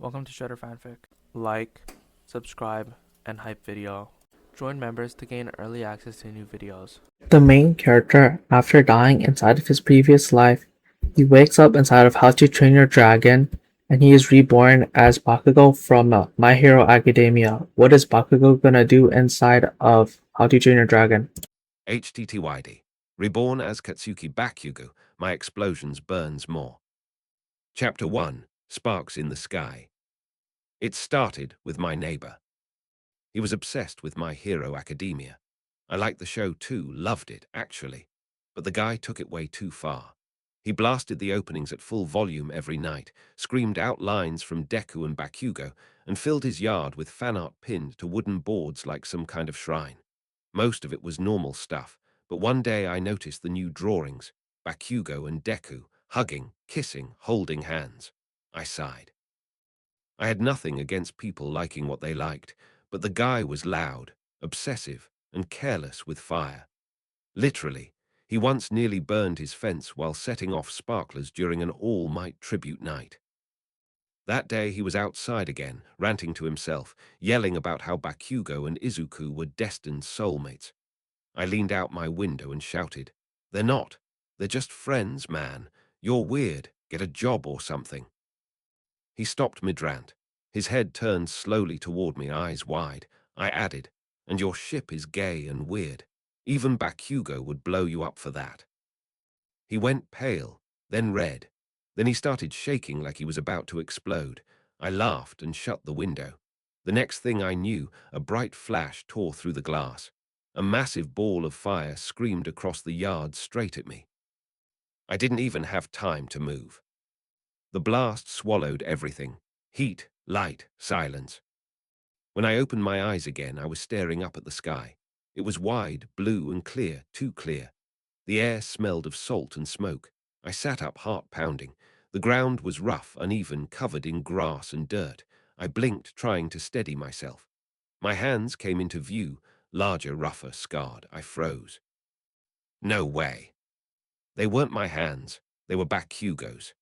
Welcome to Shredder Fanfic. Like, subscribe, and hype video. Join members to gain early access to new videos. The main character, after dying inside of his previous life, he wakes up inside of How to Train Your Dragon, and he is reborn as Bakugou from My Hero Academia. What is Bakugou gonna do inside of How to Train Your Dragon? HTTYD. Reborn as Katsuki Bakugou, my explosions burns more. Chapter 1. Sparks in the Sky. It started with my neighbor. He was obsessed with My Hero Academia. I liked the show too, loved it, actually. But the guy took it way too far. He blasted the openings at full volume every night, screamed out lines from Deku and Bakugou, and filled his yard with fan art pinned to wooden boards like some kind of shrine. Most of it was normal stuff, but one day I noticed the new drawings, Bakugou and Deku, hugging, kissing, holding hands. I sighed. I had nothing against people liking what they liked, but the guy was loud, obsessive, and careless with fire. Literally, he once nearly burned his fence while setting off sparklers during an All Might tribute night. That day he was outside again, ranting to himself, yelling about how Bakugou and Izuku were destined soulmates. I leaned out my window and shouted, "They're not. They're just friends, man. You're weird. Get a job or something." He stopped mid-rant. His head turned slowly toward me, eyes wide. I added, "And your ship is gay and weird. Even Bakugou would blow you up for that." He went pale, then red. Then he started shaking like he was about to explode. I laughed and shut the window. The next thing I knew, a bright flash tore through the glass. A massive ball of fire screamed across the yard straight at me. I didn't even have time to move. The blast swallowed everything. Heat, light, silence. When I opened my eyes again, I was staring up at the sky. It was wide, blue and clear, too clear. The air smelled of salt and smoke. I sat up, heart pounding. The ground was rough, uneven, covered in grass and dirt. I blinked, trying to steady myself. My hands came into view, larger, rougher, scarred. I froze. No way. They weren't my hands. They were Bakugou's.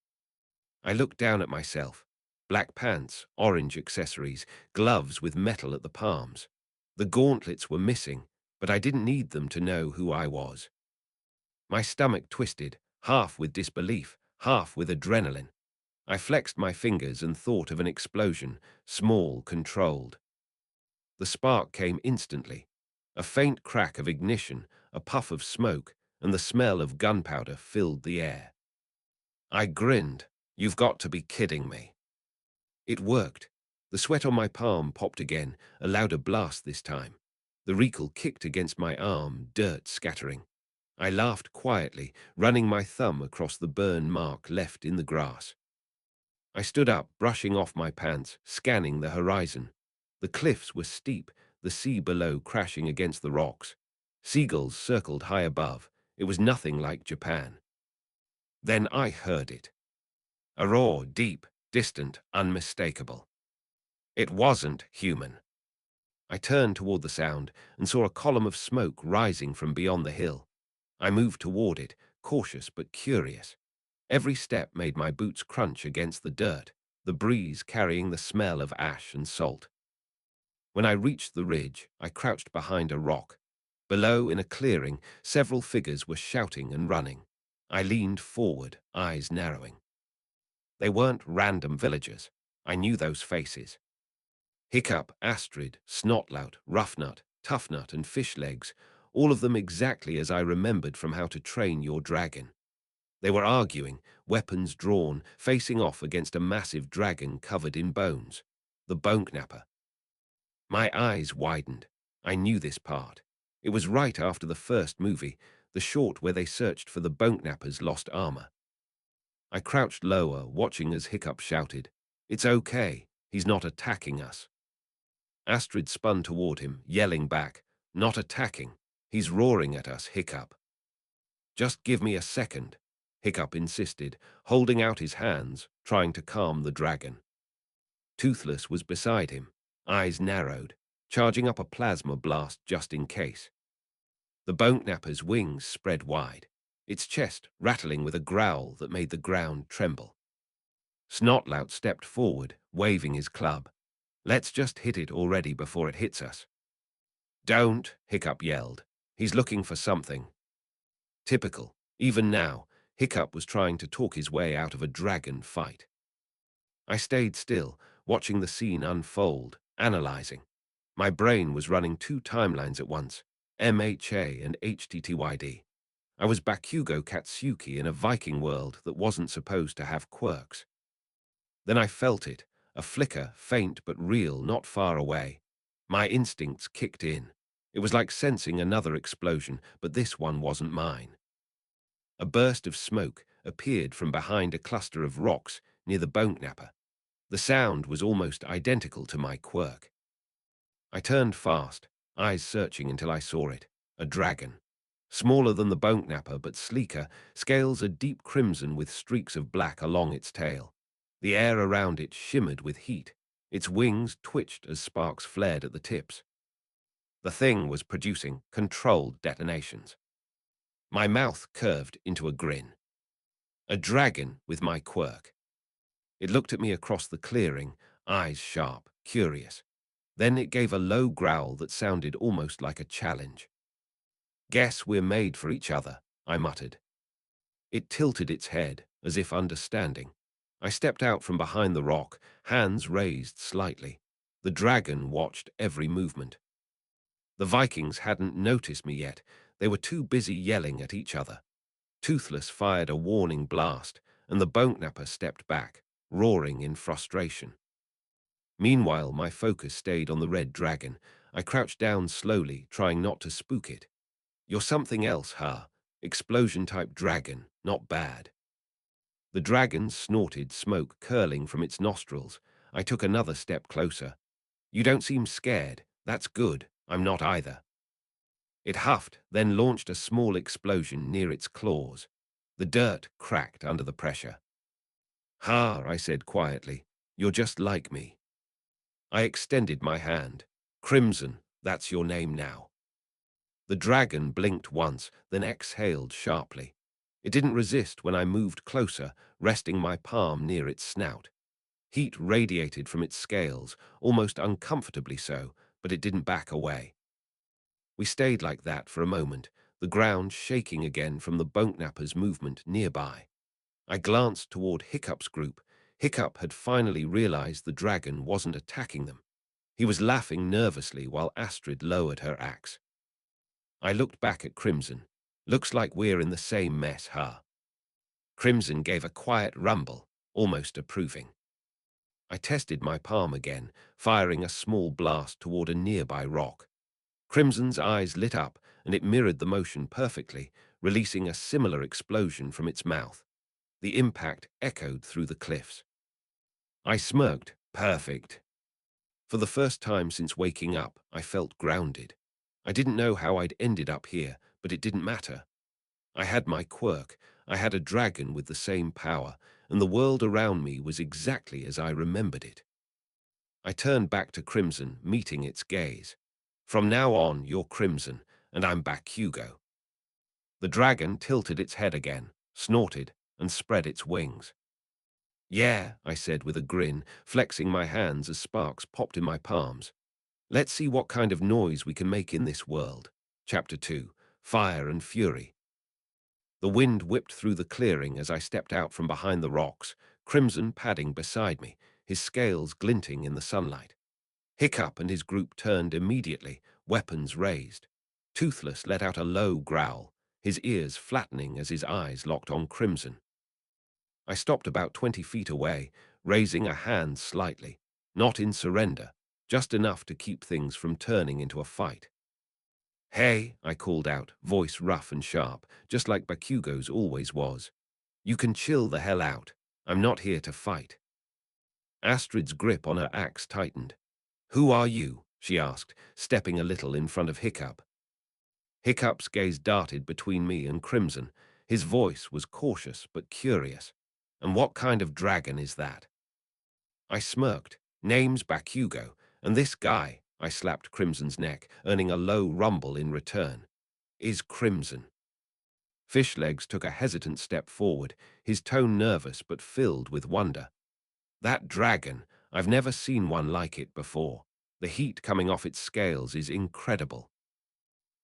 I looked down at myself. Black pants, orange accessories, gloves with metal at the palms. The gauntlets were missing, but I didn't need them to know who I was. My stomach twisted, half with disbelief, half with adrenaline. I flexed my fingers and thought of an explosion, small, controlled. The spark came instantly. A faint crack of ignition, a puff of smoke, and the smell of gunpowder filled the air. I grinned. "You've got to be kidding me." It worked. The sweat on my palm popped again, a louder blast this time. The recoil kicked against my arm, dirt scattering. I laughed quietly, running my thumb across the burn mark left in the grass. I stood up, brushing off my pants, scanning the horizon. The cliffs were steep, the sea below crashing against the rocks. Seagulls circled high above. It was nothing like Japan. Then I heard it. A roar, deep, distant, unmistakable. It wasn't human. I turned toward the sound and saw a column of smoke rising from beyond the hill. I moved toward it, cautious but curious. Every step made my boots crunch against the dirt, the breeze carrying the smell of ash and salt. When I reached the ridge, I crouched behind a rock. Below, in a clearing, several figures were shouting and running. I leaned forward, eyes narrowing. They weren't random villagers. I knew those faces. Hiccup, Astrid, Snotlout, Roughnut, Toughnut, and Fishlegs, all of them exactly as I remembered from How to Train Your Dragon. They were arguing, weapons drawn, facing off against a massive dragon covered in bones, the Bone Knapper. My eyes widened. I knew this part. It was right after the first movie, the short where they searched for the Bone Knapper's lost armor. I crouched lower, watching as Hiccup shouted, "It's okay, he's not attacking us." Astrid spun toward him, yelling back, "Not attacking, he's roaring at us, Hiccup." "Just give me a second," Hiccup insisted, holding out his hands, trying to calm the dragon. Toothless was beside him, eyes narrowed, charging up a plasma blast just in case. The Bone Knapper's wings spread wide, its chest rattling with a growl that made the ground tremble. Snotlout stepped forward, waving his club. Let's just hit it already before it hits us. Don't, Hiccup yelled. He's looking for something. Typical. Even now, Hiccup was trying to talk his way out of a dragon fight. I stayed still, watching the scene unfold, analyzing. My brain was running two timelines at once, MHA and HTTYD. I was Bakugou Katsuki in a Viking world that wasn't supposed to have quirks. Then I felt it, a flicker, faint but real, not far away. My instincts kicked in. It was like sensing another explosion, but this one wasn't mine. A burst of smoke appeared from behind a cluster of rocks near the bone knapper. The sound was almost identical to my quirk. I turned fast, eyes searching until I saw it. A dragon. Smaller than the bone knapper but sleeker, scales a deep crimson with streaks of black along its tail. The air around it shimmered with heat. Its wings twitched as sparks flared at the tips. The thing was producing controlled detonations. My mouth curved into a grin. A dragon with my quirk. It looked at me across the clearing, eyes sharp, curious. Then it gave a low growl that sounded almost like a challenge. Guess we're made for each other, I muttered. It tilted its head, as if understanding. I stepped out from behind the rock, hands raised slightly. The dragon watched every movement. The Vikings hadn't noticed me yet. They were too busy yelling at each other. Toothless fired a warning blast, and the bone knapper stepped back, roaring in frustration. Meanwhile, my focus stayed on the red dragon. I crouched down slowly, trying not to spook it. You're something else, huh? Explosion-type dragon, not bad. The dragon snorted, smoke curling from its nostrils. I took another step closer. You don't seem scared. That's good. I'm not either. It huffed, then launched a small explosion near its claws. The dirt cracked under the pressure. Ha, I said quietly. You're just like me. I extended my hand. Crimson, that's your name now. The dragon blinked once, then exhaled sharply. It didn't resist when I moved closer, resting my palm near its snout. Heat radiated from its scales, almost uncomfortably so, but it didn't back away. We stayed like that for a moment, the ground shaking again from the bone knapper's movement nearby. I glanced toward Hiccup's group. Hiccup had finally realized the dragon wasn't attacking them. He was laughing nervously while Astrid lowered her axe. I looked back at Crimson. Looks like we're in the same mess, huh? Crimson gave a quiet rumble, almost approving. I tested my palm again, firing a small blast toward a nearby rock. Crimson's eyes lit up, and it mirrored the motion perfectly, releasing a similar explosion from its mouth. The impact echoed through the cliffs. I smirked. Perfect. For the first time since waking up, I felt grounded. I didn't know how I'd ended up here, but it didn't matter. I had my quirk, I had a dragon with the same power, and the world around me was exactly as I remembered it. I turned back to Crimson, meeting its gaze. From now on, you're Crimson, and I'm Bakugou. The dragon tilted its head again, snorted, and spread its wings. Yeah, I said with a grin, flexing my hands as sparks popped in my palms. Let's see what kind of noise we can make in this world. Chapter 2, Fire and Fury. The wind whipped through the clearing as I stepped out from behind the rocks, Crimson padding beside me, his scales glinting in the sunlight. Hiccup and his group turned immediately, weapons raised. Toothless let out a low growl, his ears flattening as his eyes locked on Crimson. I stopped about 20 feet away, raising a hand slightly, not in surrender, just enough to keep things from turning into a fight. Hey, I called out, voice rough and sharp, just like Bakugou's always was. You can chill the hell out. I'm not here to fight. Astrid's grip on her axe tightened. Who are you? She asked, stepping a little in front of Hiccup. Hiccup's gaze darted between me and Crimson. His voice was cautious but curious. And what kind of dragon is that? I smirked. Name's Bakugou, and this guy, I slapped Crimson's neck, earning a low rumble in return, is Crimson. Fishlegs took a hesitant step forward, his tone nervous but filled with wonder. That dragon, I've never seen one like it before. The heat coming off its scales is incredible.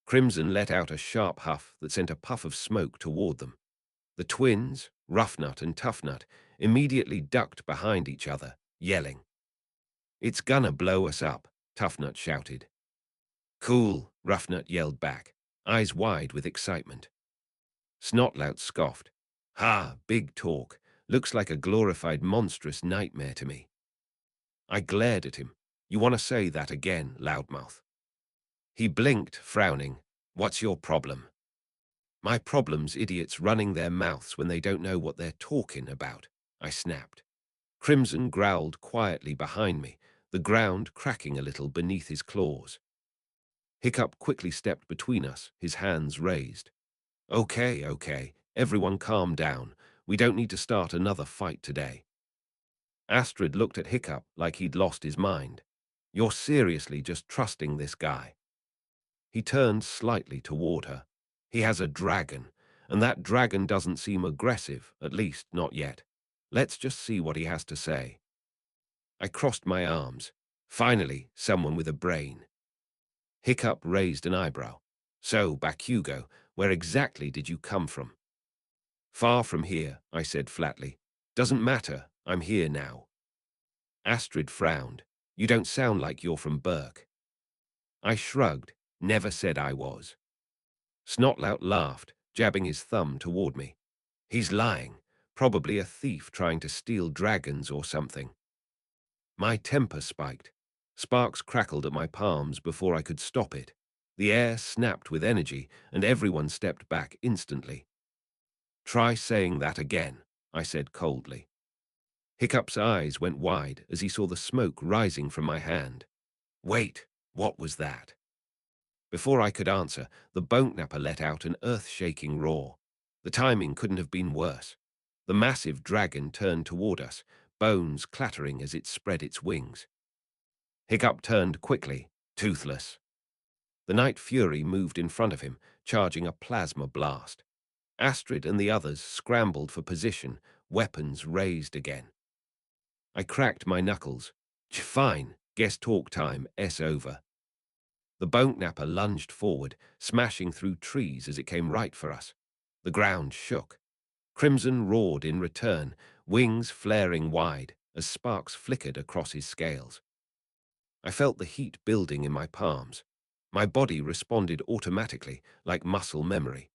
Crimson let out a sharp huff that sent a puff of smoke toward them. The twins, Roughnut and Toughnut, immediately ducked behind each other, yelling. "It's gonna blow us up," Toughnut shouted. "Cool," Roughnut yelled back, eyes wide with excitement. Snotlout scoffed. "Ha, big talk. Looks like a glorified monstrous nightmare to me." I glared at him. "You want to say that again, loudmouth?" He blinked, frowning. "What's your problem?" "My problem's idiots running their mouths when they don't know what they're talking about," I snapped. Crimson growled quietly behind me, the ground cracking a little beneath his claws. Hiccup quickly stepped between us, his hands raised. Okay, everyone calm down. We don't need to start another fight today." Astrid looked at Hiccup like he'd lost his mind. "You're seriously just trusting this guy?" He turned slightly toward her. "He has a dragon, and that dragon doesn't seem aggressive, at least not yet. Let's just see what he has to say." I crossed my arms. Finally, someone with a brain. Hiccup raised an eyebrow. "So, Bakugou, where exactly did you come from?" "Far from here," I said flatly. "Doesn't matter, I'm here now." Astrid frowned. "You don't sound like you're from Burke." I shrugged. "Never said I was." Snotlout laughed, jabbing his thumb toward me. "He's lying. Probably a thief trying to steal dragons or something." My temper spiked. Sparks crackled at my palms before I could stop it. The air snapped with energy, and everyone stepped back instantly. "Try saying that again," I said coldly. Hiccup's eyes went wide as he saw the smoke rising from my hand. "Wait, what was that?" Before I could answer, the bone napper let out an earth-shaking roar. The timing couldn't have been worse. The massive dragon turned toward us, bones clattering as it spread its wings. Hiccup turned quickly, toothless. The Night Fury moved in front of him, charging a plasma blast. Astrid and the others scrambled for position, weapons raised again. I cracked my knuckles. "Fine, guess talk time, over." The bone napper lunged forward, smashing through trees as it came right for us. The ground shook. Crimson roared in return, wings flaring wide as sparks flickered across his scales. I felt the heat building in my palms. My body responded automatically, like muscle memory.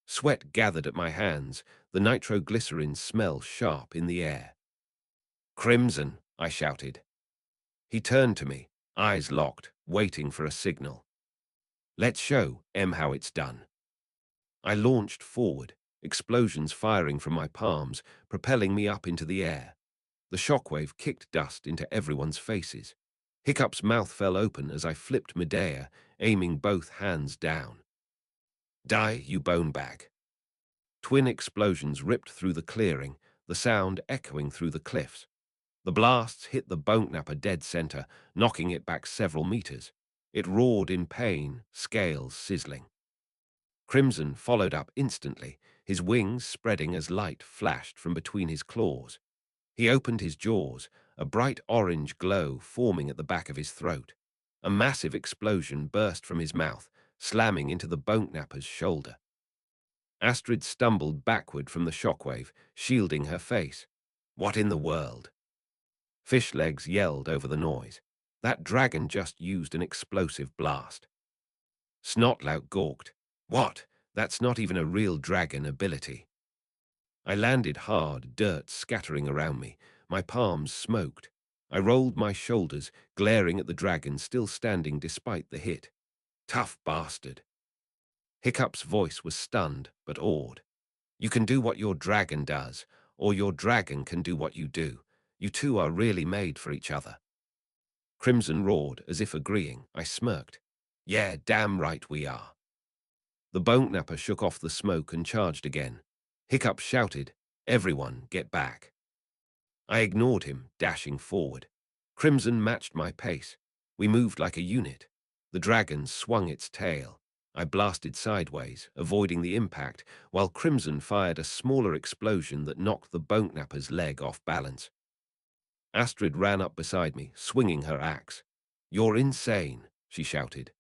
Sweat gathered at my hands, the nitroglycerin smell sharp in the air. "Crimson," I shouted. He turned to me, eyes locked, waiting for a signal. "Let's show how it's done." I launched forward, explosions firing from my palms, propelling me up into the air. The shockwave kicked dust into everyone's faces. Hiccup's mouth fell open as I flipped midair, aiming both hands down. "Die, you bone bag." Twin explosions ripped through the clearing, the sound echoing through the cliffs. The blasts hit the bone napper dead center, knocking it back several meters. It roared in pain, scales sizzling. Crimson followed up instantly, his wings spreading as light flashed from between his claws. He opened his jaws, a bright orange glow forming at the back of his throat. A massive explosion burst from his mouth, slamming into the bone napper's shoulder. Astrid stumbled backward from the shockwave, shielding her face. "What in the world?" Fishlegs yelled over the noise. "That dragon just used an explosive blast." Snotlout gawked. "What? That's not even a real dragon ability." I landed hard, dirt scattering around me. My palms smoked. I rolled my shoulders, glaring at the dragon still standing despite the hit. "Tough bastard." Hiccup's voice was stunned, but awed. "You can do what your dragon does, or your dragon can do what you do. You two are really made for each other." Crimson roared, as if agreeing. I smirked. "Yeah, damn right we are." The bone napper shook off the smoke and charged again. Hiccup shouted, "Everyone, get back." I ignored him, dashing forward. Crimson matched my pace. We moved like a unit. The dragon swung its tail. I blasted sideways, avoiding the impact, while Crimson fired a smaller explosion that knocked the bone napper's leg off balance. Astrid ran up beside me, swinging her axe. "You're insane," she shouted.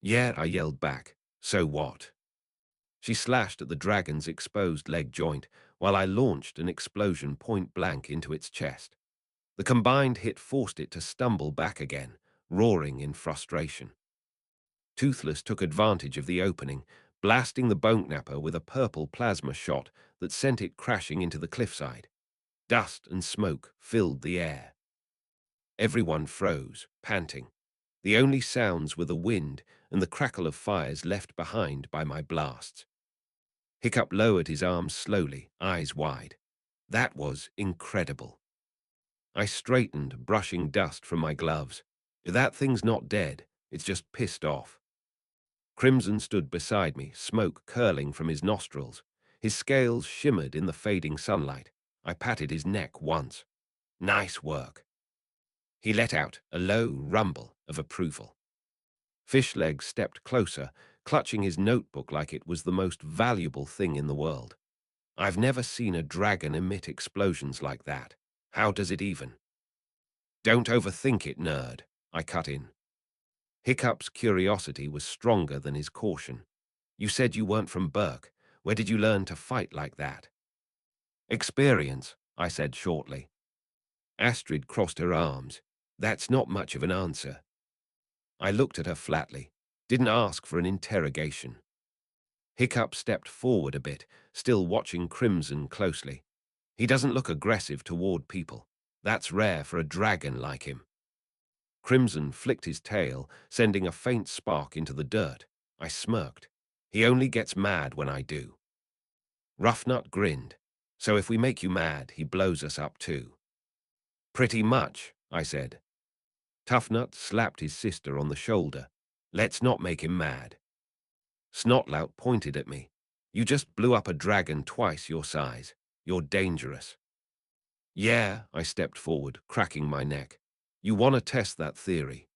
"Yeah," I yelled back. "So what?" She slashed at the dragon's exposed leg joint, while I launched an explosion point blank into its chest. The combined hit forced it to stumble back again, roaring in frustration. Toothless took advantage of the opening, blasting the bone knapper with a purple plasma shot that sent it crashing into the cliffside. Dust and smoke filled the air. Everyone froze, panting. The only sounds were the wind and the crackle of fires left behind by my blasts. Hiccup lowered his arms slowly, eyes wide. That was incredible. I straightened, brushing dust from my gloves. That thing's not dead, it's just pissed off. Crimson stood beside me, smoke curling from his nostrils. His scales shimmered in the fading sunlight. I patted his neck once. "Nice work." He let out a low rumble of approval. Fishleg stepped closer, clutching his notebook like it was the most valuable thing in the world. "I've never seen a dragon emit explosions like that. How does it even?" "Don't overthink it, nerd," I cut in. Hiccup's curiosity was stronger than his caution. "You said you weren't from Burke. Where did you learn to fight like that?" "Experience," I said shortly. Astrid crossed her arms. "That's not much of an answer." I looked at her flatly. Didn't ask for an interrogation. Hiccup stepped forward a bit, still watching Crimson closely. "He doesn't look aggressive toward people. That's rare for a dragon like him." Crimson flicked his tail, sending a faint spark into the dirt. I smirked. "He only gets mad when I do." Roughnut grinned. "So if we make you mad, he blows us up too." "Pretty much," I said. Toughnut slapped his sister on the shoulder. "Let's not make him mad." Snotlout pointed at me. "You just blew up a dragon twice your size. You're dangerous." "Yeah," I stepped forward, cracking my neck. "You want to test that theory?"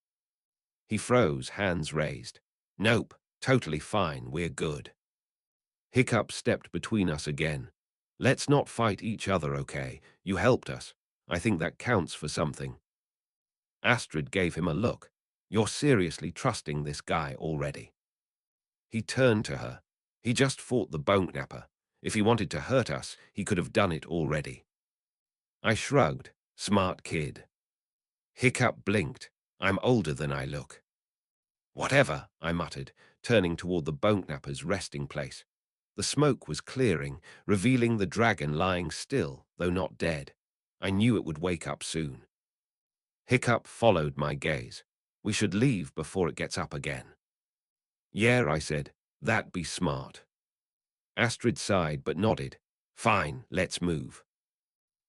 He froze, hands raised. "Nope, totally fine, we're good." Hiccup stepped between us again. "Let's not fight each other, okay? You helped us. I think that counts for something." Astrid gave him a look. "You're seriously trusting this guy already?" He turned to her. "He just fought the bone knapper. If he wanted to hurt us, he could have done it already." I shrugged. "Smart kid." Hiccup blinked. "I'm older than I look." "Whatever," I muttered, turning toward the bone knapper's resting place. The smoke was clearing, revealing the dragon lying still, though not dead. I knew it would wake up soon. Hiccup followed my gaze. "We should leave before it gets up again." "Yeah," I said. "That'd be smart." Astrid sighed but nodded. "Fine, let's move."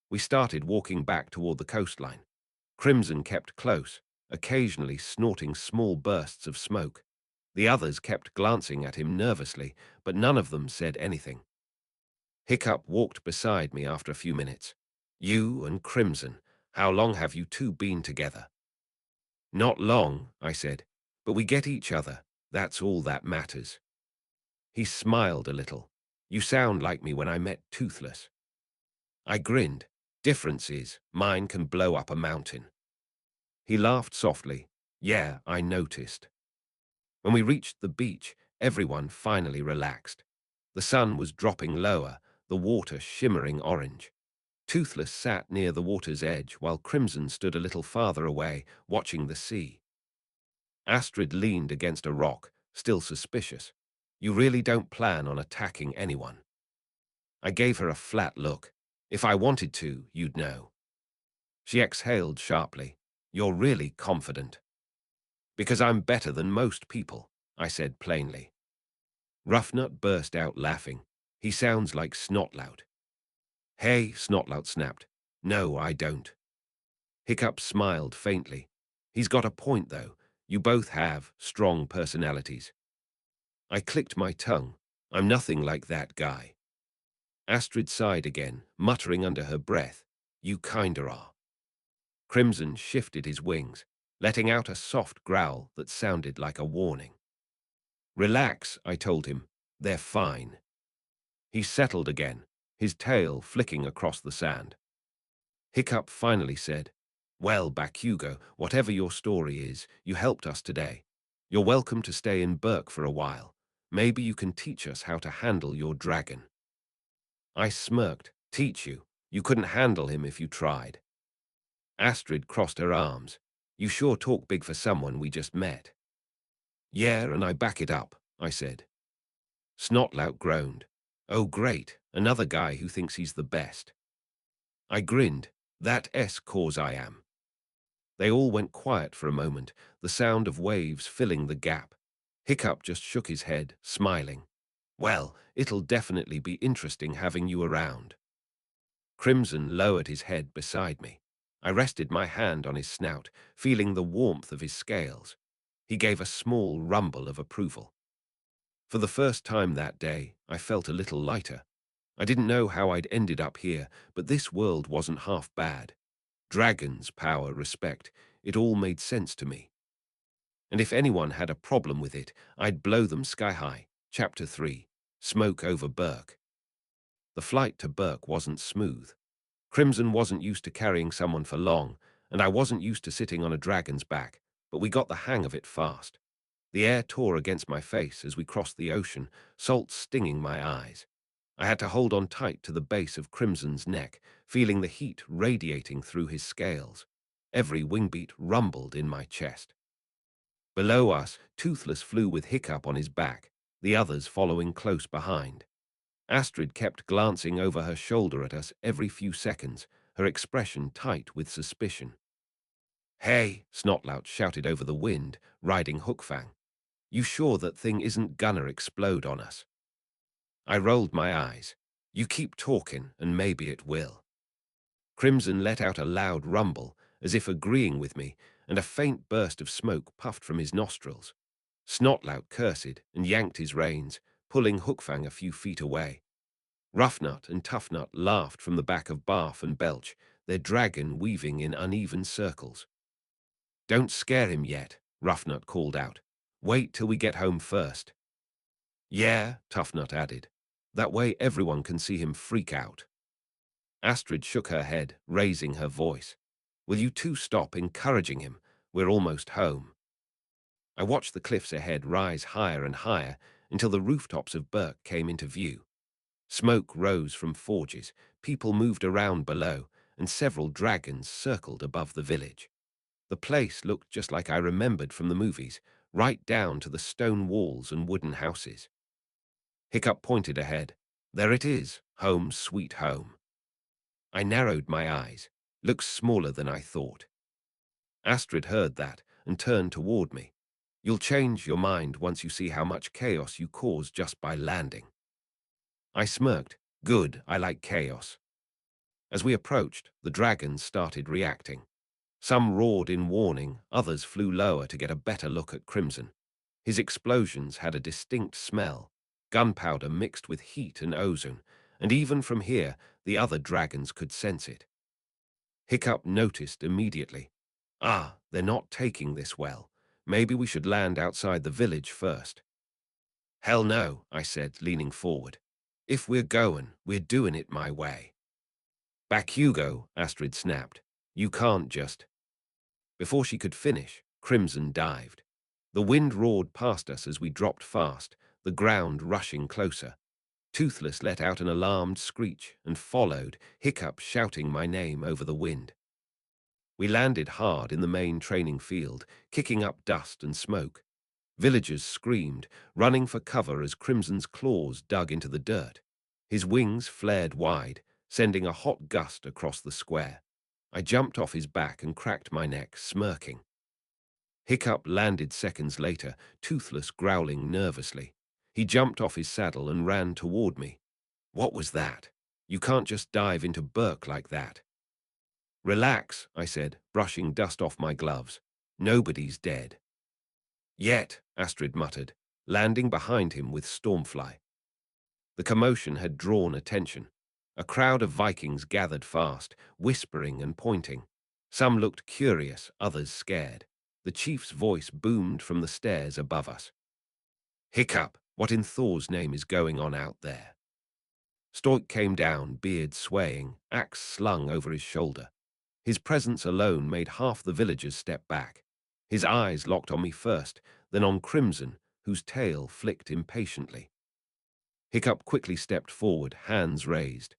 We started walking back toward the coastline. Crimson kept close, occasionally snorting small bursts of smoke. The others kept glancing at him nervously, but none of them said anything. Hiccup walked beside me after a few minutes. "You and Crimson, how long have you two been together?" "Not long," I said, "but we get each other. That's all that matters." He smiled a little. "You sound like me when I met Toothless." I grinned. "Difference is, mine can blow up a mountain." He laughed softly. "Yeah, I noticed." When we reached the beach, everyone finally relaxed. The sun was dropping lower, the water shimmering orange. Toothless sat near the water's edge, while Crimson stood a little farther away, watching the sea. Astrid leaned against a rock, still suspicious. "You really don't plan on attacking anyone?" I gave her a flat look. "If I wanted to, you'd know." She exhaled sharply. "You're really confident." "Because I'm better than most people," I said plainly. Roughnut burst out laughing. "He sounds like Snotlout." "Hey," Snotlout snapped. "No, I don't." Hiccup smiled faintly. "He's got a point, though. You both have strong personalities." I clicked my tongue. "I'm nothing like that guy." Astrid sighed again, muttering under her breath. "You kinda are." Crimson shifted his wings, letting out a soft growl that sounded like a warning. "Relax," I told him. "They're fine." He settled again, his tail flicking across the sand. Hiccup finally said, "Well, Bakugou, whatever your story is, you helped us today. You're welcome to stay in Berk for a while. Maybe you can teach us how to handle your dragon." I smirked. "Teach you? You couldn't handle him if you tried." Astrid crossed her arms. "You sure talk big for someone we just met." "Yeah, and I back it up," I said. Snotlout groaned. "Oh, great, another guy who thinks he's the best." I grinned. "That cause I am." They all went quiet for a moment, the sound of waves filling the gap. Hiccup just shook his head, smiling. "Well, it'll definitely be interesting having you around." Crimson lowered his head beside me. I rested my hand on his snout, feeling the warmth of his scales. He gave a small rumble of approval. For the first time that day, I felt a little lighter. I didn't know how I'd ended up here, but this world wasn't half bad. Dragons, power, respect, it all made sense to me. And if anyone had a problem with it, I'd blow them sky high. Chapter 3. Smoke over Berk. The flight to Berk wasn't smooth. Crimson wasn't used to carrying someone for long, and I wasn't used to sitting on a dragon's back, but we got the hang of it fast. The air tore against my face as we crossed the ocean, salt stinging my eyes. I had to hold on tight to the base of Crimson's neck, feeling the heat radiating through his scales. Every wingbeat rumbled in my chest. Below us, Toothless flew with Hiccup on his back, the others following close behind. Astrid kept glancing over her shoulder at us every few seconds, her expression tight with suspicion. "Hey," Snotlout shouted over the wind, riding Hookfang. "You sure that thing isn't gonna explode on us?" I rolled my eyes. "You keep talking, and maybe it will." Crimson let out a loud rumble, as if agreeing with me, and a faint burst of smoke puffed from his nostrils. Snotlout cursed and yanked his reins, pulling Hookfang a few feet away. Roughnut and Toughnut laughed from the back of Barf and Belch, their dragon weaving in uneven circles. "Don't scare him yet," Roughnut called out. "Wait till we get home first." "Yeah," Toughnut added. "That way everyone can see him freak out." Astrid shook her head, raising her voice. "Will you two stop encouraging him? We're almost home." I watched the cliffs ahead rise higher and higher until the rooftops of Berk came into view. Smoke rose from forges, people moved around below, and several dragons circled above the village. The place looked just like I remembered from the movies, right down to the stone walls and wooden houses. Hiccup pointed ahead. "There it is, home sweet home." I narrowed my eyes. "Looks smaller than I thought." Astrid heard that and turned toward me. "You'll change your mind once you see how much chaos you cause just by landing." I smirked. "Good, I like chaos." As we approached, the dragons started reacting. Some roared in warning, others flew lower to get a better look at Crimson. His explosions had a distinct smell, gunpowder mixed with heat and ozone, and even from here, the other dragons could sense it. Hiccup noticed immediately. "Ah, they're not taking this well. Maybe we should land outside the village first." "Hell no," I said, leaning forward. "If we're going, we're doing it my way." "Bakugou," Astrid snapped. "You can't just—" Before she could finish, Crimson dived. The wind roared past us as we dropped fast, the ground rushing closer. Toothless let out an alarmed screech and followed, Hiccup shouting my name over the wind. We landed hard in the main training field, kicking up dust and smoke. Villagers screamed, running for cover as Crimson's claws dug into the dirt. His wings flared wide, sending a hot gust across the square. I jumped off his back and cracked my neck, smirking. Hiccup landed seconds later, Toothless growling nervously. He jumped off his saddle and ran toward me. "What was that? You can't just dive into Berk like that." "Relax," I said, brushing dust off my gloves. "Nobody's dead." "Yet," Astrid muttered, landing behind him with Stormfly. The commotion had drawn attention. A crowd of Vikings gathered fast, whispering and pointing. Some looked curious, others scared. The chief's voice boomed from the stairs above us. "Hiccup, what in Thor's name is going on out there?" Stoik came down, beard swaying, axe slung over his shoulder. His presence alone made half the villagers step back. His eyes locked on me first, then on Crimson, whose tail flicked impatiently. Hiccup quickly stepped forward, hands raised.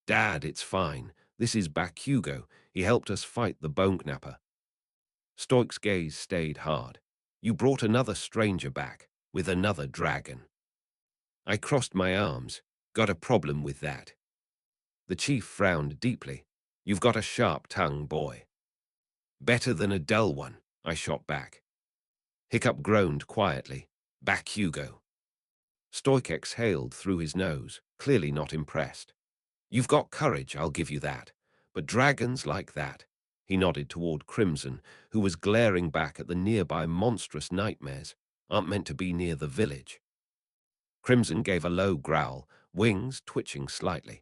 "Dad, it's fine. This is Bakugou. He helped us fight the bone knapper." Stoic's gaze stayed hard. "You brought another stranger back, with another dragon." I crossed my arms. "Got a problem with that." The chief frowned deeply. "You've got a sharp tongue, boy." "Better than a dull one," I shot back. Hiccup groaned quietly. "Bakugou." Stoic exhaled through his nose, clearly not impressed. "You've got courage, I'll give you that. But dragons like that." He nodded toward Crimson, who was glaring back at the nearby monstrous nightmares, "aren't meant to be near the village." Crimson gave a low growl, wings twitching slightly.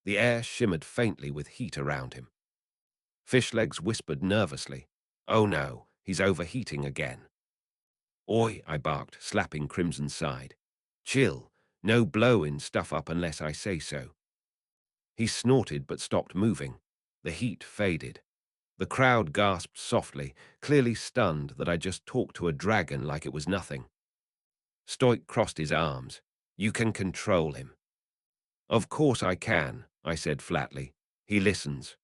The air shimmered faintly with heat around him. Fishlegs whispered nervously, "Oh no, he's overheating again." "Oi," I barked, slapping Crimson's side. "Chill, no blowing stuff up unless I say so." He snorted but stopped moving. The heat faded. The crowd gasped softly, clearly stunned that I just talked to a dragon like it was nothing. Stoic crossed his arms. "You can control him." "Of course I can," I said flatly. "He listens."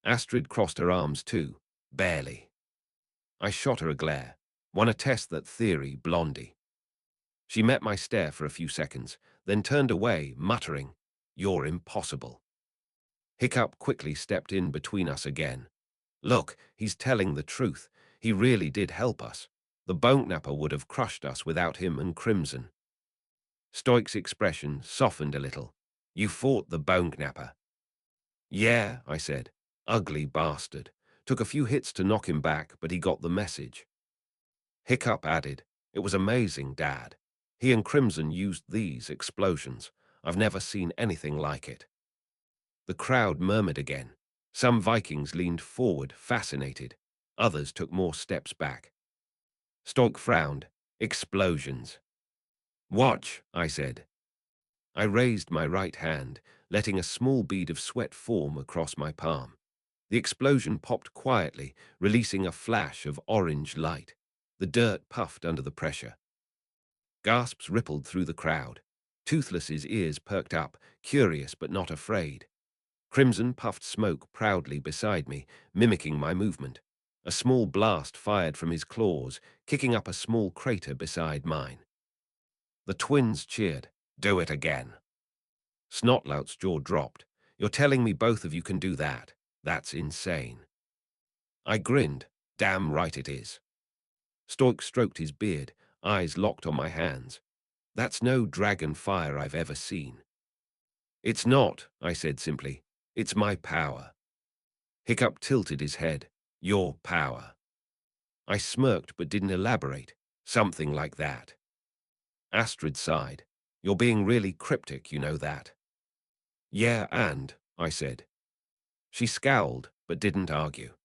Astrid crossed her arms too. "Barely." I shot her a glare. "Wanna test that theory, Blondie?" She met my stare for a few seconds, then turned away, muttering, "You're impossible." Hiccup quickly stepped in between us again. "Look, he's telling the truth. He really did help us. The bone knapper would have crushed us without him and Crimson." Stoic's expression softened a little. "You fought the bone knapper?" "Yeah," I said. "Ugly bastard. Took a few hits to knock him back, but he got the message." Hiccup added, "It was amazing, Dad. He and Crimson used these explosions. I've never seen anything like it." The crowd murmured again. Some Vikings leaned forward, fascinated. Others took more steps back. Stoic frowned. "Explosions." "Watch," I said. I raised my right hand, letting a small bead of sweat form across my palm. The explosion popped quietly, releasing a flash of orange light. The dirt puffed under the pressure. Gasps rippled through the crowd. Toothless's ears perked up, curious but not afraid. Crimson puffed smoke proudly beside me, mimicking my movement. A small blast fired from his claws, kicking up a small crater beside mine. The twins cheered. "Do it again." Snotlout's jaw dropped. "You're telling me both of you can do that? That's insane." I grinned. "Damn right it is." Stoic stroked his beard, eyes locked on my hands. "That's no dragon fire I've ever seen." "It's not," I said simply. "It's my power." Hiccup tilted his head. "Your power." I smirked but didn't elaborate. "Something like that." Astrid sighed. "You're being really cryptic, you know that." "Yeah, and," I said. She scowled but didn't argue.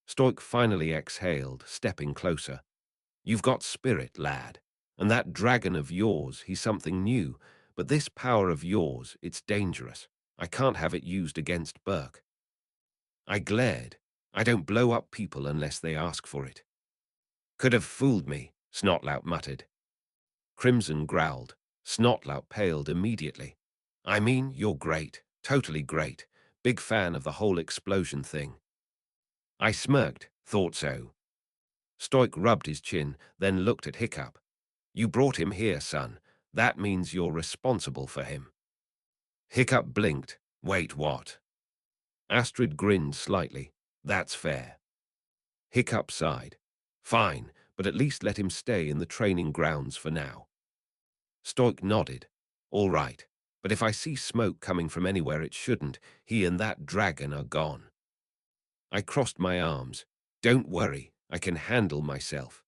Stoic finally exhaled, stepping closer. "You've got spirit, lad. And that dragon of yours, he's something new. But this power of yours, it's dangerous. I can't have it used against Burke." I glared. "I don't blow up people unless they ask for it." "Could have fooled me," Snotlout muttered. Crimson growled. Snotlout paled immediately. "I mean, you're great. Totally great. Big fan of the whole explosion thing." I smirked. "Thought so." Stoic rubbed his chin, then looked at Hiccup. "You brought him here, son. That means you're responsible for him." Hiccup blinked. "Wait, what?" Astrid grinned slightly. "That's fair." Hiccup sighed. "Fine, but at least let him stay in the training grounds for now." Stoic nodded. "All right, but if I see smoke coming from anywhere it shouldn't, he and that dragon are gone." I crossed my arms. "Don't worry, I can handle myself."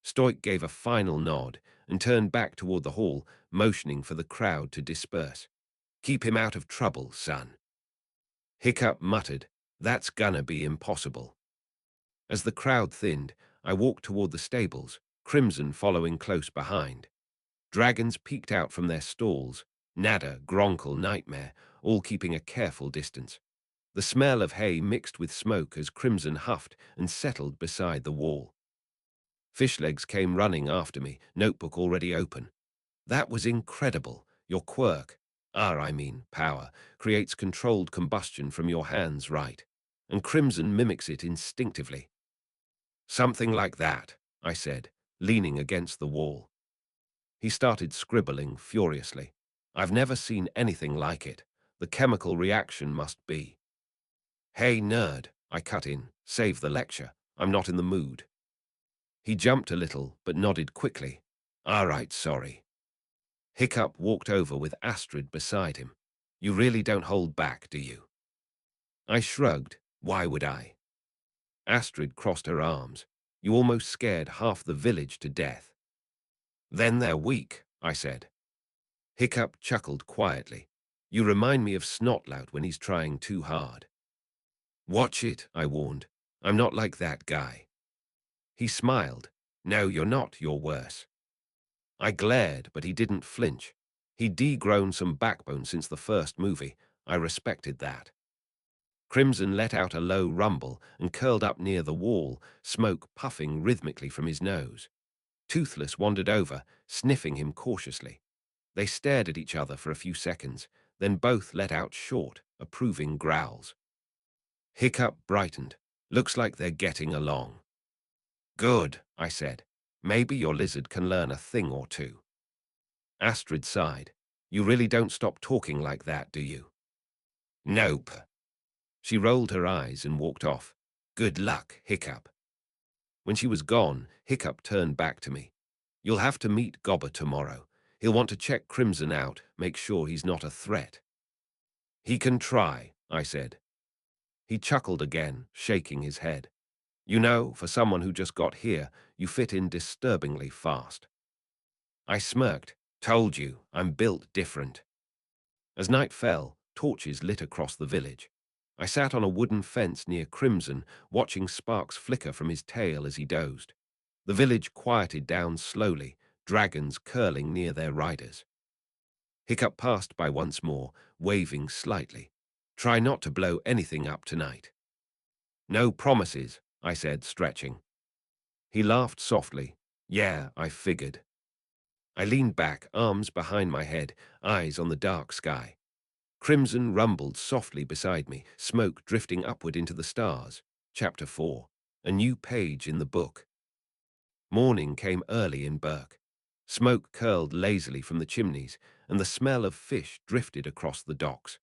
Stoic gave a final nod and turned back toward the hall, motioning for the crowd to disperse. "Keep him out of trouble, son." Hiccup muttered, "That's gonna be impossible." As the crowd thinned, I walked toward the stables, Crimson following close behind. Dragons peeked out from their stalls, Nada, Gronkle, Nightmare, all keeping a careful distance. The smell of hay mixed with smoke as Crimson huffed and settled beside the wall. Fishlegs came running after me, notebook already open. That was incredible. Your quirk, power, creates controlled combustion from your hands, right? And Crimson mimics it instinctively. Something like that, I said, leaning against the wall. He started scribbling furiously. I've never seen anything like it. The chemical reaction must be. Hey, nerd, I cut in. Save the lecture. I'm not in the mood. He jumped a little, but nodded quickly. All right, sorry. Hiccup walked over with Astrid beside him. You really don't hold back, do you? I shrugged. Why would I? Astrid crossed her arms. You almost scared half the village to death. Then they're weak, I said. Hiccup chuckled quietly. You remind me of Snotlout when he's trying too hard. Watch it, I warned. I'm not like that guy. He smiled. No, you're not, you're worse. I glared, but he didn't flinch. He'd de-grown some backbone since the first movie. I respected that. Crimson let out a low rumble and curled up near the wall, smoke puffing rhythmically from his nose. Toothless wandered over, sniffing him cautiously. They stared at each other for a few seconds, then both let out short, approving growls. Hiccup brightened. Looks like they're getting along. Good, I said. Maybe your lizard can learn a thing or two. Astrid sighed. You really don't stop talking like that, do you? Nope. She rolled her eyes and walked off. Good luck, Hiccup. When she was gone, Hiccup turned back to me. You'll have to meet Gobber tomorrow. He'll want to check Crimson out, make sure he's not a threat. He can try, I said. He chuckled again, shaking his head. You know, for someone who just got here, you fit in disturbingly fast. I smirked. Told you, I'm built different. As night fell, torches lit across the village. I sat on a wooden fence near Crimson, watching sparks flicker from his tail as he dozed. The village quieted down slowly, dragons curling near their riders. Hiccup passed by once more, waving slightly. Try not to blow anything up tonight. No promises, I said, stretching. He laughed softly. Yeah, I figured. I leaned back, arms behind my head, eyes on the dark sky. Crimson rumbled softly beside me, smoke drifting upward into the stars. Chapter 4. A new page in the book. Morning came early in Burke. Smoke curled lazily from the chimneys, and the smell of fish drifted across the docks.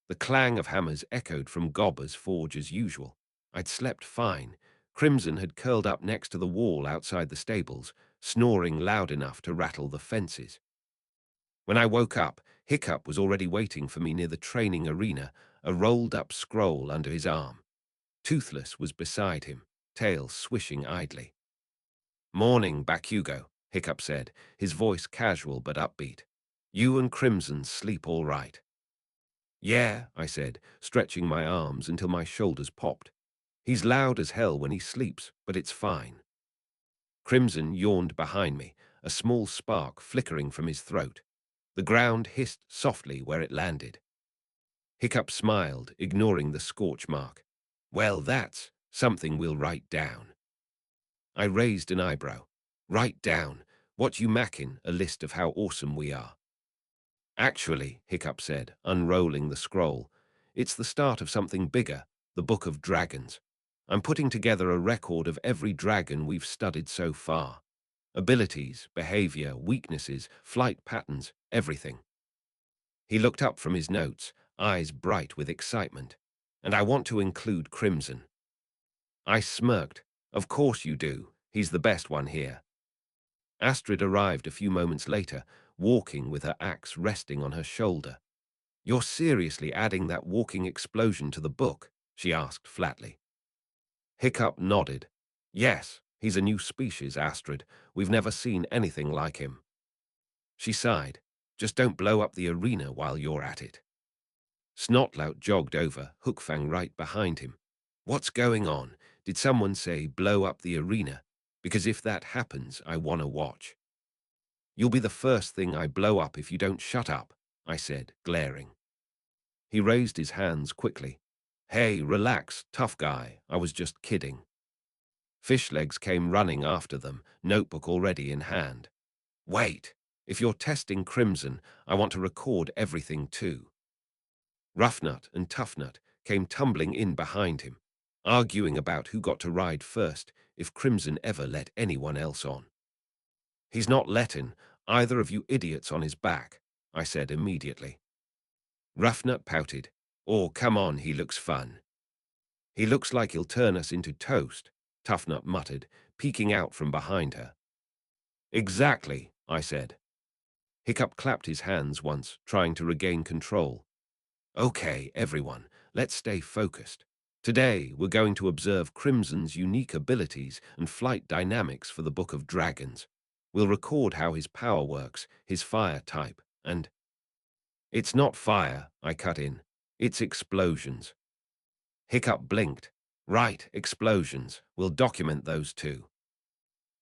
The clang of hammers echoed from Gobber's forge as usual. I'd slept fine. Crimson had curled up next to the wall outside the stables, snoring loud enough to rattle the fences. When I woke up, Hiccup was already waiting for me near the training arena, a rolled-up scroll under his arm. Toothless was beside him, tail swishing idly. Morning, Bakugou, Hiccup said, his voice casual but upbeat. You and Crimson sleep all right. Yeah, I said, stretching my arms until my shoulders popped. He's loud as hell when he sleeps, but it's fine. Crimson yawned behind me, a small spark flickering from his throat. The ground hissed softly where it landed. Hiccup smiled, ignoring the scorch mark. Well, that's something we'll write down. I raised an eyebrow. Write down. What you mackin', a list of how awesome we are. Actually, Hiccup said, unrolling the scroll, it's the start of something bigger, the Book of Dragons. I'm putting together a record of every dragon we've studied so far. Abilities, behavior, weaknesses, flight patterns, everything. He looked up from his notes, eyes bright with excitement. And I want to include Crimson. I smirked. Of course you do. He's the best one here. Astrid arrived a few moments later, walking with her axe resting on her shoulder. You're seriously adding that walking explosion to the book? She asked flatly. Hiccup nodded. Yes, he's a new species, Astrid. We've never seen anything like him. She sighed. Just don't blow up the arena while you're at it. Snotlout jogged over, Hookfang right behind him. What's going on? Did someone say blow up the arena? Because if that happens, I want to watch. You'll be the first thing I blow up if you don't shut up, I said, glaring. He raised his hands quickly. Hey, relax, tough guy, I was just kidding. Fishlegs came running after them, notebook already in hand. Wait, if you're testing Crimson, I want to record everything too. Roughnut and Toughnut came tumbling in behind him, arguing about who got to ride first if Crimson ever let anyone else on. He's not letting either of you idiots on his back, I said immediately. Roughnut pouted. Oh, come on, he looks fun. He looks like he'll turn us into toast, Toughnut muttered, peeking out from behind her. Exactly, I said. Hiccup clapped his hands once, trying to regain control. Okay, everyone, let's stay focused. Today, we're going to observe Crimson's unique abilities and flight dynamics for the Book of Dragons. We'll record how his power works, his fire type, and... It's not fire, I cut in. It's explosions. Hiccup blinked. Right, explosions. We'll document those too.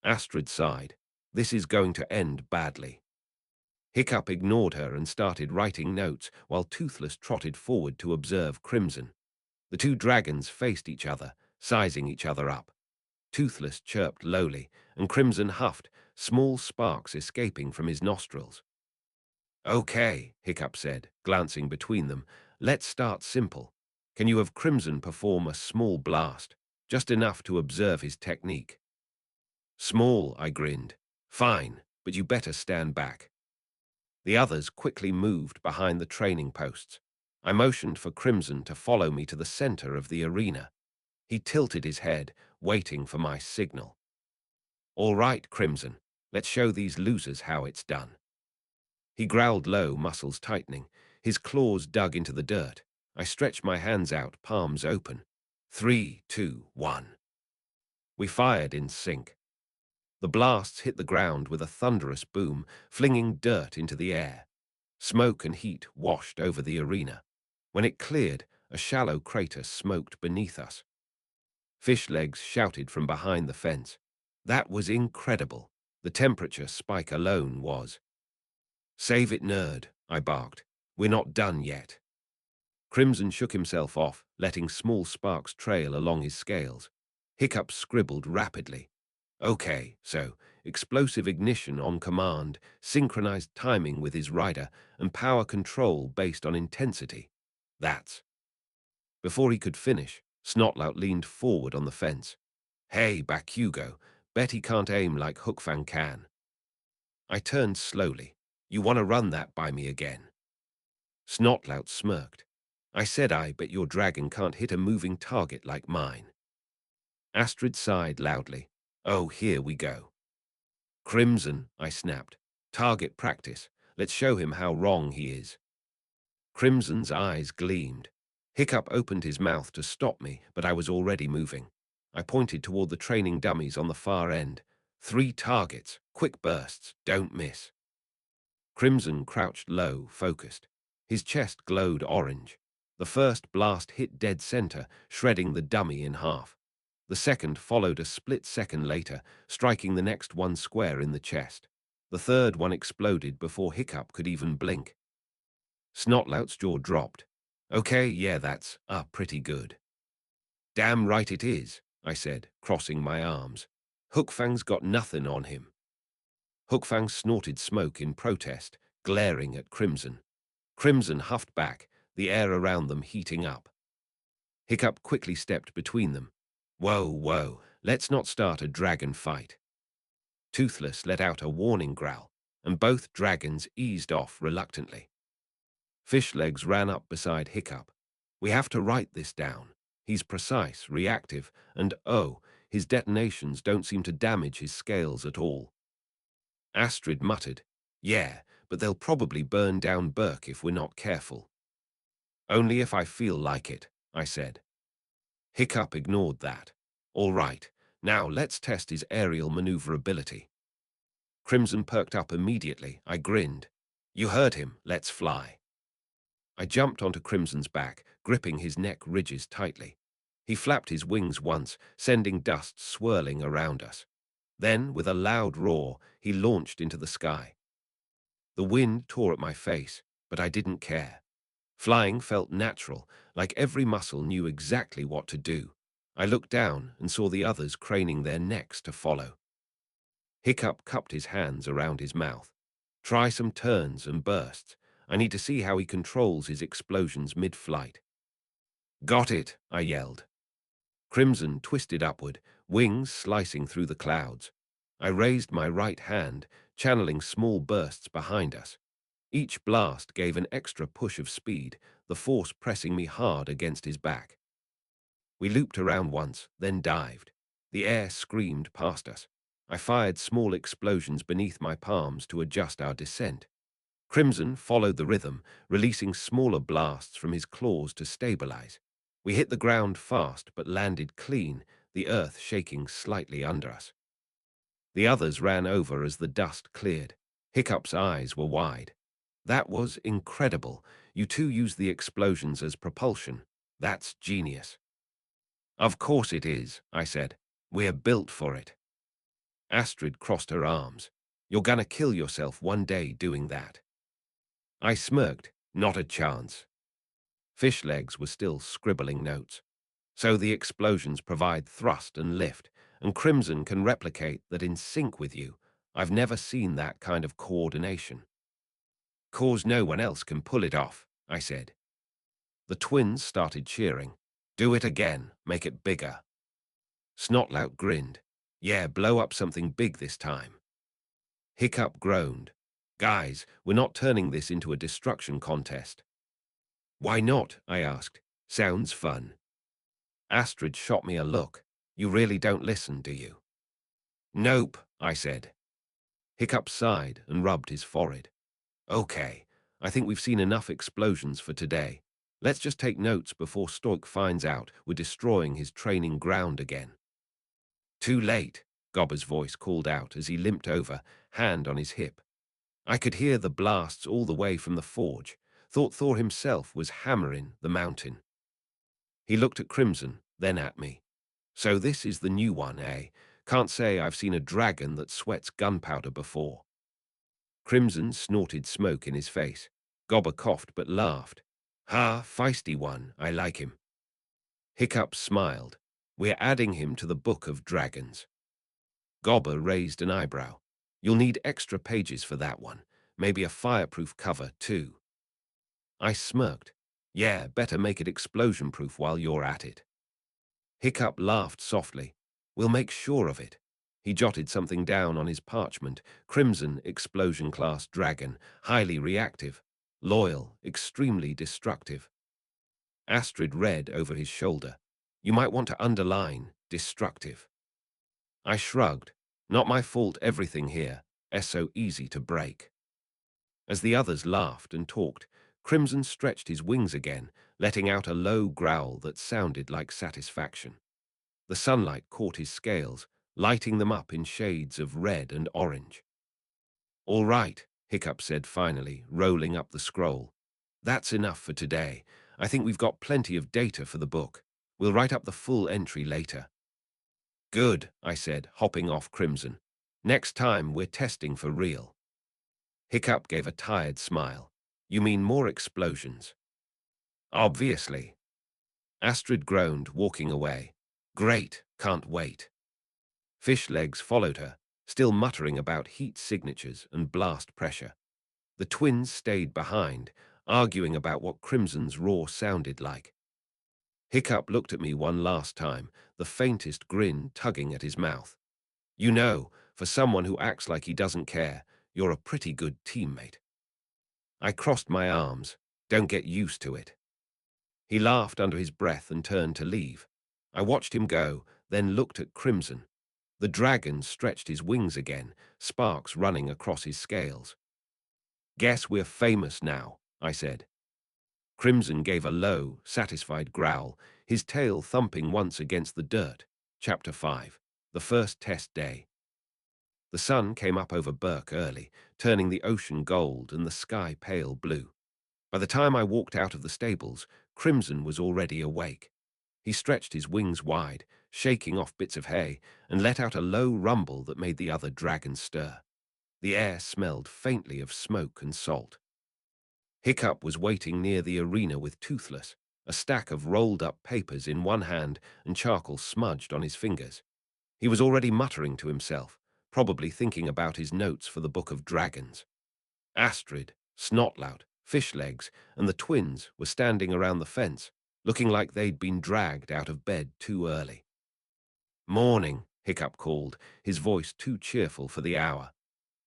Astrid sighed. This is going to end badly. Hiccup ignored her and started writing notes while Toothless trotted forward to observe Crimson. The two dragons faced each other, sizing each other up. Toothless chirped lowly, and Crimson huffed, small sparks escaping from his nostrils. Okay, Hiccup said, glancing between them. Let's start simple. Can you have Crimson perform a small blast, just enough to observe his technique? Small, I grinned. Fine, but you better stand back. The others quickly moved behind the training posts. I motioned for Crimson to follow me to the center of the arena. He tilted his head, waiting for my signal. All right, Crimson, let's show these losers how it's done. He growled low, muscles tightening. His claws dug into the dirt. I stretched my hands out, palms open. 3, 2, 1. We fired in sync. The blasts hit the ground with a thunderous boom, flinging dirt into the air. Smoke and heat washed over the arena. When it cleared, a shallow crater smoked beneath us. Fishlegs shouted from behind the fence. That was incredible. The temperature spike alone was. Save it, nerd, I barked. We're not done yet. Crimson shook himself off, letting small sparks trail along his scales. Hiccup scribbled rapidly. Okay, so explosive ignition on command, synchronized timing with his rider, and power control based on intensity. That's... Before he could finish, Snotlout leaned forward on the fence. Hey, Bakugou, bet he can't aim like Hookfang can. I turned slowly. You want to run that by me again? Snotlout smirked. I said I bet your dragon can't hit a moving target like mine. Astrid sighed loudly. Oh, here we go. Crimson, I snapped. Target practice. Let's show him how wrong he is. Crimson's eyes gleamed. Hiccup opened his mouth to stop me, but I was already moving. I pointed toward the training dummies on the far end. 3 targets, quick bursts, don't miss. Crimson crouched low, focused. His chest glowed orange. The first blast hit dead center, shredding the dummy in half. The second followed a split second later, striking the next one square in the chest. The third one exploded before Hiccup could even blink. Snotlout's jaw dropped. Okay, yeah, that's pretty good. Damn right it is, I said, crossing my arms. Hookfang's got nothing on him. Hookfang snorted smoke in protest, glaring at Crimson. Crimson huffed back, the air around them heating up. Hiccup quickly stepped between them. Whoa, whoa, let's not start a dragon fight. Toothless let out a warning growl, and both dragons eased off reluctantly. Fishlegs ran up beside Hiccup. We have to write this down. He's precise, reactive, and oh, his detonations don't seem to damage his scales at all. Astrid muttered, yeah, but they'll probably burn down Burke if we're not careful. Only if I feel like it, I said. Hiccup ignored that. All right, now let's test his aerial maneuverability. Crimson perked up immediately. I grinned. You heard him, let's fly. I jumped onto Crimson's back, gripping his neck ridges tightly. He flapped his wings once, sending dust swirling around us. Then, with a loud roar, he launched into the sky. The wind tore at my face, but I didn't care. Flying felt natural, like every muscle knew exactly what to do. I looked down and saw the others craning their necks to follow. Hiccup cupped his hands around his mouth. Try some turns and bursts. I need to see how he controls his explosions mid-flight. Got it, I yelled. Crimson twisted upward, wings slicing through the clouds. I raised my right hand, channeling small bursts behind us. Each blast gave an extra push of speed, the force pressing me hard against his back. We looped around once, then dived. The air screamed past us. I fired small explosions beneath my palms to adjust our descent. Crimson followed the rhythm, releasing smaller blasts from his claws to stabilize. We hit the ground fast but landed clean, the earth shaking slightly under us. The others ran over as the dust cleared. Hiccup's eyes were wide. That was incredible. You two used the explosions as propulsion. That's genius. Of course it is, I said. We're built for it. Astrid crossed her arms. You're gonna kill yourself one day doing that. I smirked. Not a chance. Fishlegs was still scribbling notes. So the explosions provide thrust and lift, and Crimson can replicate that in sync with you. I've never seen that kind of coordination. Cause no one else can pull it off, I said. The twins started cheering. Do it again, make it bigger. Snotlout grinned. Yeah, blow up something big this time. Hiccup groaned. Guys, we're not turning this into a destruction contest. Why not? I asked. Sounds fun. Astrid shot me a look. You really don't listen, do you? Nope, I said. Hiccup sighed and rubbed his forehead. Okay, I think we've seen enough explosions for today. Let's just take notes before Stork finds out we're destroying his training ground again. Too late, Gobber's voice called out as he limped over, hand on his hip. I could hear the blasts all the way from the forge. Thought Thor himself was hammering the mountain. He looked at Crimson, then at me. So this is the new one, eh? Can't say I've seen a dragon that sweats gunpowder before. Crimson snorted smoke in his face. Gobber coughed but laughed. Ha, feisty one, I like him. Hiccup smiled. We're adding him to the book of dragons. Gobber raised an eyebrow. You'll need extra pages for that one. Maybe a fireproof cover, too. I smirked. Yeah, better make it explosion-proof while you're at it. Hiccup laughed softly. We'll make sure of it. He jotted something down on his parchment. Crimson explosion class dragon, highly reactive, loyal, extremely destructive. Astrid read over his shoulder. You might want to underline destructive. I shrugged. Not my fault everything here. So easy to break. As the others laughed and talked, Crimson stretched his wings again, letting out a low growl that sounded like satisfaction. The sunlight caught his scales, lighting them up in shades of red and orange. All right, Hiccup said finally, rolling up the scroll. That's enough for today. I think we've got plenty of data for the book. We'll write up the full entry later. Good, I said, hopping off Crimson. Next time we're testing for real. Hiccup gave a tired smile. You mean more explosions? Obviously. Astrid groaned, walking away. Great, can't wait. Fishlegs followed her, still muttering about heat signatures and blast pressure. The twins stayed behind, arguing about what Crimson's roar sounded like. Hiccup looked at me one last time, the faintest grin tugging at his mouth. You know, for someone who acts like he doesn't care, you're a pretty good teammate. I crossed my arms. Don't get used to it. He laughed under his breath and turned to leave. I watched him go, then looked at Crimson. The dragon stretched his wings again, sparks running across his scales. Guess we're famous now, I said. Crimson gave a low, satisfied growl, his tail thumping once against the dirt. Chapter 5. The first test day. The sun came up over Burke early, turning the ocean gold and the sky pale blue. By the time I walked out of the stables, Crimson was already awake. He stretched his wings wide, shaking off bits of hay, and let out a low rumble that made the other dragons stir. The air smelled faintly of smoke and salt. Hiccup was waiting near the arena with Toothless, a stack of rolled-up papers in one hand and charcoal smudged on his fingers. He was already muttering to himself, probably thinking about his notes for the Book of Dragons. Astrid, Snotlout, Fishlegs, and the twins were standing around the fence, looking like they'd been dragged out of bed too early. "Morning," Hiccup called, his voice too cheerful for the hour.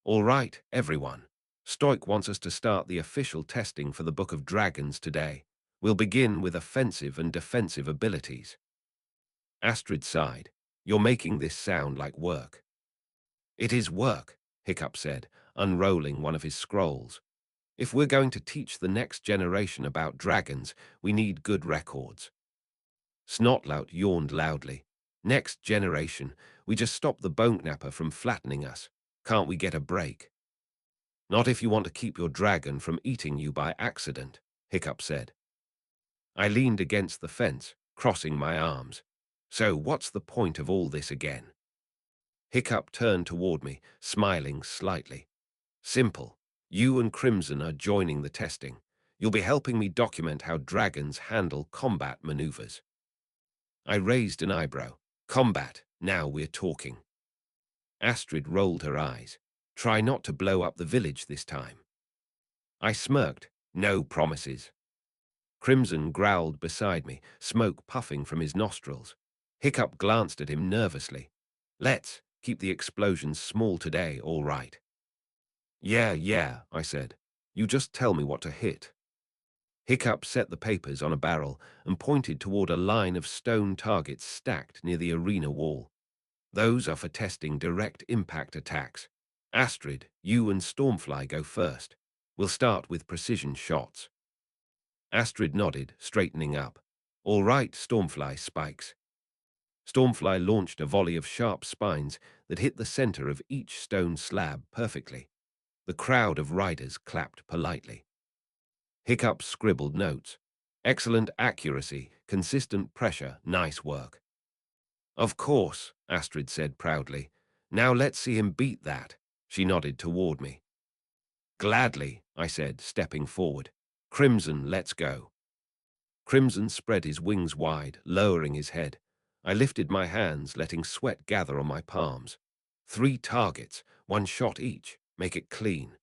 "All right, everyone. Stoik wants us to start the official testing for the Book of Dragons today. We'll begin with offensive and defensive abilities." Astrid sighed. "You're making this sound like work." "It is work," Hiccup said, unrolling one of his scrolls. "If we're going to teach the next generation about dragons, we need good records." Snotlout yawned loudly. "Next generation, we just stop the bone knapper from flattening us. Can't we get a break?" "Not if you want to keep your dragon from eating you by accident," Hiccup said. I leaned against the fence, crossing my arms. "So what's the point of all this again?" Hiccup turned toward me, smiling slightly. "Simple. You and Crimson are joining the testing. You'll be helping me document how dragons handle combat maneuvers." I raised an eyebrow. "Combat, now we're talking." Astrid rolled her eyes. "Try not to blow up the village this time." I smirked. "No promises." Crimson growled beside me, smoke puffing from his nostrils. Hiccup glanced at him nervously. "Let's keep the explosions small today, all right?" Yeah, I said. "You just tell me what to hit." Hiccup set the papers on a barrel and pointed toward a line of stone targets stacked near the arena wall. "Those are for testing direct impact attacks. Astrid, you and Stormfly go first. We'll start with precision shots." Astrid nodded, straightening up. "All right, Stormfly spikes." Stormfly launched a volley of sharp spines that hit the center of each stone slab perfectly. The crowd of riders clapped politely. Hiccup scribbled notes. "Excellent accuracy, consistent pressure, nice work." "Of course," Astrid said proudly. "Now let's see him beat that." She nodded toward me. "Gladly," I said, stepping forward. "Crimson, let's go." Crimson spread his wings wide, lowering his head. I lifted my hands, letting sweat gather on my palms. 3 targets, 1 shot each. Make it clean."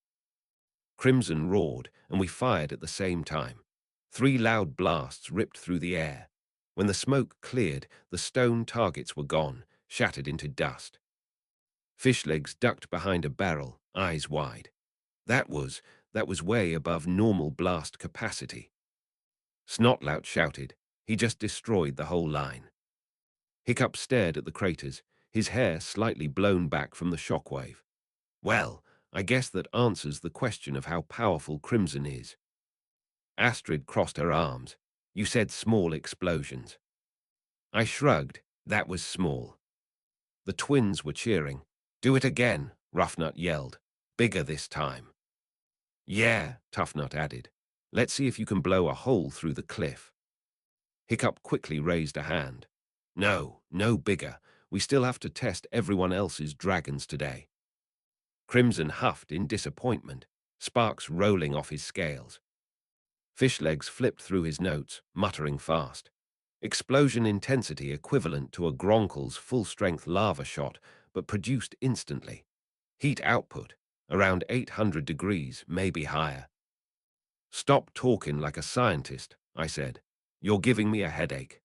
Crimson roared, and we fired at the same time. 3 loud blasts ripped through the air. When the smoke cleared, the stone targets were gone, shattered into dust. Fishlegs ducked behind a barrel, eyes wide. That was way above normal blast capacity. Snotlout shouted. He just destroyed the whole line. Hiccup stared at the craters, his hair slightly blown back from the shockwave. "Well, I guess that answers the question of how powerful Crimson is." Astrid crossed her arms. "You said small explosions." I shrugged. That was small. The twins were cheering. "Do it again," Roughnut yelled. "Bigger this time." "Yeah," Toughnut added. "Let's see if you can blow a hole through the cliff." Hiccup quickly raised a hand. No bigger. We still have to test everyone else's dragons today." Crimson huffed in disappointment, sparks rolling off his scales. Fishlegs flipped through his notes, muttering fast. "Explosion intensity equivalent to a Gronkle's full-strength lava shot, but produced instantly. Heat output, around 800 degrees, maybe higher." "Stop talking like a scientist," I said. "You're giving me a headache."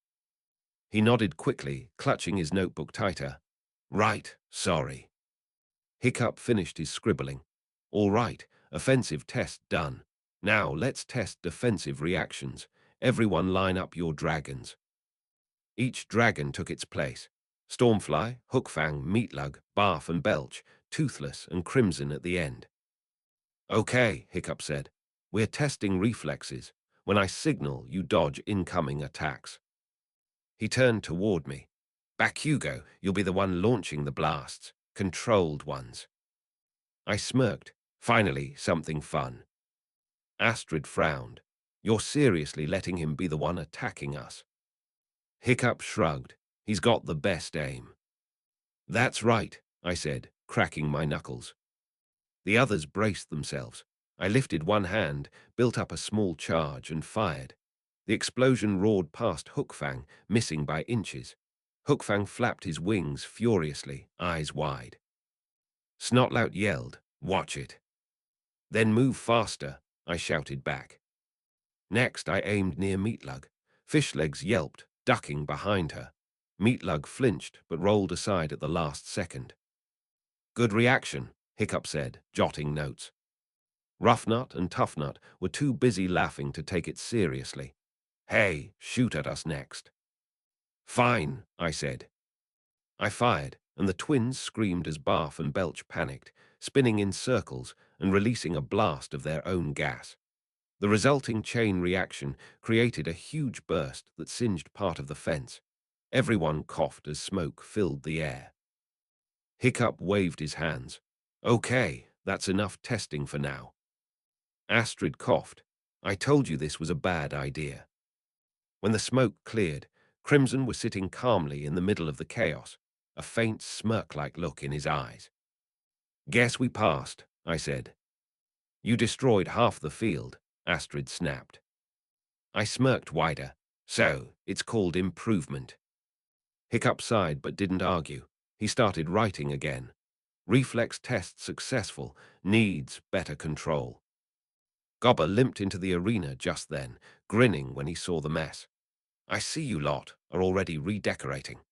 He nodded quickly, clutching his notebook tighter. "Right, sorry." Hiccup finished his scribbling. "All right, offensive test done. Now let's test defensive reactions. Everyone line up your dragons." Each dragon took its place. Stormfly, Hookfang, Meatlug, Barf and Belch, Toothless and Crimson at the end. "Okay," Hiccup said. "We're testing reflexes. When I signal, you dodge incoming attacks." He turned toward me. "Bakugou, you'll be the one launching the blasts. Controlled ones." I smirked. Finally, something fun. Astrid frowned. "You're seriously letting him be the one attacking us?" Hiccup shrugged. "He's got the best aim." "That's right," I said, cracking my knuckles. The others braced themselves. I lifted one hand, built up a small charge, and fired. The explosion roared past Hookfang, missing by inches. Hookfang flapped his wings furiously, eyes wide. Snotlout yelled, "Watch it." "Then move faster," I shouted back. Next, I aimed near Meatlug. Fishlegs yelped, ducking behind her. Meatlug flinched, but rolled aside at the last second. "Good reaction," Hiccup said, jotting notes. Roughnut and Toughnut were too busy laughing to take it seriously. "Hey, shoot at us next." "Fine," I said. I fired, and the twins screamed as Barf and Belch panicked, spinning in circles and releasing a blast of their own gas. The resulting chain reaction created a huge burst that singed part of the fence. Everyone coughed as smoke filled the air. Hiccup waved his hands. "Okay, that's enough testing for now." Astrid coughed. "I told you this was a bad idea." When the smoke cleared, Crimson was sitting calmly in the middle of the chaos, a faint smirk-like look in his eyes. "Guess we passed," I said. "You destroyed half the field," Astrid snapped. I smirked wider. "So, it's called improvement." Hiccup sighed but didn't argue. He started writing again. "Reflex test successful. Needs better control." Gobber limped into the arena just then, grinning when he saw the mess. "I see you lot are already redecorating."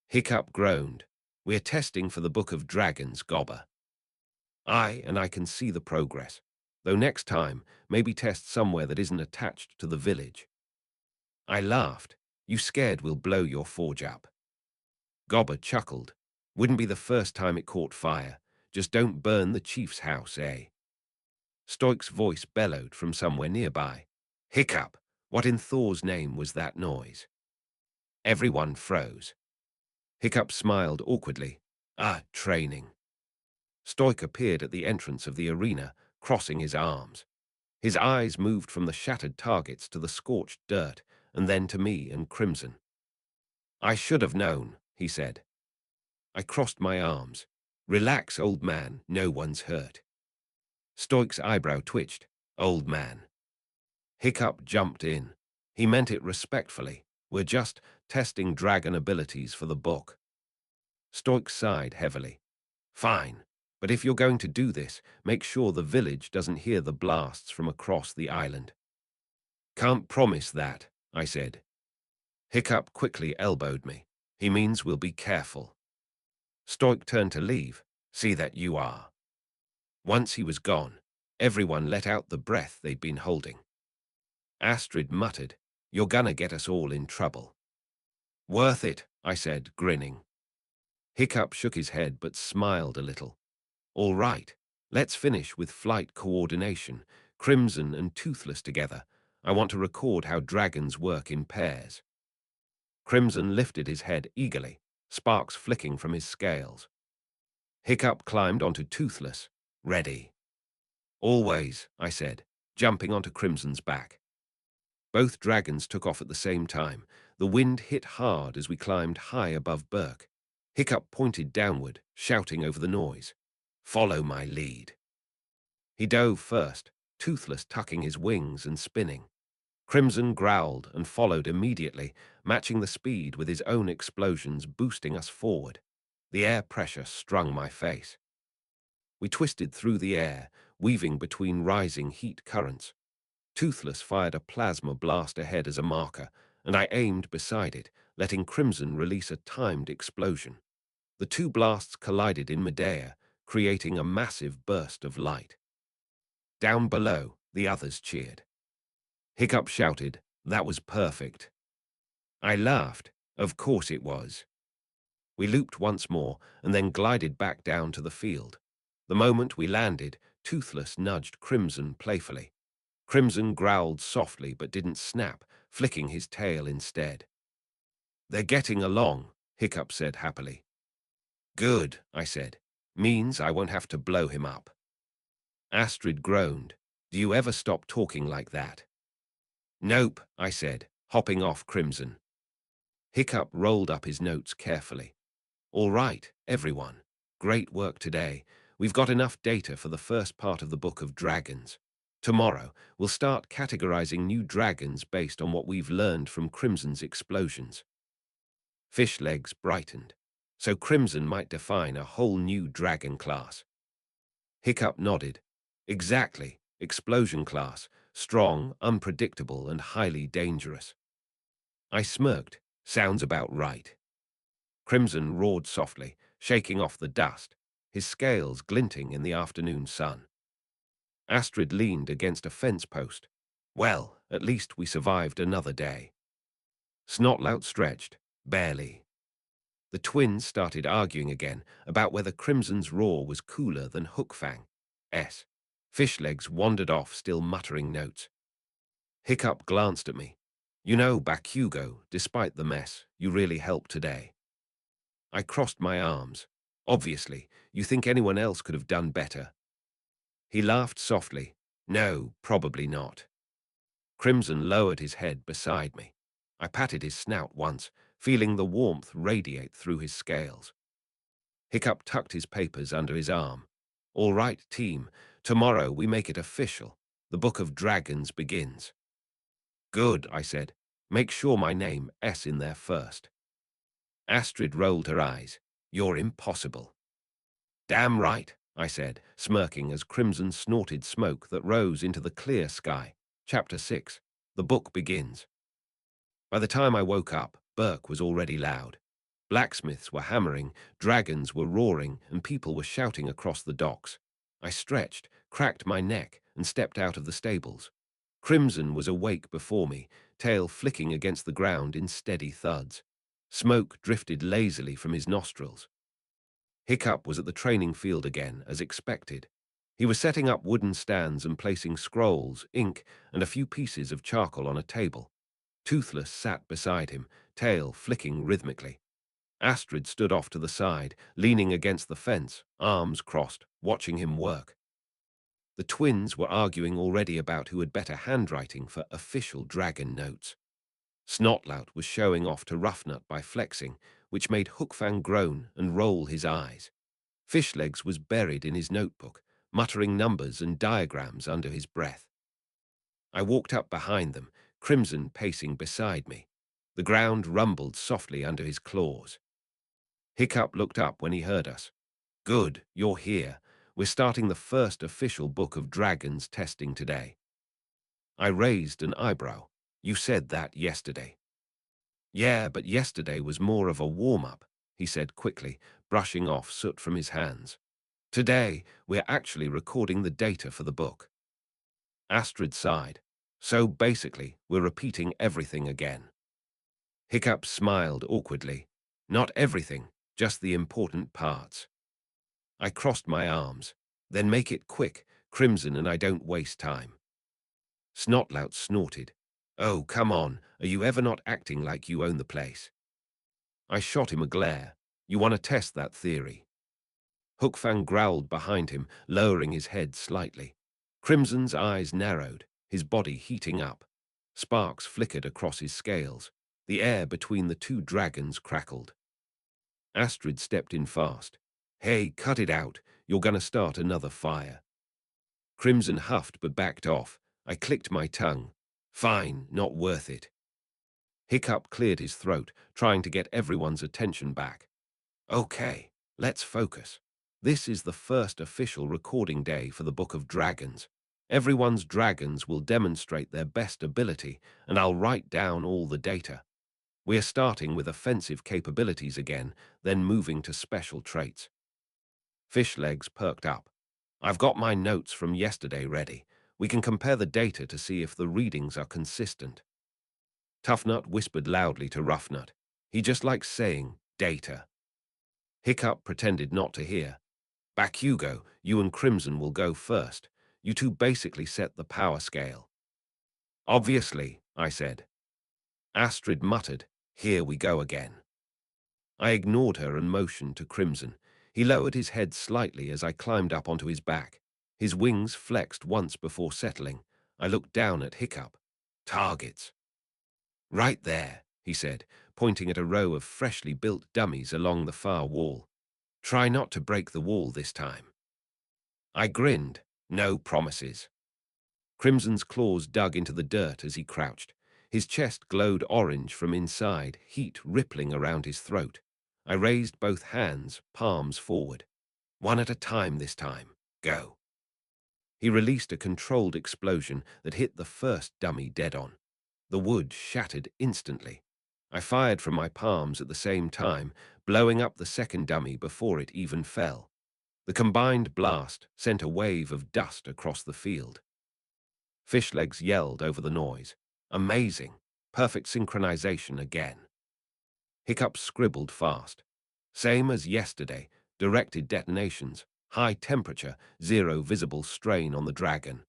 Hiccup groaned. "We're testing for the Book of Dragons, Gobber." And I can see the progress. Though next time, maybe test somewhere that isn't attached to the village." I laughed. "You scared we'll blow your forge up?" Gobber chuckled. "Wouldn't be the first time it caught fire. Just don't burn the chief's house, eh?" Stoik's voice bellowed from somewhere nearby. "Hiccup, what in Thor's name was that noise?" Everyone froze. Hiccup smiled awkwardly. Training." Stoik appeared at the entrance of the arena, crossing his arms. His eyes moved from the shattered targets to the scorched dirt, and then to me and Crimson. "I should have known," he said. I crossed my arms. "Relax, old man, no one's hurt." Stoik's eyebrow twitched. "Old man." Hiccup jumped in. He meant it respectfully. "We're just testing dragon abilities for the book." Stoik sighed heavily. "Fine, but if you're going to do this, make sure the village doesn't hear the blasts from across the island." "Can't promise that," I said. Hiccup quickly elbowed me. "He means we'll be careful." Stoik turned to leave. "See that you are." Once he was gone, everyone let out the breath they'd been holding. Astrid muttered, "You're gonna get us all in trouble." "Worth it," I said, grinning. Hiccup shook his head but smiled a little. "All right, let's finish with flight coordination, Crimson and Toothless together. I want to record how dragons work in pairs." Crimson lifted his head eagerly, sparks flicking from his scales. Hiccup climbed onto Toothless. "Ready." "Always," I said, jumping onto Crimson's back. Both dragons took off at the same time. The wind hit hard as we climbed high above Burke. Hiccup pointed downward, shouting over the noise, "Follow my lead." He dove first, Toothless tucking his wings and spinning. Crimson growled and followed immediately, matching the speed with his own explosions boosting us forward. The air pressure strung my face. We twisted through the air, weaving between rising heat currents. Toothless fired a plasma blast ahead as a marker, and I aimed beside it, letting Crimson release a timed explosion. The two blasts collided in midair, creating a massive burst of light. Down below, the others cheered. Hiccup shouted, "That was perfect." I laughed. Of course it was. We looped once more and then glided back down to the field. The moment we landed, Toothless nudged Crimson playfully. Crimson growled softly but didn't snap, flicking his tail instead. "They're getting along," Hiccup said happily. "Good," I said. "Means I won't have to blow him up." Astrid groaned. "Do you ever stop talking like that?" "Nope," I said, hopping off Crimson. Hiccup rolled up his notes carefully. "All right, everyone. Great work today. We've got enough data for the first part of the Book of Dragons. Tomorrow, we'll start categorizing new dragons based on what we've learned from Crimson's explosions. Fish legs brightened. So Crimson might define a whole new dragon class. Hiccup nodded. Exactly. Explosion class. Strong, unpredictable, and highly dangerous. I smirked. Sounds about right. Crimson roared softly, shaking off the dust, his scales glinting in the afternoon sun. Astrid leaned against a fence post. Well, at least we survived another day. Snotlout stretched. Barely. The twins started arguing again about whether Crimson's roar was cooler than Hookfang's. Fishlegs wandered off, still muttering notes. Hiccup glanced at me. You know, Bakugou, despite the mess, you really helped today. I crossed my arms. Obviously, you think anyone else could have done better. He laughed softly. No, probably not. Crimson lowered his head beside me. I patted his snout once, feeling the warmth radiate through his scales. Hiccup tucked his papers under his arm. All right, team. Tomorrow we make it official. The Book of Dragons begins. Good, I said. Make sure my name S in there first. Astrid rolled her eyes. You're impossible. Damn right, I said, smirking as Crimson snorted smoke that rose into the clear sky. Chapter 6. The book begins. By the time I woke up, Burke was already loud. Blacksmiths were hammering, dragons were roaring, and people were shouting across the docks. I stretched, cracked my neck, and stepped out of the stables. Crimson was awake before me, tail flicking against the ground in steady thuds. Smoke drifted lazily from his nostrils. Hiccup was at the training field again, as expected. He was setting up wooden stands and placing scrolls, ink, and a few pieces of charcoal on a table. Toothless sat beside him, tail flicking rhythmically. Astrid stood off to the side, leaning against the fence, arms crossed, watching him work. The twins were arguing already about who had better handwriting for official dragon notes. Snotlout was showing off to Roughnut by flexing, which made Hookfang groan and roll his eyes. Fishlegs was buried in his notebook, muttering numbers and diagrams under his breath. I walked up behind them, Crimson pacing beside me. The ground rumbled softly under his claws. Hiccup looked up when he heard us. Good, you're here. We're starting the first official Book of Dragons testing today. I raised an eyebrow. You said that yesterday. Yeah, but yesterday was more of a warm-up, he said quickly, brushing off soot from his hands. Today, we're actually recording the data for the book. Astrid sighed. So basically, we're repeating everything again. Hiccup smiled awkwardly. Not everything, just the important parts. I crossed my arms. Then make it quick, Crimson, and I don't waste time. Snotlout snorted. Oh, come on, are you ever not acting like you own the place? I shot him a glare. You want to test that theory? Hookfang growled behind him, lowering his head slightly. Crimson's eyes narrowed, his body heating up. Sparks flickered across his scales. The air between the two dragons crackled. Astrid stepped in fast. Hey, cut it out. You're gonna start another fire. Crimson huffed but backed off. I clicked my tongue. Fine, not worth it. Hiccup cleared his throat, trying to get everyone's attention back. Okay, let's focus. This is the first official recording day for the Book of Dragons. Everyone's dragons will demonstrate their best ability, and I'll write down all the data. We're starting with offensive capabilities again, then moving to special traits. Fishlegs perked up. I've got my notes from yesterday ready. We can compare the data to see if the readings are consistent. Toughnut whispered loudly to Roughnut. He just likes saying, data. Hiccup pretended not to hear. Bakugou, you and Crimson will go first. You two basically set the power scale. Obviously, I said. Astrid muttered, here we go again. I ignored her and motioned to Crimson. He lowered his head slightly as I climbed up onto his back. His wings flexed once before settling. I looked down at Hiccup. Targets. Right there, he said, pointing at a row of freshly built dummies along the far wall. Try not to break the wall this time. I grinned. No promises. Crimson's claws dug into the dirt as he crouched. His chest glowed orange from inside, heat rippling around his throat. I raised both hands, palms forward. One at a time this time. Go. He released a controlled explosion that hit the first dummy dead on. The wood shattered instantly. I fired from my palms at the same time, blowing up the second dummy before it even fell. The combined blast sent a wave of dust across the field. Fishlegs yelled over the noise. Amazing. Perfect synchronization again. Hiccup scribbled fast. Same as yesterday, directed detonations, high temperature, zero visible strain on the dragon.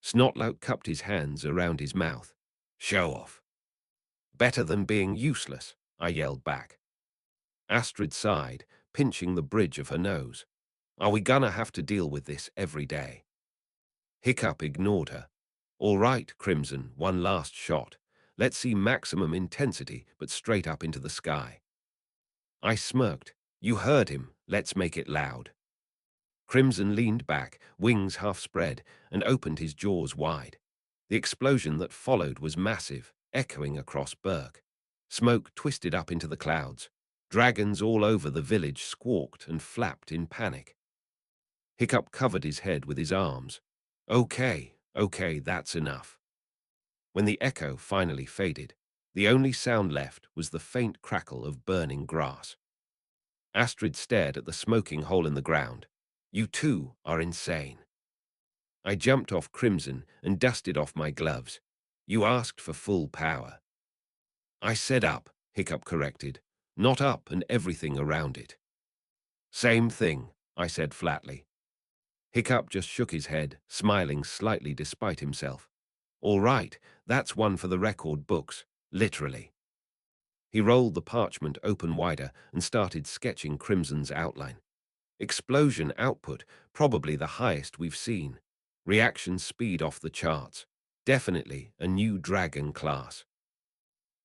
Snotlout cupped his hands around his mouth. Show off. Better than being useless, I yelled back. Astrid sighed, pinching the bridge of her nose. Are we gonna have to deal with this every day? Hiccup ignored her. All right, Crimson, one last shot. Let's see maximum intensity, but straight up into the sky. I smirked. You heard him. Let's make it loud. Crimson leaned back, wings half spread, and opened his jaws wide. The explosion that followed was massive, echoing across Burke. Smoke twisted up into the clouds. Dragons all over the village squawked and flapped in panic. Hiccup covered his head with his arms. Okay, that's enough. When the echo finally faded, the only sound left was the faint crackle of burning grass. Astrid stared at the smoking hole in the ground. You two are insane. I jumped off Crimson and dusted off my gloves. You asked for full power. I said up, Hiccup corrected, not up and everything around it. Same thing, I said flatly. Hiccup just shook his head, smiling slightly despite himself. All right, that's one for the record books, literally. He rolled the parchment open wider and started sketching Crimson's outline. Explosion output, probably the highest we've seen. Reaction speed off the charts. Definitely a new dragon class.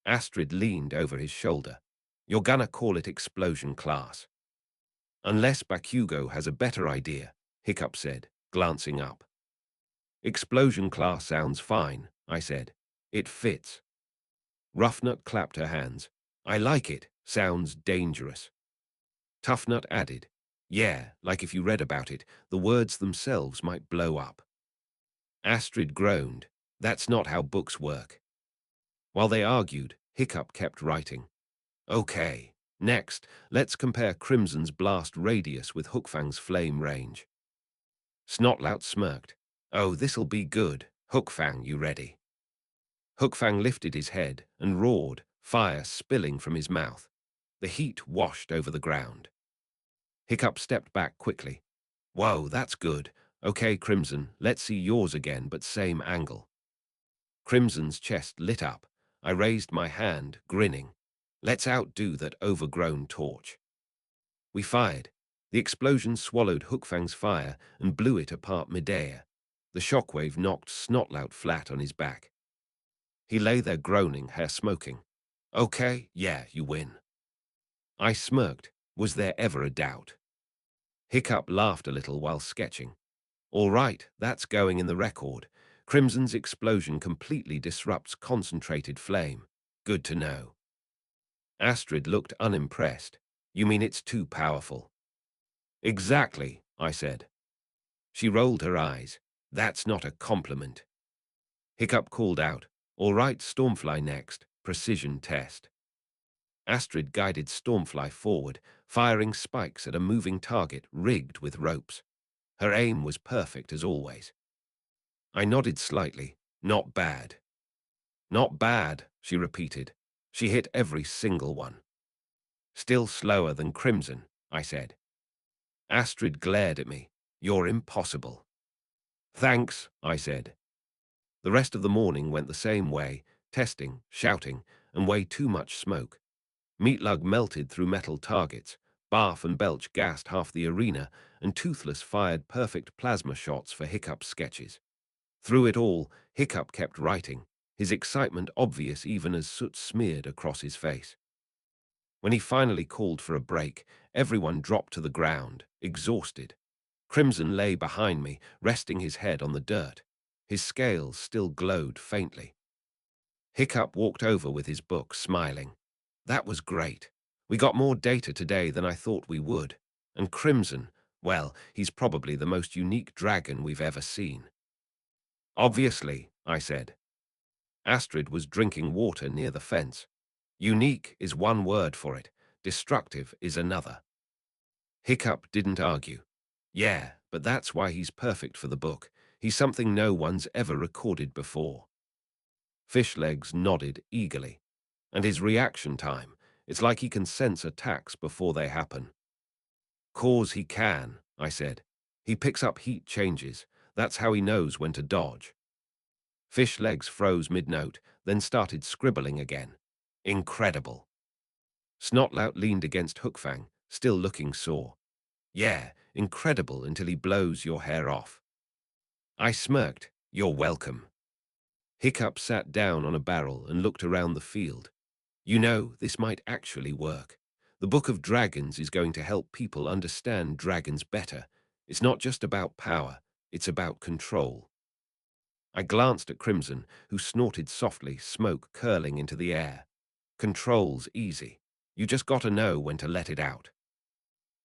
Astrid leaned over his shoulder. You're gonna call it explosion class. Unless Bakugou has a better idea, Hiccup said, glancing up. Explosion class sounds fine, I said. It fits. Roughnut clapped her hands. I like it. Sounds dangerous. Toughnut added. Yeah, like if you read about it, the words themselves might blow up. Astrid groaned. That's not how books work. While they argued, Hiccup kept writing. Okay, next, let's compare Crimson's blast radius with Hookfang's flame range. Snotlout smirked. Oh, this'll be good. Hookfang, you ready? Hookfang lifted his head and roared, fire spilling from his mouth. The heat washed over the ground. Hiccup stepped back quickly. Whoa, that's good. Okay, Crimson, let's see yours again, but same angle. Crimson's chest lit up. I raised my hand, grinning. Let's outdo that overgrown torch. We fired. The explosion swallowed Hookfang's fire and blew it apart midair. The shockwave knocked Snotlout flat on his back. He lay there groaning, hair smoking. Okay, yeah, you win. I smirked. Was there ever a doubt? Hiccup laughed a little while sketching. All right, that's going in the record. Crimson's explosion completely disrupts concentrated flame. Good to know. Astrid looked unimpressed. You mean it's too powerful? Exactly, I said. She rolled her eyes. That's not a compliment. Hiccup called out. All right, Stormfly next. Precision test. Astrid guided Stormfly forward, firing spikes at a moving target rigged with ropes. Her aim was perfect as always. I nodded slightly. Not bad. Not bad, she repeated. She hit every single one. Still slower than Crimson, I said. Astrid glared at me. You're impossible. Thanks, I said. The rest of the morning went the same way, testing, shouting, and way too much smoke. Meatlug melted through metal targets, Barf and Belch gassed half the arena, and Toothless fired perfect plasma shots for Hiccup's sketches. Through it all, Hiccup kept writing, his excitement obvious even as soot smeared across his face. When he finally called for a break, everyone dropped to the ground, exhausted. Crimson lay behind me, resting his head on the dirt. His scales still glowed faintly. Hiccup walked over with his book, smiling. That was great. We got more data today than I thought we would. And Crimson, well, he's probably the most unique dragon we've ever seen. Obviously, I said. Astrid was drinking water near the fence. Unique is one word for it. Destructive is another. Hiccup didn't argue. Yeah, but that's why he's perfect for the book. He's something no one's ever recorded before. Fishlegs nodded eagerly. And his reaction time, it's like he can sense attacks before they happen. Cause he can, I said. He picks up heat changes. That's how he knows when to dodge. Fishlegs froze mid-note, then started scribbling again. Incredible. Snotlout leaned against Hookfang, still looking sore. Yeah, incredible until he blows your hair off. I smirked. You're welcome. Hiccup sat down on a barrel and looked around the field. You know, this might actually work. The Book of Dragons is going to help people understand dragons better. It's not just about power, it's about control. I glanced at Crimson, who snorted softly, smoke curling into the air. Control's easy. You just gotta know when to let it out.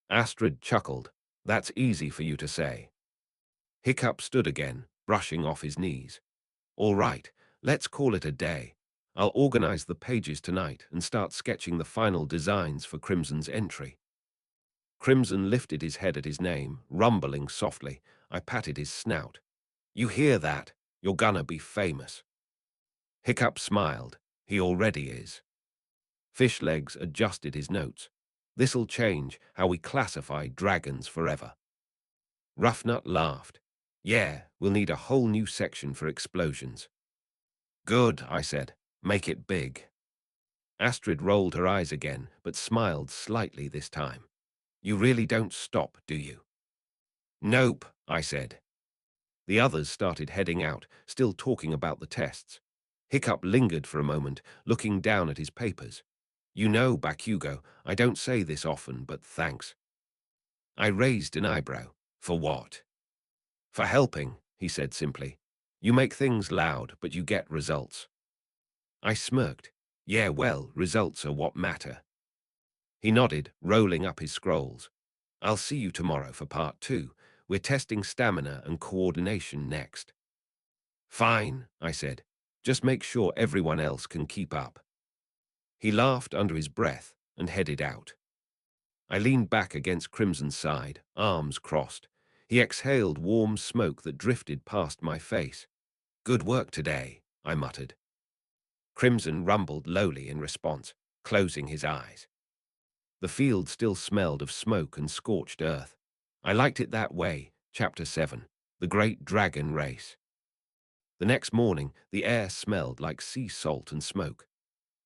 Astrid chuckled. That's easy for you to say. Hiccup stood again, brushing off his knees. All right, let's call it a day. I'll organize the pages tonight and start sketching the final designs for Crimson's entry. Crimson lifted his head at his name, rumbling softly. I patted his snout. You hear that? You're gonna be famous. Hiccup smiled. He already is. Fishlegs adjusted his notes. This'll change how we classify dragons forever. Roughnut laughed. Yeah, we'll need a whole new section for explosions. Good, I said. Make it big. Astrid rolled her eyes again, but smiled slightly this time. You really don't stop, do you? Nope, I said. The others started heading out, still talking about the tests. Hiccup lingered for a moment, looking down at his papers. You know, Bakugou, I don't say this often, but thanks. I raised an eyebrow. For what? For helping, he said simply. You make things loud, but you get results. I smirked. Yeah, well, results are what matter. He nodded, rolling up his scrolls. I'll see you tomorrow for part 2. We're testing stamina and coordination next. Fine, I said. Just make sure everyone else can keep up. He laughed under his breath and headed out. I leaned back against Crimson's side, arms crossed. He exhaled warm smoke that drifted past my face. Good work today, I muttered. Crimson rumbled lowly in response, closing his eyes. The field still smelled of smoke and scorched earth. I liked it that way. Chapter 7. The Great Dragon Race. The next morning, the air smelled like sea salt and smoke.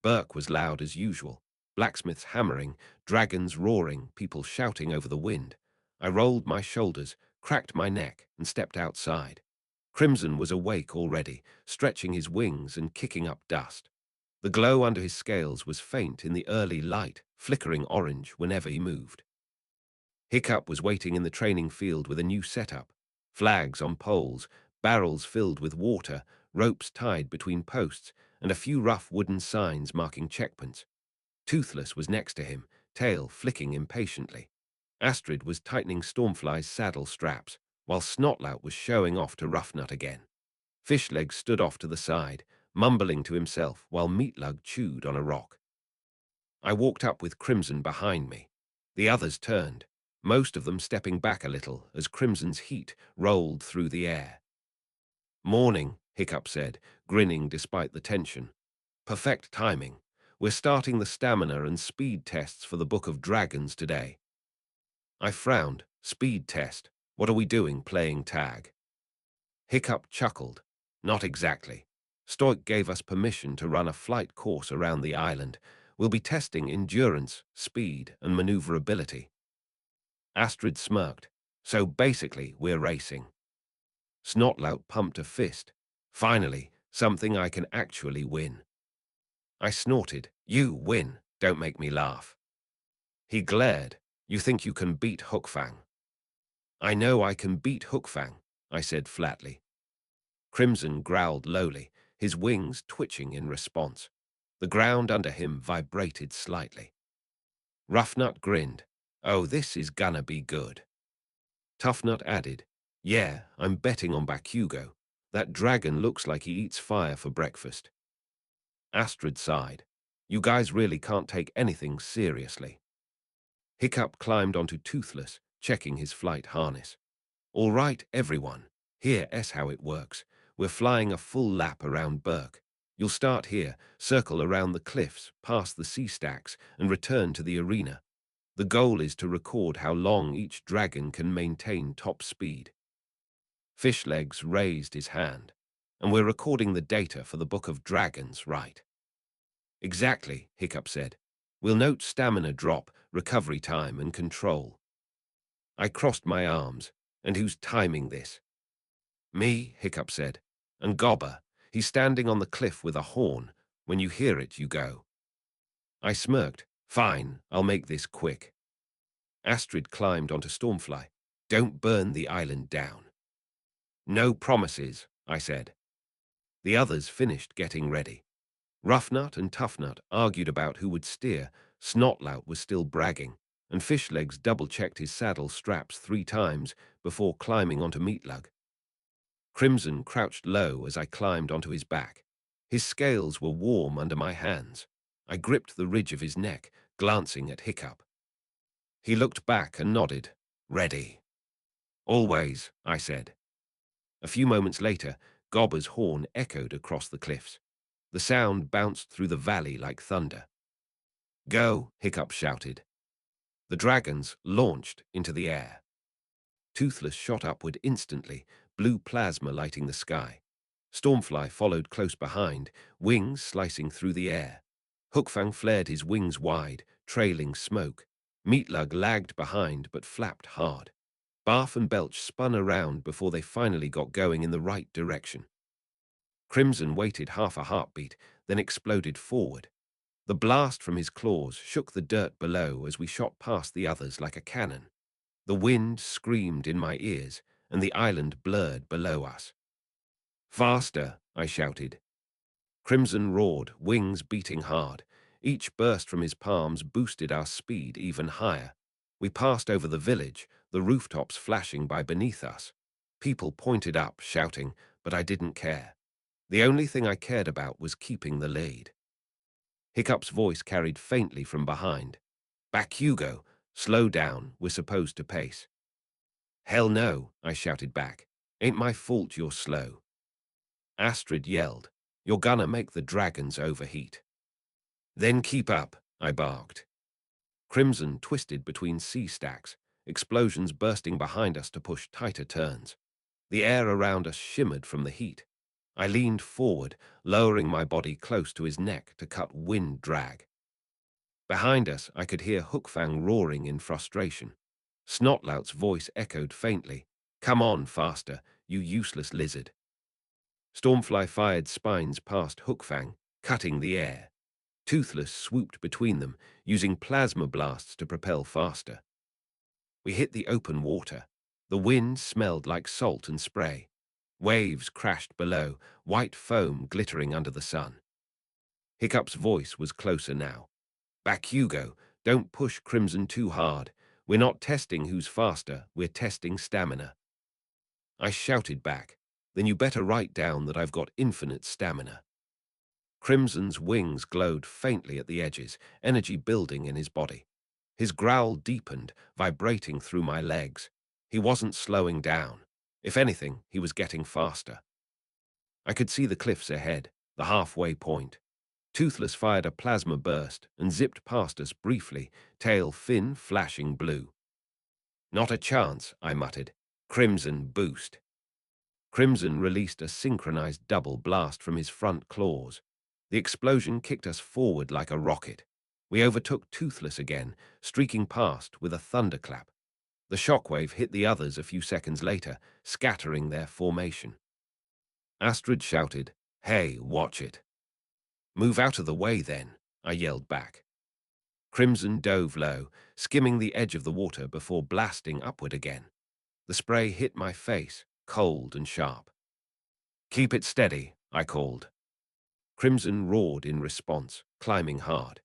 Burke was loud as usual. Blacksmiths hammering, dragons roaring, people shouting over the wind. I rolled my shoulders, cracked my neck, and stepped outside. Crimson was awake already, stretching his wings and kicking up dust. The glow under his scales was faint in the early light, flickering orange whenever he moved. Hiccup was waiting in the training field with a new setup. Flags on poles, barrels filled with water, ropes tied between posts, and a few rough wooden signs marking checkpoints. Toothless was next to him, tail flicking impatiently. Astrid was tightening Stormfly's saddle straps, while Snotlout was showing off to Roughnut again. Fishlegs stood off to the side, mumbling to himself while Meatlug chewed on a rock. I walked up with Crimson behind me. The others turned, most of them stepping back a little as Crimson's heat rolled through the air. Morning, Hiccup said, grinning despite the tension. Perfect timing. We're starting the stamina and speed tests for the Book of Dragons today. I frowned. Speed test. What are we doing, playing tag? Hiccup chuckled. Not exactly. Stoic gave us permission to run a flight course around the island. We'll be testing endurance, speed, and maneuverability. Astrid smirked. So basically, we're racing. Snotlout pumped a fist. Finally, something I can actually win. I snorted. You win. Don't make me laugh. He glared. You think you can beat Hookfang? I know I can beat Hookfang, I said flatly. Crimson growled lowly, his wings twitching in response. The ground under him vibrated slightly. Roughnut grinned. Oh, this is gonna be good. Toughnut added, yeah, I'm betting on Bakugou. That dragon looks like he eats fire for breakfast. Astrid sighed. You guys really can't take anything seriously. Hiccup climbed onto Toothless, checking his flight harness. All right, everyone. Here's how it works. We're flying a full lap around Burke. You'll start here, circle around the cliffs, past the sea stacks, and return to the arena. The goal is to record how long each dragon can maintain top speed. Fishlegs raised his hand. And we're recording the data for the Book of Dragons, right? Exactly, Hiccup said. We'll note stamina drop, recovery time, and control. I crossed my arms. And who's timing this? Me, Hiccup said. And Gobber, he's standing on the cliff with a horn. When you hear it, you go. I smirked. Fine, I'll make this quick. Astrid climbed onto Stormfly. Don't burn the island down. No promises, I said. The others finished getting ready. Roughnut and Toughnut argued about who would steer, Snotlout was still bragging, and Fishlegs double-checked his saddle straps 3 times before climbing onto Meatlug. Crimson crouched low as I climbed onto his back. His scales were warm under my hands. I gripped the ridge of his neck, glancing at Hiccup. He looked back and nodded. Ready. Always, I said. A few moments later, Gobber's horn echoed across the cliffs. The sound bounced through the valley like thunder. Go, Hiccup shouted. The dragons launched into the air. Toothless shot upward instantly, blue plasma lighting the sky. Stormfly followed close behind, wings slicing through the air. Hookfang flared his wings wide, trailing smoke. Meatlug lagged behind but flapped hard. Barf and Belch spun around before they finally got going in the right direction. Crimson waited half a heartbeat, then exploded forward. The blast from his claws shook the dirt below as we shot past the others like a cannon. The wind screamed in my ears, and the island blurred below us. Faster, I shouted. Crimson roared, wings beating hard. Each burst from his palms boosted our speed even higher. We passed over the village, the rooftops flashing by beneath us. People pointed up, shouting, but I didn't care. The only thing I cared about was keeping the lead. Hiccup's voice carried faintly from behind. Bakugou, slow down, we're supposed to pace. Hell no, I shouted back. Ain't my fault you're slow. Astrid yelled. You're gonna make the dragons overheat. Then keep up, I barked. Crimson twisted between sea stacks, explosions bursting behind us to push tighter turns. The air around us shimmered from the heat. I leaned forward, lowering my body close to his neck to cut wind drag. Behind us, I could hear Hookfang roaring in frustration. Snotlout's voice echoed faintly. Come on, faster, you useless lizard. Stormfly fired spines past Hookfang, cutting the air. Toothless swooped between them, using plasma blasts to propel faster. We hit the open water. The wind smelled like salt and spray. Waves crashed below, white foam glittering under the sun. Hiccup's voice was closer now. Bakugou, don't push Crimson too hard. We're not testing who's faster, we're testing stamina. I shouted back, then you better write down that I've got infinite stamina. Crimson's wings glowed faintly at the edges, energy building in his body. His growl deepened, vibrating through my legs. He wasn't slowing down. If anything, he was getting faster. I could see the cliffs ahead, the halfway point. Toothless fired a plasma burst and zipped past us briefly, tail fin flashing blue. Not a chance, I muttered. Crimson boost. Crimson released a synchronized double blast from his front claws. The explosion kicked us forward like a rocket. We overtook Toothless again, streaking past with a thunderclap. The shockwave hit the others a few seconds later, scattering their formation. Astrid shouted, Hey, watch it. Move out of the way then, I yelled back. Crimson dove low, skimming the edge of the water before blasting upward again. The spray hit my face, cold and sharp. "Keep it steady," I called. Crimson roared in response, climbing hard.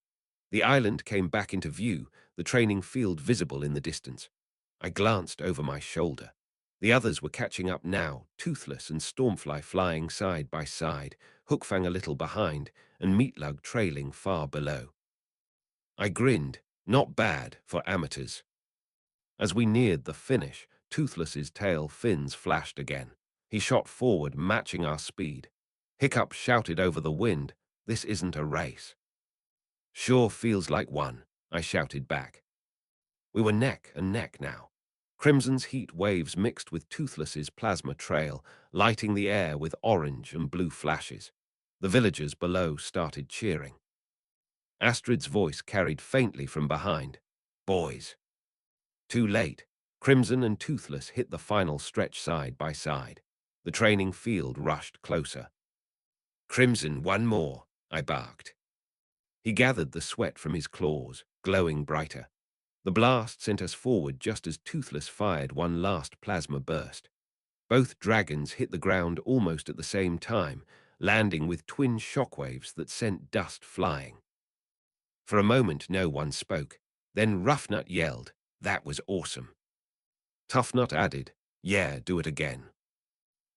The island came back into view, the training field visible in the distance. I glanced over my shoulder. The others were catching up now, Toothless and Stormfly flying side by side, Hookfang a little behind, and Meatlug trailing far below. I grinned, not bad for amateurs. As we neared the finish, Toothless's tail fins flashed again. He shot forward, matching our speed. Hiccup shouted over the wind, "This isn't a race." "Sure feels like one," I shouted back. We were neck and neck now. Crimson's heat waves mixed with Toothless's plasma trail, lighting the air with orange and blue flashes. The villagers below started cheering. Astrid's voice carried faintly from behind. "Boys." Too late. Crimson and Toothless hit the final stretch side by side. The training field rushed closer. "Crimson, one more," I barked. He gathered the sweat from his claws, glowing brighter. The blast sent us forward just as Toothless fired one last plasma burst. Both dragons hit the ground almost at the same time, landing with twin shockwaves that sent dust flying. For a moment no one spoke. Then Roughnut yelled, "That was awesome." Toughnut added, "Yeah, do it again."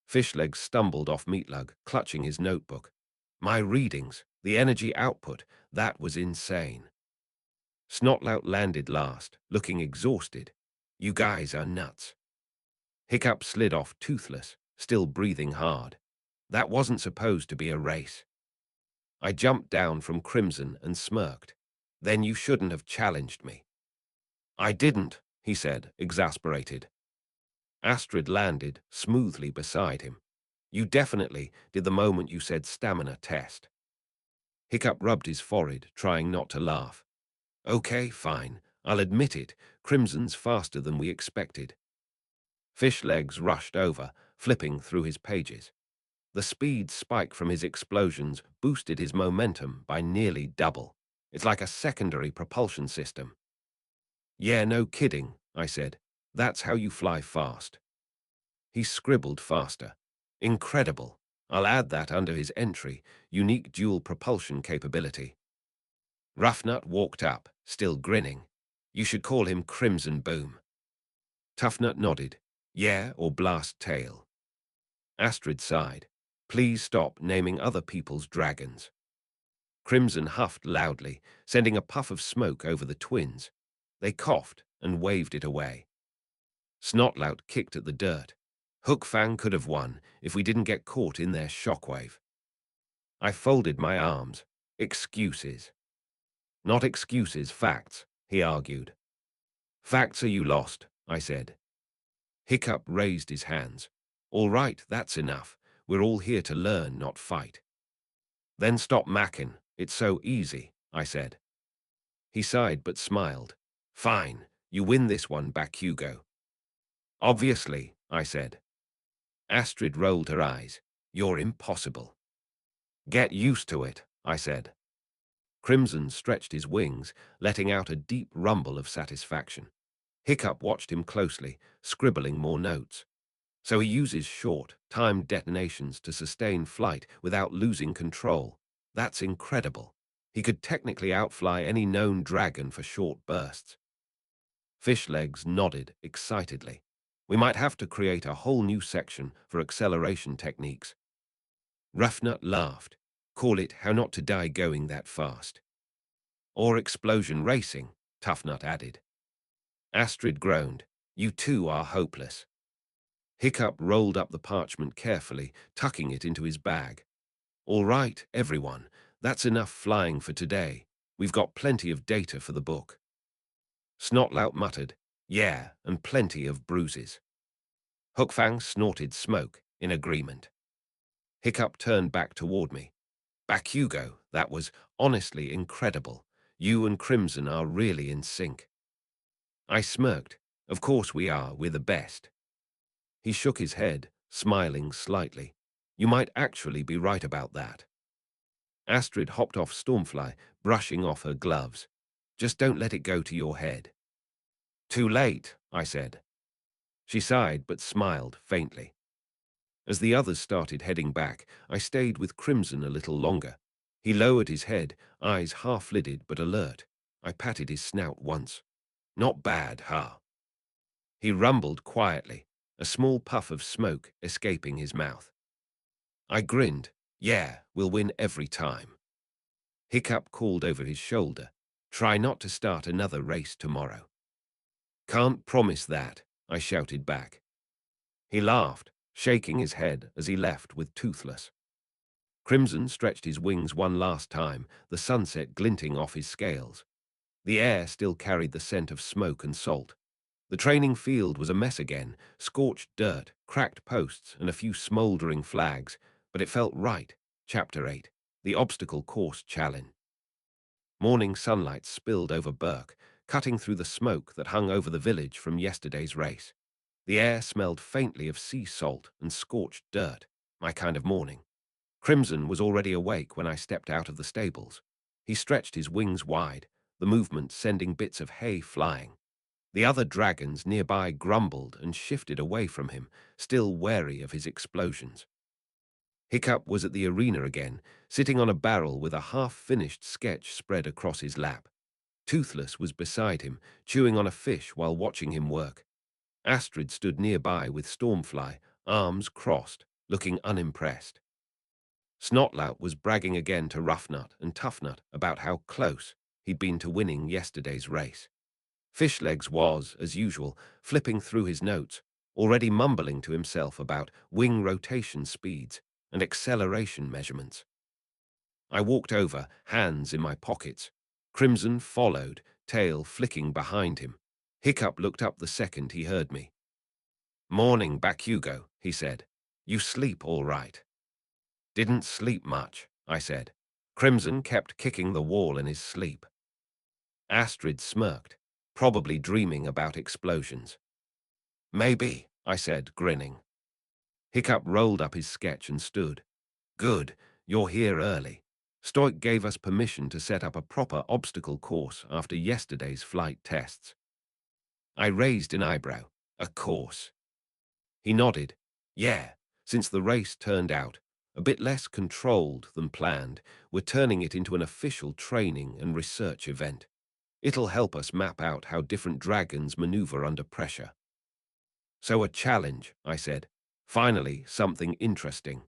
Fishlegs stumbled off Meatlug, clutching his notebook. "My readings, the energy output, that was insane." Snotlout landed last, looking exhausted. "You guys are nuts." Hiccup slid off Toothless, still breathing hard. "That wasn't supposed to be a race." I jumped down from Crimson and smirked. "Then you shouldn't have challenged me." "I didn't," he said, exasperated. Astrid landed smoothly beside him. "You definitely did the moment you said stamina test." Hiccup rubbed his forehead, trying not to laugh. "Okay, fine. I'll admit it. Crimson's faster than we expected." Fishlegs rushed over, flipping through his pages. The speed spike from his explosions boosted his momentum by nearly double. It's like a secondary propulsion system. "Yeah, no kidding," I said. "That's how you fly fast." He scribbled faster. "Incredible. I'll add that under his entry, unique dual propulsion capability." Roughnut walked up, still grinning. "You should call him Crimson Boom." Toughnut nodded. "Yeah, or Blast Tail." Astrid sighed. "Please stop naming other people's dragons." Crimson huffed loudly, sending a puff of smoke over the twins. They coughed and waved it away. Snotlout kicked at the dirt. Hookfang could have won if we didn't get caught in their shockwave. I folded my arms. "Excuses." "Not excuses, facts," he argued. "Facts are you lost," I said. Hiccup raised his hands. "All right, that's enough. We're all here to learn, not fight." "Then stop mackin'. It's so easy," I said. He sighed but smiled. "Fine, you win this one, Bakugou." "Obviously," I said. Astrid rolled her eyes. "You're impossible." "Get used to it," I said. Crimson stretched his wings, letting out a deep rumble of satisfaction. Hiccup watched him closely, scribbling more notes. "So he uses short, timed detonations to sustain flight without losing control. That's incredible. He could technically outfly any known dragon for short bursts." Fishlegs nodded excitedly. "We might have to create a whole new section for acceleration techniques." Roughnut laughed. "Call it How Not to Die Going That Fast." "Or explosion racing," Toughnut added. Astrid groaned. "You two are hopeless." Hiccup rolled up the parchment carefully, tucking it into his bag. "All right, everyone, that's enough flying for today. We've got plenty of data for the book." Snotlout muttered, "Yeah, and plenty of bruises." Hookfang snorted smoke, in agreement. Hiccup turned back toward me. "Bakugou, that was honestly incredible. You and Crimson are really in sync." I smirked. "Of course we are, we're the best." He shook his head, smiling slightly. "You might actually be right about that." Astrid hopped off Stormfly, brushing off her gloves. "Just don't let it go to your head." "Too late," I said. She sighed but smiled faintly. As the others started heading back, I stayed with Crimson a little longer. He lowered his head, eyes half-lidded but alert. I patted his snout once. Not bad, huh? He rumbled quietly, a small puff of smoke escaping his mouth. I grinned. Yeah, we'll win every time. Hiccup called over his shoulder. Try not to start another race tomorrow. Can't promise that, I shouted back. He laughed, shaking his head as he left with Toothless. Crimson stretched his wings one last time, the sunset glinting off his scales. The air still carried the scent of smoke and salt. The training field was a mess again, scorched dirt, cracked posts, and a few smouldering flags, but it felt right. Chapter 8, The Obstacle Course Challenge. Morning sunlight spilled over Burke, cutting through the smoke that hung over the village from yesterday's race. The air smelled faintly of sea salt and scorched dirt, my kind of morning. Crimson was already awake when I stepped out of the stables. He stretched his wings wide, the movement sending bits of hay flying. The other dragons nearby grumbled and shifted away from him, still wary of his explosions. Hiccup was at the arena again, sitting on a barrel with a half-finished sketch spread across his lap. Toothless was beside him, chewing on a fish while watching him work. Astrid stood nearby with Stormfly, arms crossed, looking unimpressed. Snotlout was bragging again to Roughnut and Toughnut about how close he'd been to winning yesterday's race. Fishlegs was, as usual, flipping through his notes, already mumbling to himself about wing rotation speeds and acceleration measurements. I walked over, hands in my pockets. Crimson followed, tail flicking behind him. Hiccup looked up the second he heard me. "Morning, Bakugou," he said. "You sleep all right?" "Didn't sleep much," I said. Crimson kept kicking the wall in his sleep. Astrid smirked, probably dreaming about explosions. "Maybe," I said, grinning. Hiccup rolled up his sketch and stood. "Good, you're here early. Stoic gave us permission to set up a proper obstacle course after yesterday's flight tests." I raised an eyebrow. "A course?" He nodded. "Yeah, since the race turned out a bit less controlled than planned, we're turning it into an official training and research event. It'll help us map out how different dragons maneuver under pressure." "So a challenge," I said. "Finally, something interesting."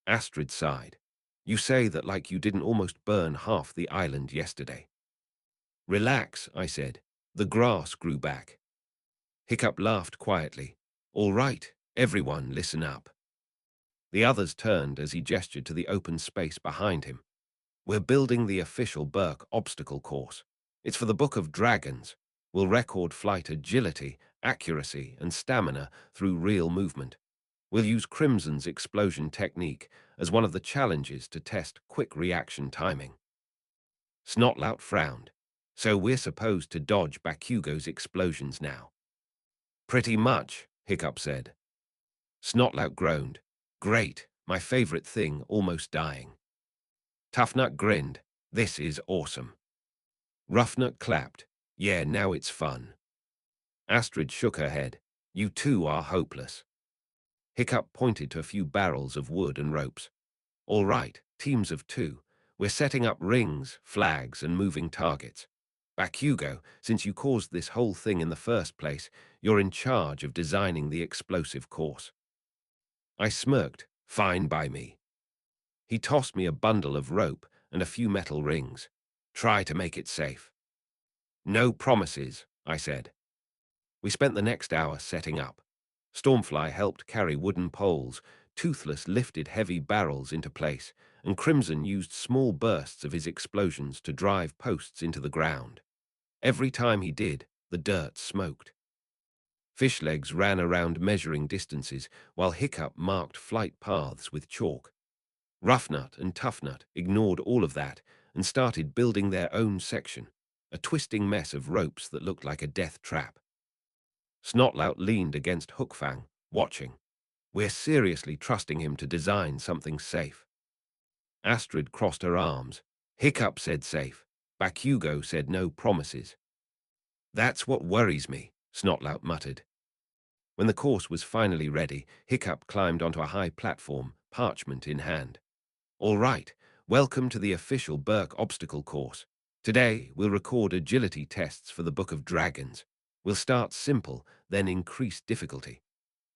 Astrid sighed. "You say that like you didn't almost burn half the island yesterday." "Relax," I said. "The grass grew back." Hiccup laughed quietly. "All right, everyone listen up." The others turned as he gestured to the open space behind him. "We're building the official Burke obstacle course. It's for the Book of Dragons. We'll record flight agility, accuracy, and stamina through real movement. We'll use Crimson's explosion technique as one of the challenges to test quick reaction timing." Snotlout frowned. "So we're supposed to dodge Bakugou's explosions now?" "Pretty much," Hiccup said. Snotlout groaned. "Great, my favorite thing almost dying." Toughnut grinned. "This is awesome." Roughnut clapped. "Yeah, now it's fun." Astrid shook her head. "You two are hopeless." Hiccup pointed to a few barrels of wood and ropes. "All right, teams of two. We're setting up rings, flags, and moving targets. Bakugou, since you caused this whole thing in the first place, you're in charge of designing the explosive course." I smirked. "Fine by me." He tossed me a bundle of rope and a few metal rings. "Try to make it safe." "No promises," I said. We spent the next hour setting up. Stormfly helped carry wooden poles, Toothless lifted heavy barrels into place, and Crimson used small bursts of his explosions to drive posts into the ground. Every time he did, the dirt smoked. Fishlegs ran around measuring distances, while Hiccup marked flight paths with chalk. Roughnut and Toughnut ignored all of that and started building their own section, a twisting mess of ropes that looked like a death trap. Snotlout leaned against Hookfang, watching. We're seriously trusting him to design something safe. Astrid crossed her arms. Hiccup said safe. Bakugou said no promises. "That's what worries me," Snotlout muttered. When the course was finally ready, Hiccup climbed onto a high platform, parchment in hand. All right, welcome to the official Burke obstacle course. Today, we'll record agility tests for the Book of Dragons. We'll start simple, then increase difficulty.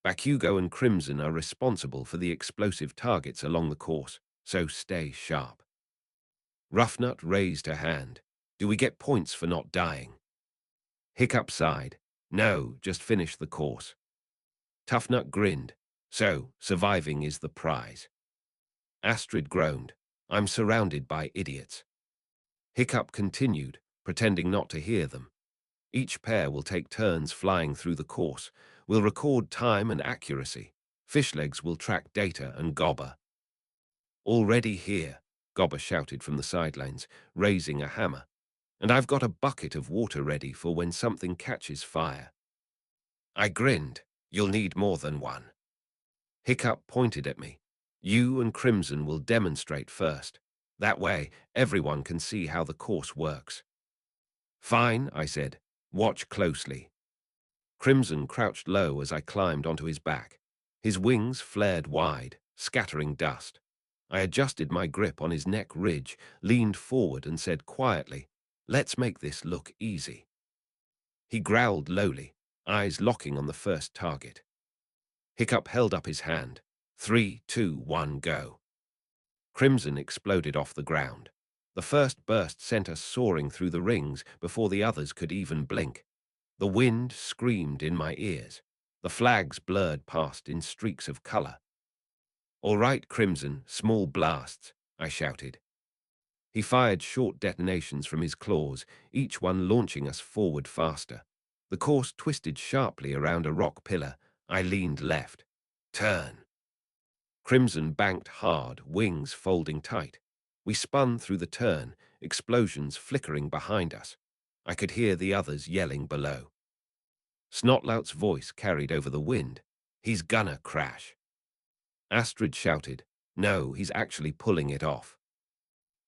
Bakugou and Crimson are responsible for the explosive targets along the course, so stay sharp. Roughnut raised her hand. Do we get points for not dying? Hiccup sighed. No, just finish the course. Toughnut grinned. So, surviving is the prize. Astrid groaned. I'm surrounded by idiots. Hiccup continued, pretending not to hear them. Each pair will take turns flying through the course. We'll record time and accuracy. Fishlegs will track data and Gobber. Already here, Gobber shouted from the sidelines, raising a hammer. And I've got a bucket of water ready for when something catches fire. I grinned. You'll need more than one. Hiccup pointed at me. You and Crimson will demonstrate first. That way, everyone can see how the course works. Fine, I said. Watch closely. Crimson crouched low as I climbed onto his back. His wings flared wide, scattering dust. I adjusted my grip on his neck ridge, leaned forward and said quietly, "Let's make this look easy." He growled lowly, eyes locking on the first target. Hiccup held up his hand. 3, 2, 1, go. Crimson exploded off the ground. The first burst sent us soaring through the rings before the others could even blink. The wind screamed in my ears. The flags blurred past in streaks of color. All right, Crimson, small blasts, I shouted. He fired short detonations from his claws, each one launching us forward faster. The course twisted sharply around a rock pillar. I leaned left. Turn. Crimson banked hard, wings folding tight. We spun through the turn, explosions flickering behind us. I could hear the others yelling below. Snotlout's voice carried over the wind. He's gonna crash. Astrid shouted, no, he's actually pulling it off.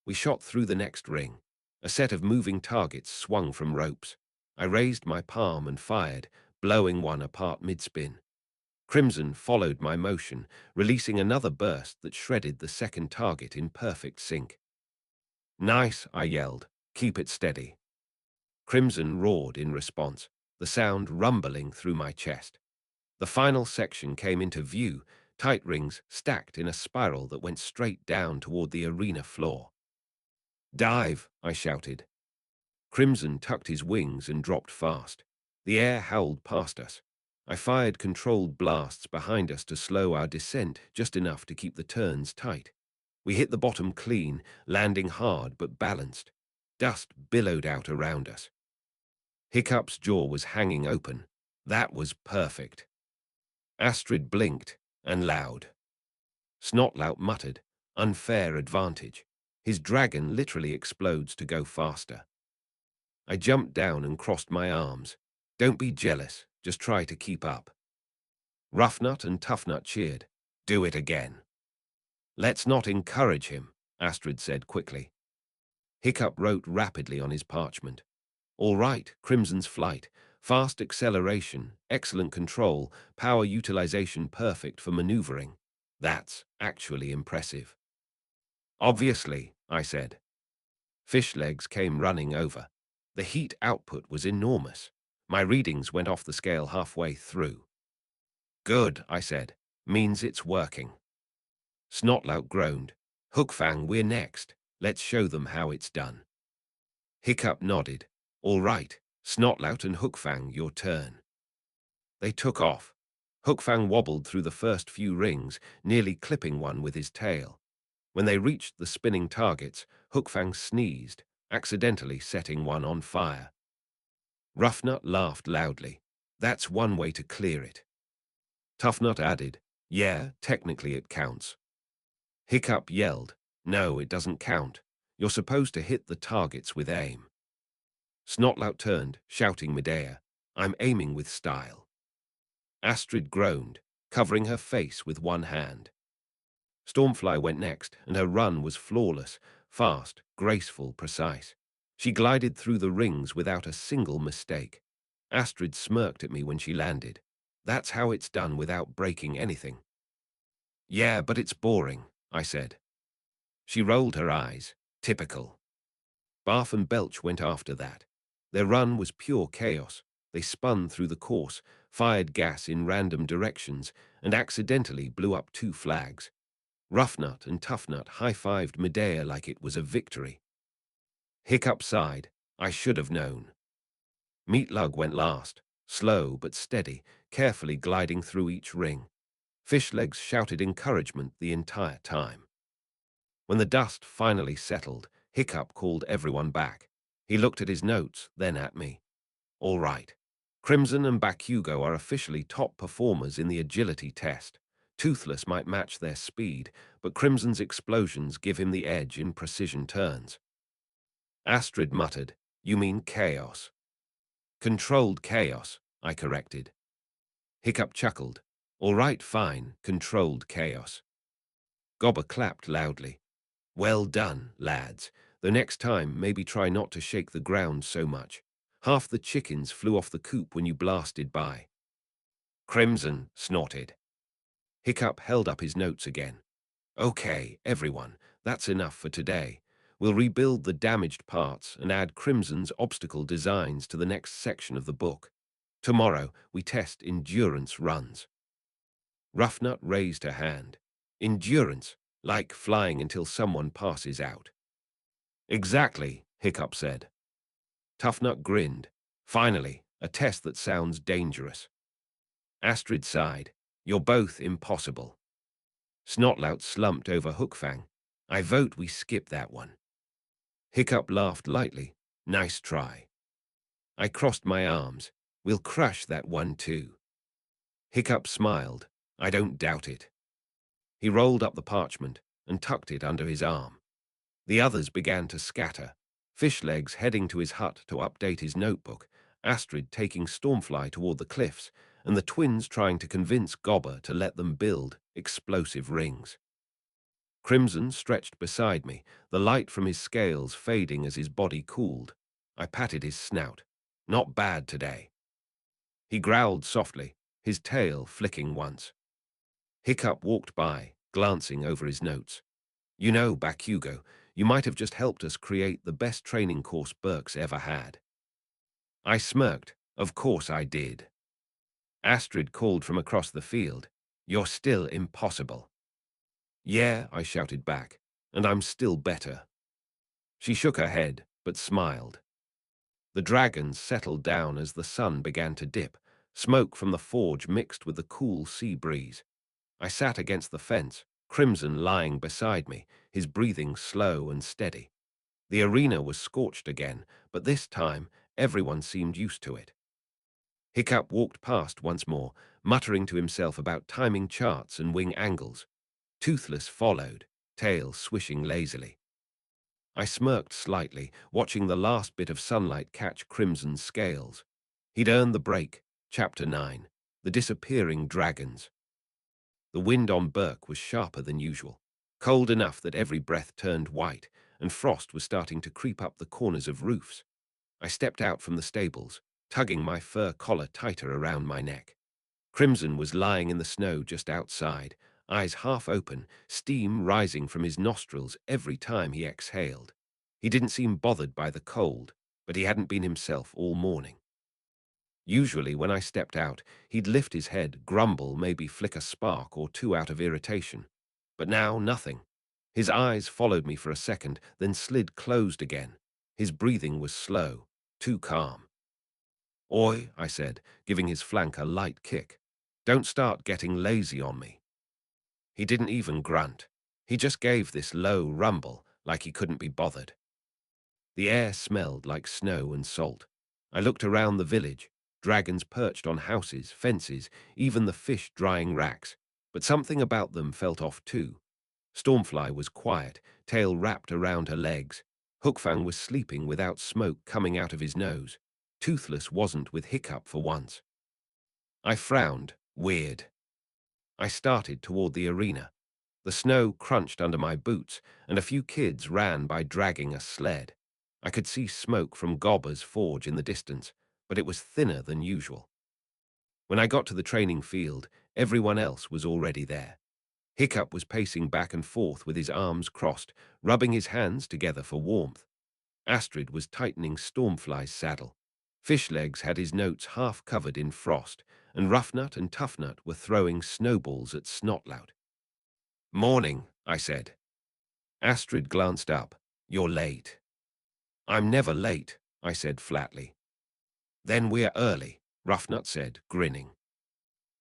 We shot through the next ring. A set of moving targets swung from ropes. I raised my palm and fired, blowing one apart mid-spin. Crimson followed my motion, releasing another burst that shredded the second target in perfect sync. Nice, I yelled. Keep it steady. Crimson roared in response, the sound rumbling through my chest. The final section came into view, tight rings stacked in a spiral that went straight down toward the arena floor. Dive, I shouted. Crimson tucked his wings and dropped fast. The air howled past us. I fired controlled blasts behind us to slow our descent just enough to keep the turns tight. We hit the bottom clean, landing hard but balanced. Dust billowed out around us. Hiccup's jaw was hanging open. That was perfect. Astrid blinked, and loud. Snotlout muttered, unfair advantage. His dragon literally explodes to go faster. I jumped down and crossed my arms. Don't be jealous, just try to keep up. Roughnut and Toughnut cheered. Do it again. Let's not encourage him, Astrid said quickly. Hiccup wrote rapidly on his parchment. All right, Crimson's flight. Fast acceleration, excellent control, power utilization perfect for maneuvering. That's actually impressive. Obviously, I said. Fishlegs came running over. The heat output was enormous. My readings went off the scale halfway through. Good, I said. Means it's working. Snotlout groaned. Hookfang, we're next. Let's show them how it's done. Hiccup nodded. All right, Snotlout and Hookfang, your turn. They took off. Hookfang wobbled through the first few rings, nearly clipping one with his tail. When they reached the spinning targets, Hookfang sneezed, accidentally setting one on fire. Roughnut laughed loudly. That's one way to clear it. Toughnut added, yeah, technically it counts. Hiccup yelled, no, it doesn't count. You're supposed to hit the targets with aim. Snotlout turned, shouting midair, I'm aiming with style. Astrid groaned, covering her face with one hand. Stormfly went next, and her run was flawless, fast, graceful, precise. She glided through the rings without a single mistake. Astrid smirked at me when she landed. That's how it's done without breaking anything. Yeah, but it's boring, I said. She rolled her eyes. Typical. Barf and Belch went after that. Their run was pure chaos. They spun through the course, fired gas in random directions, and accidentally blew up 2 flags. Roughnut and Toughnut high-fived Medea like it was a victory. Hiccup sighed. I should have known. Meatlug went last, slow but steady, carefully gliding through each ring. Fishlegs shouted encouragement the entire time. When the dust finally settled, Hiccup called everyone back. He looked at his notes, then at me. All right. Crimson and Bakugou are officially top performers in the agility test. Toothless might match their speed, but Crimson's explosions give him the edge in precision turns. Astrid muttered, You mean chaos? Controlled chaos, I corrected. Hiccup chuckled. All right, fine, controlled chaos. Gobber clapped loudly. Well done, lads. The next time, maybe try not to shake the ground so much. Half the chickens flew off the coop when you blasted by. Crimson snorted. Hiccup held up his notes again. Okay, everyone, that's enough for today. We'll rebuild the damaged parts and add Crimson's obstacle designs to the next section of the book. Tomorrow, we test endurance runs. Roughnut raised her hand. Endurance, like flying until someone passes out. Exactly, Hiccup said. Toughnut grinned. Finally, a test that sounds dangerous. Astrid sighed. You're both impossible. Snotlout slumped over Hookfang. I vote we skip that one. Hiccup laughed lightly. Nice try. I crossed my arms. We'll crush that one too. Hiccup smiled. I don't doubt it. He rolled up the parchment and tucked it under his arm. The others began to scatter, Fishlegs heading to his hut to update his notebook, Astrid taking Stormfly toward the cliffs, and the twins trying to convince Gobber to let them build explosive rings. Crimson stretched beside me, the light from his scales fading as his body cooled. I patted his snout. Not bad today. He growled softly, his tail flicking once. Hiccup walked by, glancing over his notes. You know, Bakugou, you might have just helped us create the best training course Burke's ever had. I smirked. Of course I did. Astrid called from across the field. You're still impossible. Yeah, I shouted back, and I'm still better. She shook her head, but smiled. The dragons settled down as the sun began to dip, smoke from the forge mixed with the cool sea breeze. I sat against the fence, Crimson lying beside me, his breathing slow and steady. The arena was scorched again, but this time everyone seemed used to it. Hiccup walked past once more, muttering to himself about timing charts and wing angles. Toothless followed, tail swishing lazily. I smirked slightly, watching the last bit of sunlight catch Crimson's scales. He'd earned the break. Chapter 9. The Disappearing Dragons. The wind on Burke was sharper than usual, cold enough that every breath turned white, and frost was starting to creep up the corners of roofs. I stepped out from the stables, tugging my fur collar tighter around my neck. Crimson was lying in the snow just outside, eyes half open, steam rising from his nostrils every time he exhaled. He didn't seem bothered by the cold, but he hadn't been himself all morning. Usually when I stepped out, he'd lift his head, grumble, maybe flick a spark or two out of irritation. But now, nothing. His eyes followed me for a second, then slid closed again. His breathing was slow, too calm. Oi, I said, giving his flank a light kick. Don't start getting lazy on me. He didn't even grunt. He just gave this low rumble, like he couldn't be bothered. The air smelled like snow and salt. I looked around the village, dragons perched on houses, fences, even the fish drying racks, but something about them felt off too. Stormfly was quiet, tail wrapped around her legs. Hookfang was sleeping without smoke coming out of his nose. Toothless wasn't with Hiccup for once. I frowned. Weird. I started toward the arena. The snow crunched under my boots, and a few kids ran by dragging a sled. I could see smoke from Gobber's forge in the distance, but it was thinner than usual. When I got to the training field, everyone else was already there. Hiccup was pacing back and forth with his arms crossed, rubbing his hands together for warmth. Astrid was tightening Stormfly's saddle. Fishlegs had his notes half covered in frost, and Roughnut and Toughnut were throwing snowballs at Snotlout. "Morning," I said. Astrid glanced up. "You're late." "I'm never late," I said flatly. "Then we're early," Roughnut said, grinning.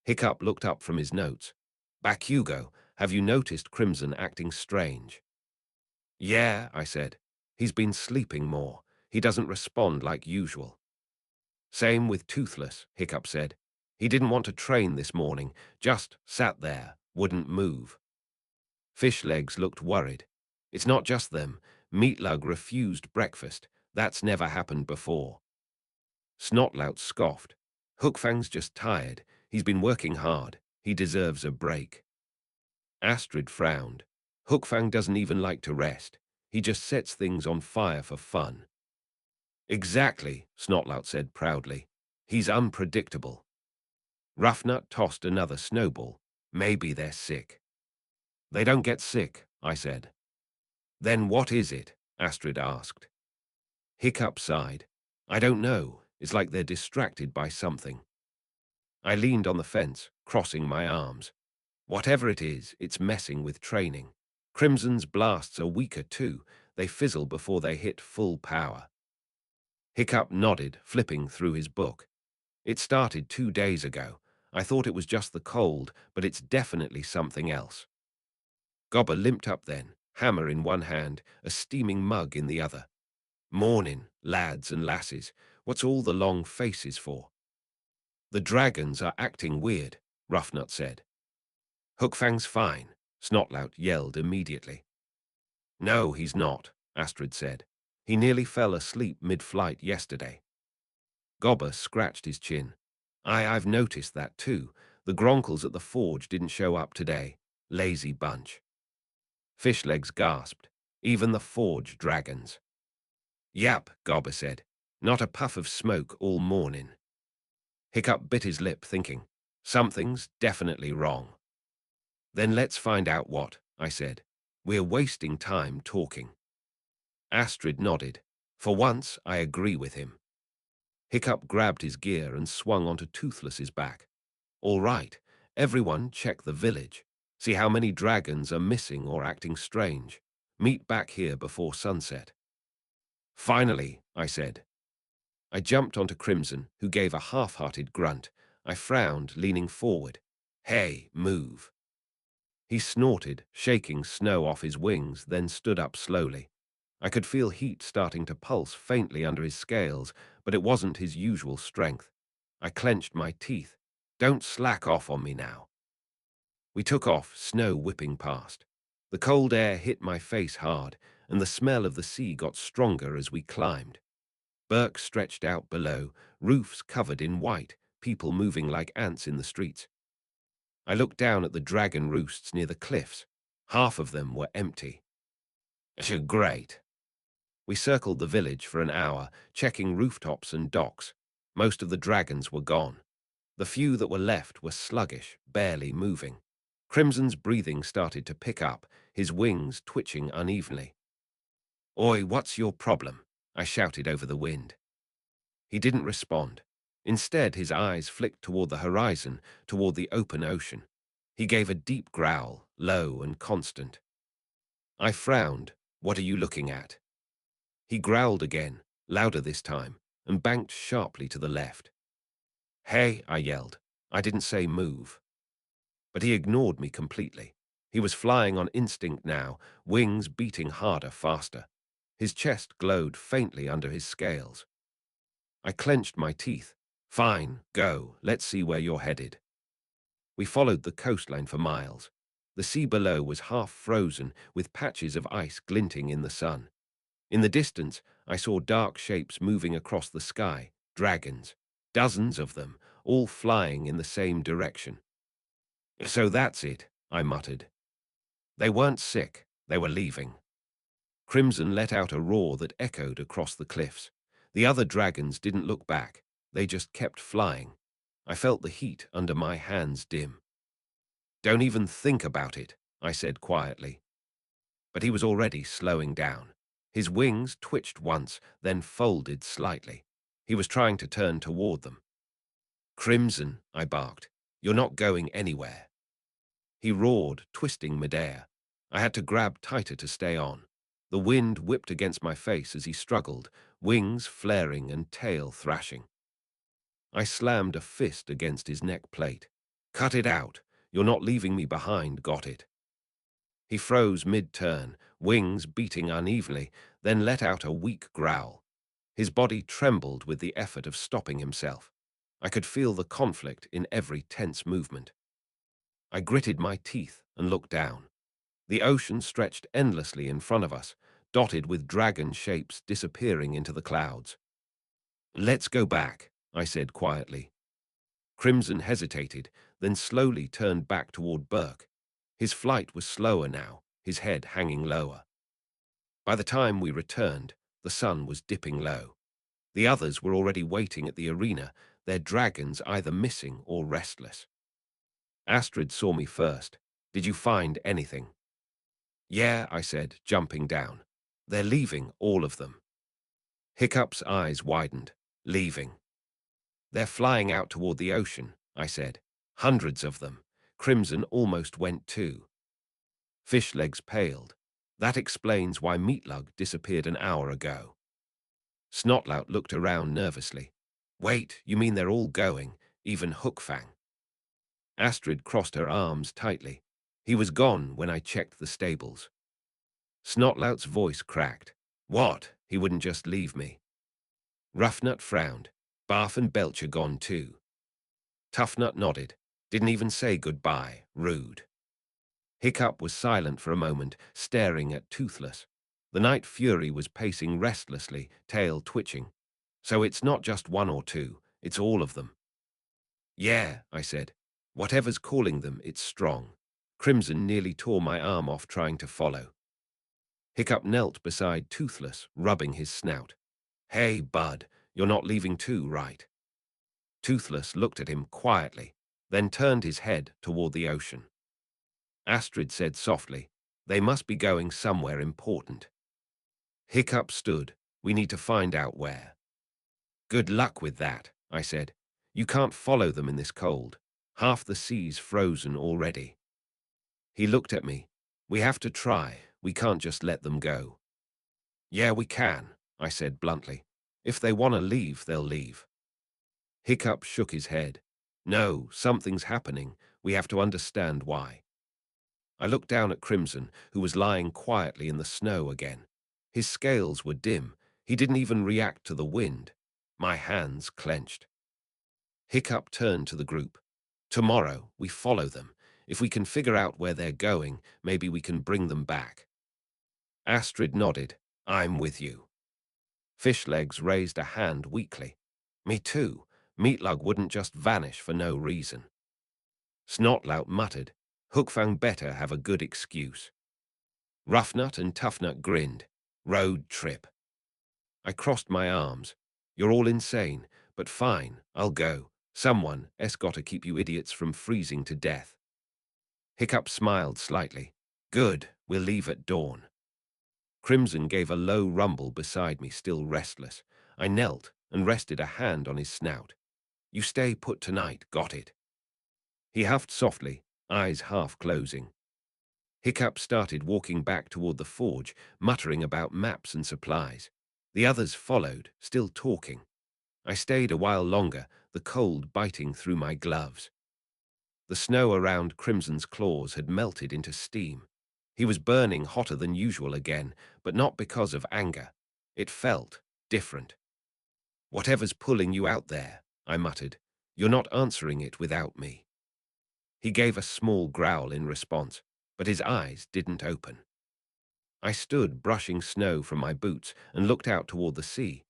Hiccup looked up from his notes. "Bakugou, have you noticed Crimson acting strange?" "Yeah," I said. "He's been sleeping more. He doesn't respond like usual." "Same with Toothless," Hiccup said. "He didn't want to train this morning, just sat there, wouldn't move." Fishlegs looked worried. "It's not just them. Meatlug refused breakfast. That's never happened before." Snotlout scoffed. "Hookfang's just tired. He's been working hard. He deserves a break." Astrid frowned. "Hookfang doesn't even like to rest. He just sets things on fire for fun." "Exactly," Snotlout said proudly. "He's unpredictable." Roughnut tossed another snowball. "Maybe they're sick." "They don't get sick," I said. "Then what is it?" Astrid asked. Hiccup sighed. "I don't know. It's like they're distracted by something." I leaned on the fence, crossing my arms. Whatever it is, it's messing with training. Crimson's blasts are weaker too. They fizzle before they hit full power. Hiccup nodded, flipping through his book. "It started 2 days ago. I thought it was just the cold, but it's definitely something else." Gobber limped up then, hammer in one hand, a steaming mug in the other. "Mornin', lads and lasses. What's all the long faces for?" "The dragons are acting weird," Roughnut said. "Hookfang's fine," Snotlout yelled immediately. "No, he's not," Astrid said. "He nearly fell asleep mid-flight yesterday." Gobber scratched his chin. I've noticed that too. The Gronkles at the forge didn't show up today. Lazy bunch." Fishlegs gasped. "Even the forge dragons." "Yap," Gobber said. "Not a puff of smoke all morning." Hiccup bit his lip, thinking, something's definitely wrong. "Then let's find out what," I said. "We're wasting time talking." Astrid nodded. For once, I agree with him. Hiccup grabbed his gear and swung onto Toothless's back. "All right, everyone check the village. See how many dragons are missing or acting strange. Meet back here before sunset." "Finally," I said. I jumped onto Crimson, who gave a half-hearted grunt. I frowned, leaning forward. "Hey, move." He snorted, shaking snow off his wings, then stood up slowly. I could feel heat starting to pulse faintly under his scales, but it wasn't his usual strength. I clenched my teeth. "Don't slack off on me now." We took off, snow whipping past. The cold air hit my face hard, and the smell of the sea got stronger as we climbed. Burke stretched out below, roofs covered in white, people moving like ants in the streets. I looked down at the dragon roosts near the cliffs. Half of them were empty. Great. We circled the village for an hour, checking rooftops and docks. Most of the dragons were gone. The few that were left were sluggish, barely moving. Crimson's breathing started to pick up, his wings twitching unevenly. "Oi, what's your problem?" I shouted over the wind. He didn't respond. Instead, his eyes flicked toward the horizon, toward the open ocean. He gave a deep growl, low and constant. I frowned. "What are you looking at?" He growled again, louder this time, and banked sharply to the left. "Hey," I yelled. I didn't say move. But he ignored me completely. He was flying on instinct now, wings beating harder, faster. His chest glowed faintly under his scales. I clenched my teeth. "Fine, go, let's see where you're headed." We followed the coastline for miles. The sea below was half frozen, with patches of ice glinting in the sun. In the distance, I saw dark shapes moving across the sky, dragons, dozens of them, all flying in the same direction. "So that's it," I muttered. They weren't sick, they were leaving. Crimson let out a roar that echoed across the cliffs. The other dragons didn't look back, they just kept flying. I felt the heat under my hands dim. "Don't even think about it," I said quietly. But he was already slowing down. His wings twitched once, then folded slightly. He was trying to turn toward them. "Crimson," I barked. "You're not going anywhere." He roared, twisting midair. I had to grab tighter to stay on. The wind whipped against my face as he struggled, wings flaring and tail thrashing. I slammed a fist against his neck plate. "Cut it out. You're not leaving me behind, got it?" He froze mid-turn, wings beating unevenly, then let out a weak growl. His body trembled with the effort of stopping himself. I could feel the conflict in every tense movement. I gritted my teeth and looked down. The ocean stretched endlessly in front of us, dotted with dragon shapes disappearing into the clouds. "Let's go back," I said quietly. Crimson hesitated, then slowly turned back toward Burke. His flight was slower now, his head hanging lower. By the time we returned, the sun was dipping low. The others were already waiting at the arena, their dragons either missing or restless. Astrid saw me first. "Did you find anything?" "Yeah," I said, jumping down. "They're leaving, all of them." Hiccup's eyes widened. "Leaving?" "They're flying out toward the ocean," I said. "Hundreds of them." Crimson almost went too. Fishlegs paled. "That explains why Meatlug disappeared an hour ago." Snotlout looked around nervously. "Wait, you mean they're all going, even Hookfang?" Astrid crossed her arms tightly. "He was gone when I checked the stables." Snotlout's voice cracked. "What? He wouldn't just leave me?" Roughnut frowned. "Barf and Belch are gone too." Toughnut nodded. "Didn't even say goodbye. Rude." Hiccup was silent for a moment, staring at Toothless. The Night Fury was pacing restlessly, tail twitching. "So it's not just one or two, it's all of them." "Yeah," I said. "Whatever's calling them, it's strong." Crimson nearly tore my arm off trying to follow. Hiccup knelt beside Toothless, rubbing his snout. "Hey, bud, you're not leaving too, right?" Toothless looked at him quietly, then turned his head toward the ocean. Astrid said softly, "They must be going somewhere important." Hiccup stood. "We need to find out where." "Good luck with that," I said. "You can't follow them in this cold. Half the sea's frozen already." He looked at me. "We have to try. We can't just let them go." "Yeah, we can," I said bluntly. "If they want to leave, they'll leave." Hiccup shook his head. "No, something's happening. We have to understand why." I looked down at Crimson, who was lying quietly in the snow again. His scales were dim. He didn't even react to the wind. My hands clenched. Hiccup turned to the group. "Tomorrow, we follow them. If we can figure out where they're going, maybe we can bring them back." Astrid nodded. "I'm with you." Fishlegs raised a hand weakly. "Me too. Meatlug wouldn't just vanish for no reason." Snotlout muttered. "Hookfang better have a good excuse." Roughnut and Toughnut grinned. "Road trip." I crossed my arms. "You're all insane, but fine, I'll go. Someone's got to keep you idiots from freezing to death." Hiccup smiled slightly. "Good, we'll leave at dawn." Crimson gave a low rumble beside me, still restless. I knelt and rested a hand on his snout. "You stay put tonight, got it?" He huffed softly, eyes half closing. Hiccup started walking back toward the forge, muttering about maps and supplies. The others followed, still talking. I stayed a while longer, the cold biting through my gloves. The snow around Crimson's claws had melted into steam. He was burning hotter than usual again, but not because of anger. It felt different. "Whatever's pulling you out there," I muttered, "you're not answering it without me." He gave a small growl in response, but his eyes didn't open. I stood brushing snow from my boots and looked out toward the sea.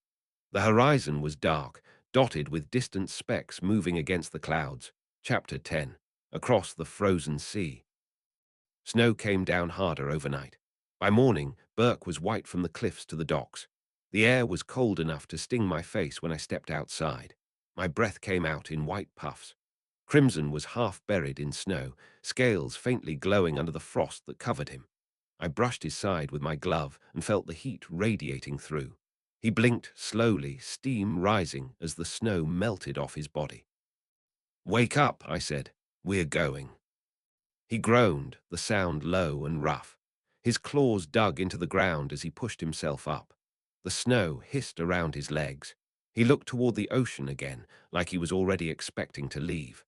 The horizon was dark, dotted with distant specks moving against the clouds. Chapter 10. Across the frozen sea. Snow came down harder overnight. By morning, Burke was white from the cliffs to the docks. The air was cold enough to sting my face when I stepped outside. My breath came out in white puffs. Crimson was half buried in snow, scales faintly glowing under the frost that covered him. I brushed his side with my glove and felt the heat radiating through. He blinked slowly, steam rising as the snow melted off his body. "Wake up," I said. "We're going." He groaned, the sound low and rough. His claws dug into the ground as he pushed himself up. The snow hissed around his legs. He looked toward the ocean again, like he was already expecting to leave.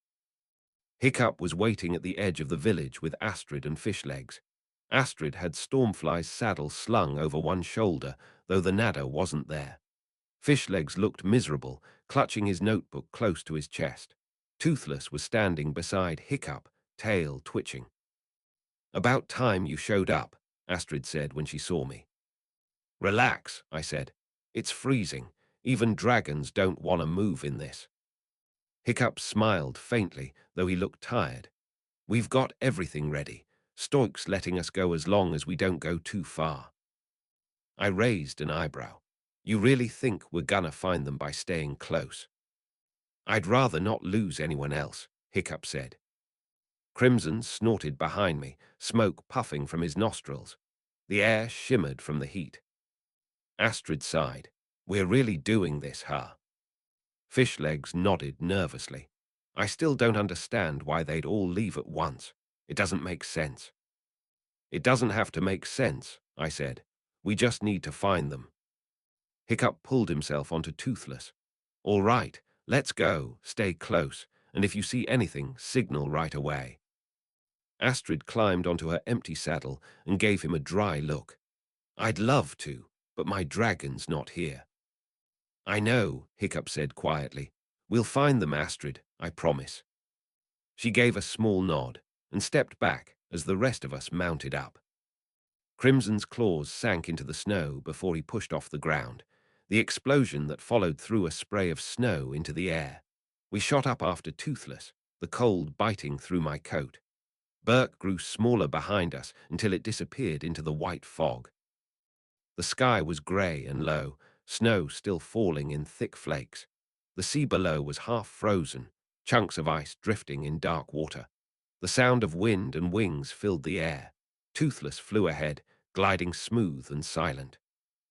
Hiccup was waiting at the edge of the village with Astrid and Fishlegs. Astrid had Stormfly's saddle slung over one shoulder, though the Nada wasn't there. Fishlegs looked miserable, clutching his notebook close to his chest. Toothless was standing beside Hiccup, tail twitching. "About time you showed up," Astrid said when she saw me. "Relax," I said. "It's freezing. Even dragons don't want to move in this." Hiccup smiled faintly, though he looked tired. "We've got everything ready. Stoik's letting us go as long as we don't go too far." I raised an eyebrow. "You really think we're gonna find them by staying close?" "I'd rather not lose anyone else," Hiccup said. Crimson snorted behind me, smoke puffing from his nostrils. The air shimmered from the heat. Astrid sighed. "We're really doing this, huh?" Fishlegs nodded nervously. "I still don't understand why they'd all leave at once. It doesn't make sense." "It doesn't have to make sense," I said. "We just need to find them." Hiccup pulled himself onto Toothless. "All right, let's go, stay close, and if you see anything, signal right away." Astrid climbed onto her empty saddle and gave him a dry look. "I'd love to, but my dragon's not here." "I know," Hiccup said quietly. "We'll find them, Astrid, I promise." She gave a small nod and stepped back as the rest of us mounted up. Crimson's claws sank into the snow before he pushed off the ground. The explosion that followed threw a spray of snow into the air. We shot up after Toothless, the cold biting through my coat. Burke grew smaller behind us until it disappeared into the white fog. The sky was grey and low, snow still falling in thick flakes. The sea below was half frozen, chunks of ice drifting in dark water. The sound of wind and wings filled the air. Toothless flew ahead, gliding smooth and silent.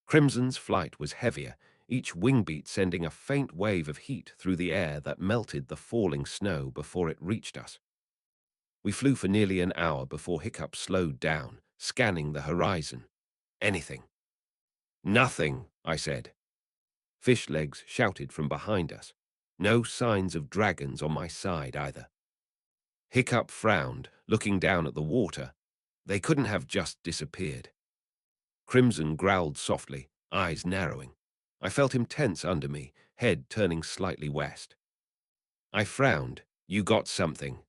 Crimson's flight was heavier, each wingbeat sending a faint wave of heat through the air that melted the falling snow before it reached us. We flew for nearly an hour before Hiccup slowed down, scanning the horizon. "Anything?" "Nothing," I said. Fishlegs shouted from behind us. No signs of dragons on my side either. Hiccup frowned, looking down at the water. They couldn't have just disappeared. Crimson growled softly, eyes narrowing. I felt him tense under me, head turning slightly west. I frowned. "You got something."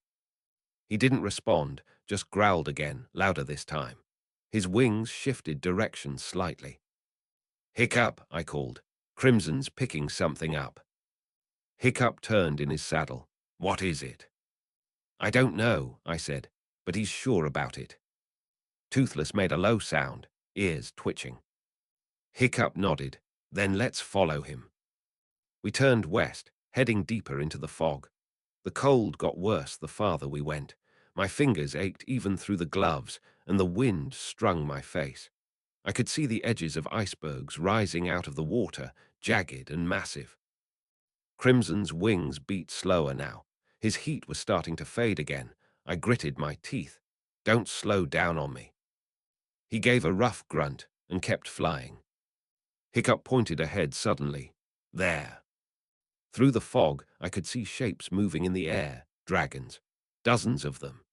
He didn't respond, just growled again, louder this time. His wings shifted direction slightly. "Hiccup," I called. "Crimson's picking something up." Hiccup turned in his saddle. "What is it?" "I don't know," I said, "but he's sure about it." Toothless made a low sound, ears twitching. Hiccup nodded. "Then let's follow him." We turned west, heading deeper into the fog. The cold got worse the farther we went. My fingers ached even through the gloves, and the wind strung my face. I could see the edges of icebergs rising out of the water, jagged and massive. Crimson's wings beat slower now. His heat was starting to fade again. I gritted my teeth. "Don't slow down on me." He gave a rough grunt and kept flying. Hiccup pointed ahead suddenly. "There." Through the fog, I could see shapes moving in the air, dragons. Dozens of them.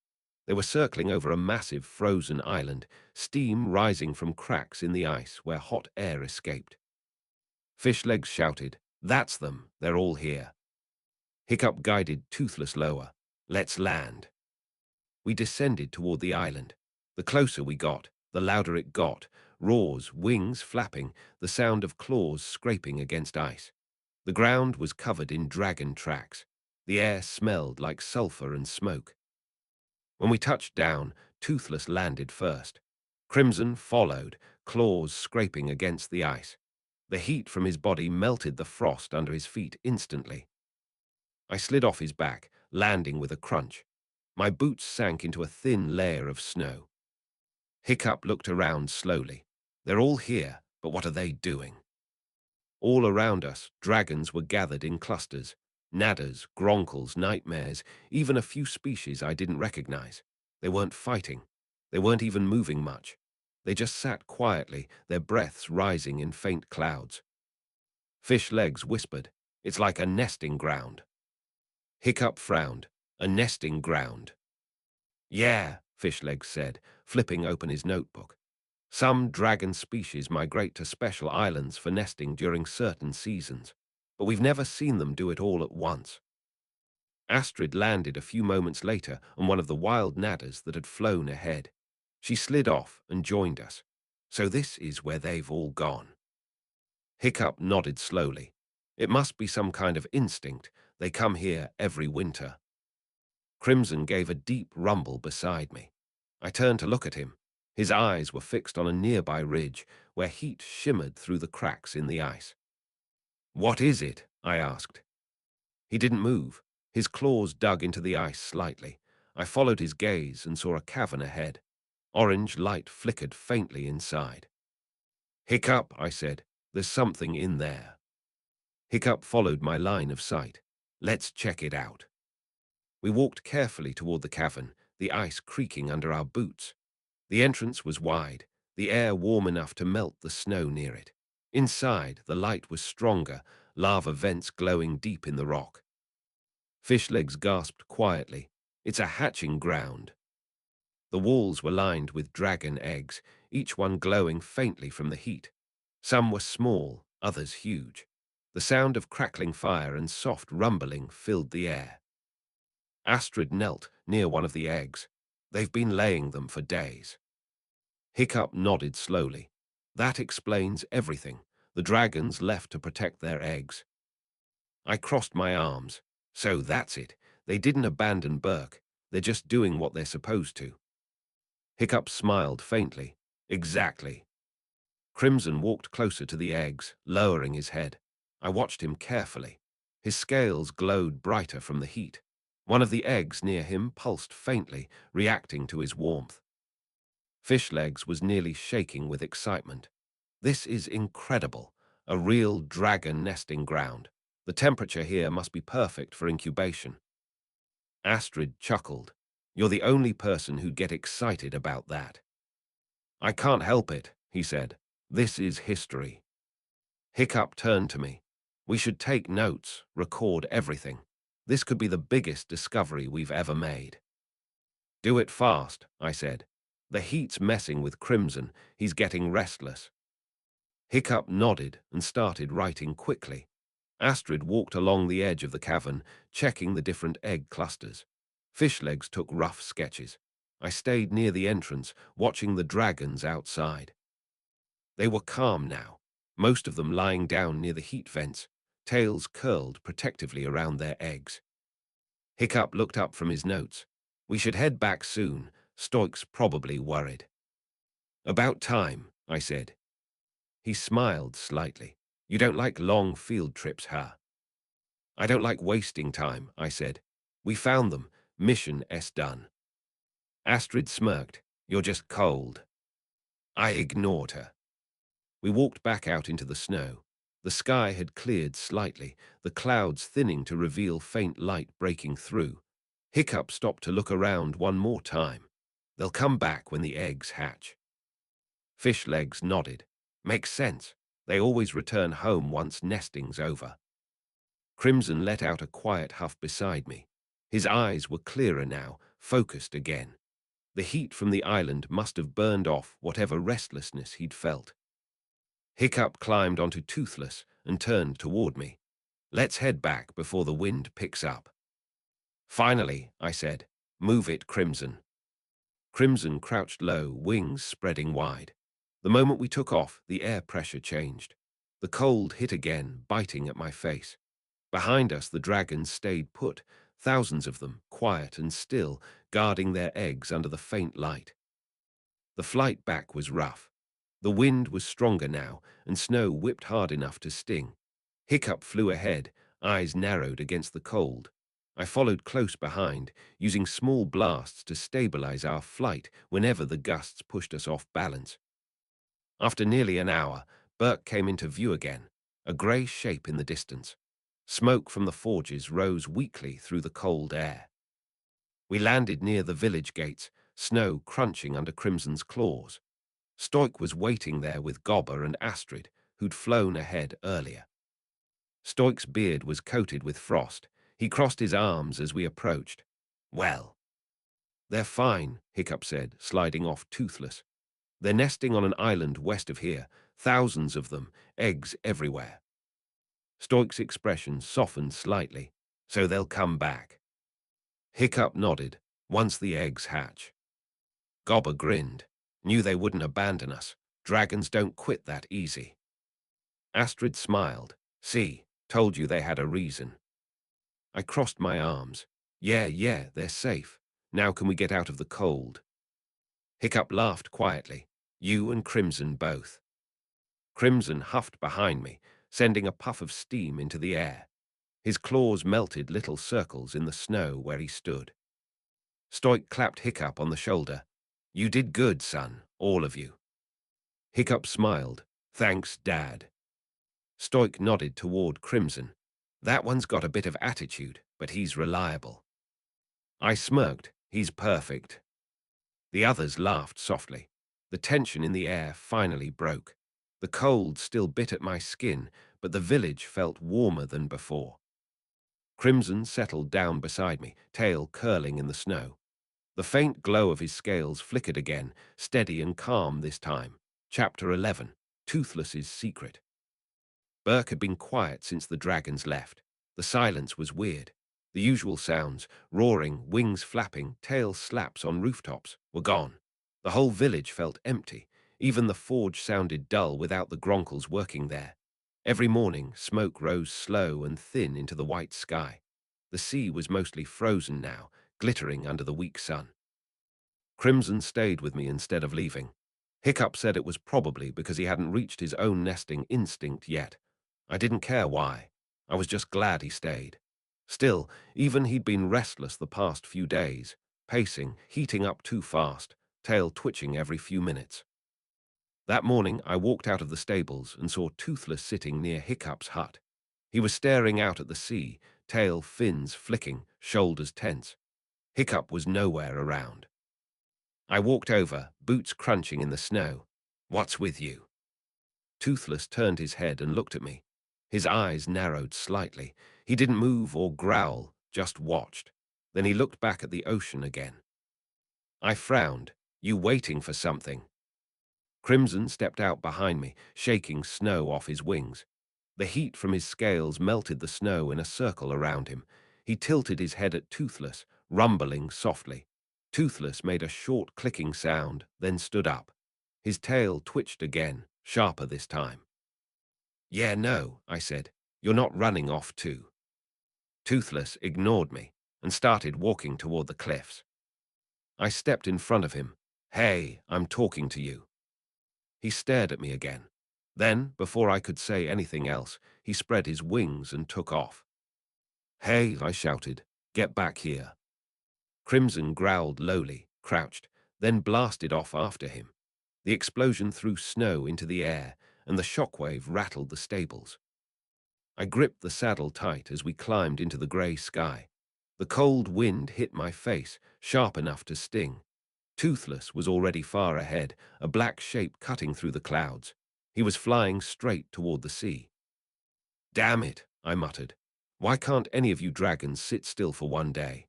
They were circling over a massive frozen island, steam rising from cracks in the ice where hot air escaped. Fishlegs shouted, "That's them, they're all here." Hiccup guided Toothless lower. "Let's land." We descended toward the island. The closer we got, the louder it got, roars, wings flapping, the sound of claws scraping against ice. The ground was covered in dragon tracks. The air smelled like sulfur and smoke. When we touched down, Toothless landed first. Crimson followed, claws scraping against the ice. The heat from his body melted the frost under his feet instantly. I slid off his back, landing with a crunch. My boots sank into a thin layer of snow. Hiccup looked around slowly. They're all here, but what are they doing? All around us, dragons were gathered in clusters. Nadders, gronkles, nightmares, even a few species I didn't recognize. They weren't fighting. They weren't even moving much. They just sat quietly, their breaths rising in faint clouds. Fish Legs whispered, "It's like a nesting ground." Hiccup frowned. "A nesting ground." "Yeah," Fish Legs said, flipping open his notebook. "Some dragon species migrate to special islands for nesting during certain seasons, but we've never seen them do it all at once." Astrid landed a few moments later on one of the wild nadders that had flown ahead. She slid off and joined us. "So this is where they've all gone." Hiccup nodded slowly. "It must be some kind of instinct. They come here every winter." Crimson gave a deep rumble beside me. I turned to look at him. His eyes were fixed on a nearby ridge where heat shimmered through the cracks in the ice. "What is it?" I asked. He didn't move. His claws dug into the ice slightly. I followed his gaze and saw a cavern ahead. Orange light flickered faintly inside. "Hiccup," I said. "There's something in there." Hiccup followed my line of sight. "Let's check it out." We walked carefully toward the cavern, the ice creaking under our boots. The entrance was wide, the air warm enough to melt the snow near it. Inside, the light was stronger, lava vents glowing deep in the rock. Fish Legs gasped quietly. "It's a hatching ground." The walls were lined with dragon eggs, each one glowing faintly from the heat. Some were small, others huge. The sound of crackling fire and soft rumbling filled the air. Astrid knelt near one of the eggs. "They've been laying them for days." Hiccup nodded slowly. "That explains everything. The dragons left to protect their eggs." I crossed my arms. "So that's it. They didn't abandon Burke. They're just doing what they're supposed to." Hiccup smiled faintly. "Exactly." Crimson walked closer to the eggs, lowering his head. I watched him carefully. His scales glowed brighter from the heat. One of the eggs near him pulsed faintly, reacting to his warmth. Fish Legs was nearly shaking with excitement. "This is incredible. A real dragon nesting ground. The temperature here must be perfect for incubation." Astrid chuckled. "You're the only person who'd get excited about that." "I can't help it," he said. "This is history." Hiccup turned to me. "We should take notes, record everything. This could be the biggest discovery we've ever made." "Do it fast," I said. "The heat's messing with Crimson. He's getting restless." Hiccup nodded and started writing quickly. Astrid walked along the edge of the cavern, checking the different egg clusters. Fish Legs took rough sketches. I stayed near the entrance, watching the dragons outside. They were calm now, most of them lying down near the heat vents, tails curled protectively around their eggs. Hiccup looked up from his notes. "We should head back soon. Stoik's probably worried." "About time," I said. He smiled slightly. "You don't like long field trips, huh?" "I don't like wasting time," I said. "We found them. Mission S done." Astrid smirked. "You're just cold." I ignored her. We walked back out into the snow. The sky had cleared slightly, the clouds thinning to reveal faint light breaking through. Hiccup stopped to look around one more time. "They'll come back when the eggs hatch." Fish Legs nodded. "Makes sense. They always return home once nesting's over." Crimson let out a quiet huff beside me. His eyes were clearer now, focused again. The heat from the island must have burned off whatever restlessness he'd felt. Hiccup climbed onto Toothless and turned toward me. "Let's head back before the wind picks up." "Finally," I said. "Move it, Crimson." Crimson crouched low, wings spreading wide. The moment we took off, the air pressure changed. The cold hit again, biting at my face. Behind us, the dragons stayed put, thousands of them, quiet and still, guarding their eggs under the faint light. The flight back was rough. The wind was stronger now, and snow whipped hard enough to sting. Hiccup flew ahead, eyes narrowed against the cold, I followed close behind, using small blasts to stabilize our flight whenever the gusts pushed us off balance. After nearly an hour, Burke came into view again, a grey shape in the distance. Smoke from the forges rose weakly through the cold air. We landed near the village gates, snow crunching under Crimson's claws. Stoik was waiting there with Gobber and Astrid, who'd flown ahead earlier. Stoik's beard was coated with frost. He crossed his arms as we approached. "Well." "They're fine," Hiccup said, sliding off toothless. "They're nesting on an island west of here, thousands of them, eggs everywhere." Stoik's expression softened slightly. "So they'll come back." Hiccup nodded. "Once the eggs hatch." Gobber grinned. "Knew they wouldn't abandon us. Dragons don't quit that easy." Astrid smiled. "See, told you they had a reason." I crossed my arms. Yeah, they're safe. Now can we get out of the cold?" Hiccup laughed quietly. "You and Crimson both." Crimson huffed behind me, sending a puff of steam into the air. His claws melted little circles in the snow where he stood. Stoik clapped Hiccup on the shoulder. "You did good, son, all of you." Hiccup smiled. "Thanks, Dad." Stoik nodded toward Crimson. "That one's got a bit of attitude, but he's reliable." I smirked. "He's perfect." The others laughed softly. The tension in the air finally broke. The cold still bit at my skin, but the village felt warmer than before. Crimson settled down beside me, tail curling in the snow. The faint glow of his scales flickered again, steady and calm this time. Chapter 11. Toothless's Secret. Burke had been quiet since the dragons left. The silence was weird. The usual sounds, roaring, wings flapping, tail slaps on rooftops, were gone. The whole village felt empty. Even the forge sounded dull without the Gronkles working there. Every morning, smoke rose slow and thin into the white sky. The sea was mostly frozen now, glittering under the weak sun. Crimson stayed with me instead of leaving. Hiccup said it was probably because he hadn't reached his own nesting instinct yet. I didn't care why. I was just glad he stayed. Still, even he'd been restless the past few days, pacing, heating up too fast, tail twitching every few minutes. That morning, I walked out of the stables and saw Toothless sitting near Hiccup's hut. He was staring out at the sea, tail fins flicking, shoulders tense. Hiccup was nowhere around. I walked over, boots crunching in the snow. "What's with you?" Toothless turned his head and looked at me. His eyes narrowed slightly. He didn't move or growl, just watched. Then he looked back at the ocean again. I frowned. "You waiting for something?" Crimson stepped out behind me, shaking snow off his wings. The heat from his scales melted the snow in a circle around him. He tilted his head at Toothless, rumbling softly. Toothless made a short clicking sound, then stood up. His tail twitched again, sharper this time. "Yeah, no," I said. "You're not running off too." Toothless ignored me and started walking toward the cliffs. I stepped in front of him. "Hey, I'm talking to you." He stared at me again. Then, before I could say anything else, he spread his wings and took off. "Hey," I shouted, "get back here." Crimson growled lowly, crouched, then blasted off after him. The explosion threw snow into the air, and the shockwave rattled the stables. I gripped the saddle tight as we climbed into the grey sky. The cold wind hit my face, sharp enough to sting. Toothless was already far ahead, a black shape cutting through the clouds. He was flying straight toward the sea. "Damn it," I muttered. "Why can't any of you dragons sit still for one day?"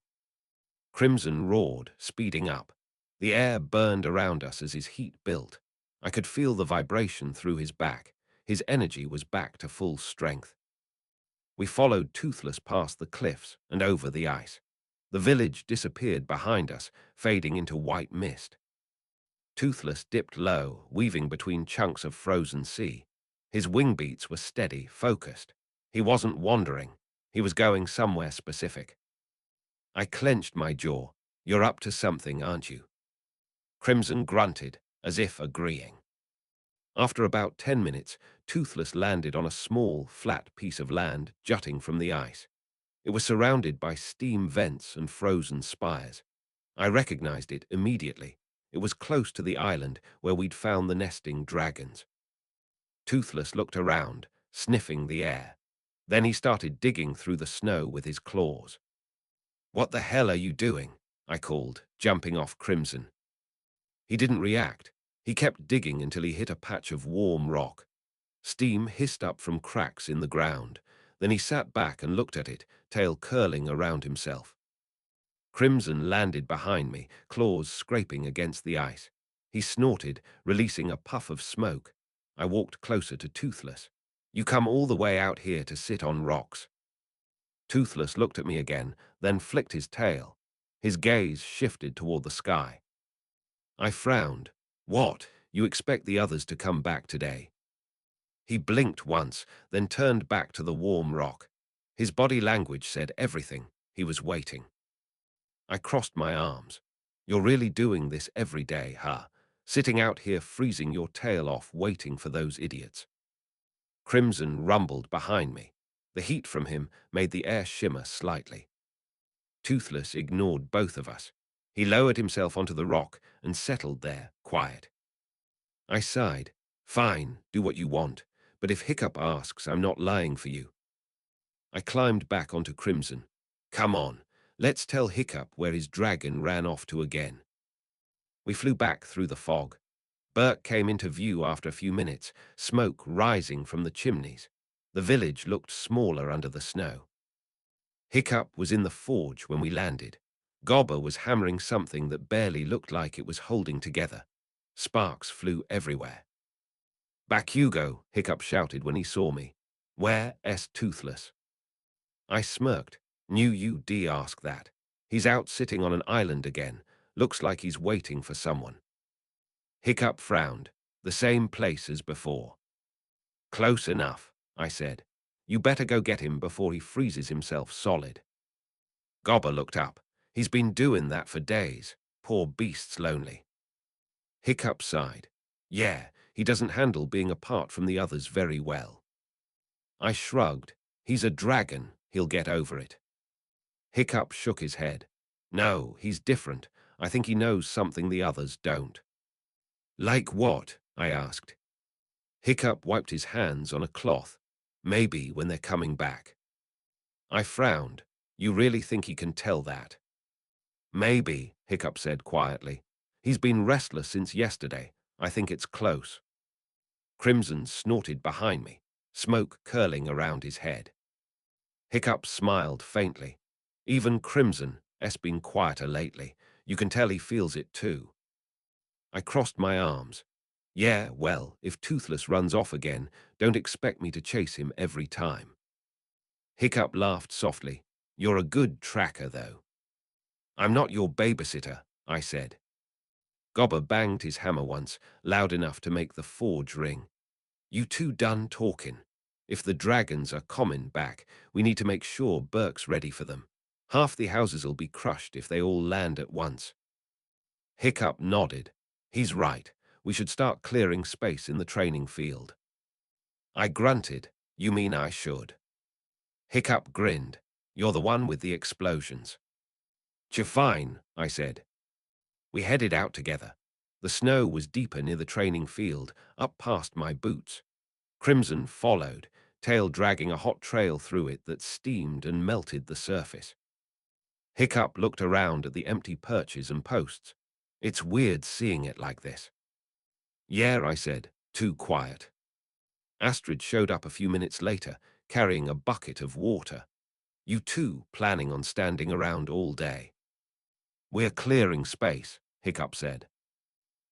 Crimson roared, speeding up. The air burned around us as his heat built. I could feel the vibration through his back. His energy was back to full strength. We followed Toothless past the cliffs and over the ice. The village disappeared behind us, fading into white mist. Toothless dipped low, weaving between chunks of frozen sea. His wing beats were steady, focused. He wasn't wandering. He was going somewhere specific. I clenched my jaw. "You're up to something, aren't you?" Crimson grunted, as if agreeing. After about 10 minutes, Toothless landed on a small, flat piece of land jutting from the ice. It was surrounded by steam vents and frozen spires. I recognized it immediately. It was close to the island where we'd found the nesting dragons. Toothless looked around, sniffing the air. Then he started digging through the snow with his claws. "What the hell are you doing?" I called, jumping off Crimson. He didn't react. He kept digging until he hit a patch of warm rock. Steam hissed up from cracks in the ground. Then he sat back and looked at it, tail curling around himself. Crimson landed behind me, claws scraping against the ice. He snorted, releasing a puff of smoke. I walked closer to Toothless. "You come all the way out here to sit on rocks." Toothless looked at me again, then flicked his tail. His gaze shifted toward the sky. I frowned. "What? You expect the others to come back today?" He blinked once, then turned back to the warm rock. His body language said everything. He was waiting. I crossed my arms. "You're really doing this every day, huh? Sitting out here freezing your tail off waiting for those idiots." Crimson rumbled behind me. The heat from him made the air shimmer slightly. Toothless ignored both of us. He lowered himself onto the rock and settled there, quiet. I sighed. "Fine, do what you want. But if Hiccup asks, I'm not lying for you." I climbed back onto Crimson. "Come on, let's tell Hiccup where his dragon ran off to again." We flew back through the fog. Burke came into view after a few minutes, smoke rising from the chimneys. The village looked smaller under the snow. Hiccup was in the forge when we landed. Gobber was hammering something that barely looked like it was holding together. Sparks flew everywhere. "Bakugou," Hiccup shouted when he saw me. "Where's Toothless?" I smirked. "Knew you'd ask that. He's out sitting on an island again. Looks like he's waiting for someone." Hiccup frowned. "The same place as before." "Close enough," I said. "You better go get him before he freezes himself solid." Gobber looked up. "He's been doing that for days. Poor beast's lonely." Hiccup sighed. "Yeah, he doesn't handle being apart from the others very well." I shrugged. "He's a dragon. He'll get over it." Hiccup shook his head. "No, he's different. I think he knows something the others don't." "Like what?" I asked. Hiccup wiped his hands on a cloth. "Maybe when they're coming back." I frowned. "You really think he can tell that?" "Maybe," Hiccup said quietly. "He's been restless since yesterday. I think it's close." Crimson snorted behind me, smoke curling around his head. Hiccup smiled faintly. "Even Crimson's been quieter lately. You can tell he feels it too." I crossed my arms. "Yeah, well, if Toothless runs off again, don't expect me to chase him every time." Hiccup laughed softly. "You're a good tracker, though." "I'm not your babysitter," I said. Gobber banged his hammer once, loud enough to make the forge ring. "You two done talking? If the dragons are coming back, we need to make sure Burke's ready for them. Half the houses'll be crushed if they all land at once." Hiccup nodded. "He's right. We should start clearing space in the training field." I grunted. "You mean I should?" Hiccup grinned. "You're the one with the explosions." "Fine," I said. We headed out together. The snow was deeper near the training field, up past my boots. Crimson followed, tail dragging a hot trail through it that steamed and melted the surface. Hiccup looked around at the empty perches and posts. "It's weird seeing it like this." "Yeah," I said, "too quiet." Astrid showed up a few minutes later, carrying a bucket of water. "You two planning on standing around all day?" "We're clearing space," Hiccup said.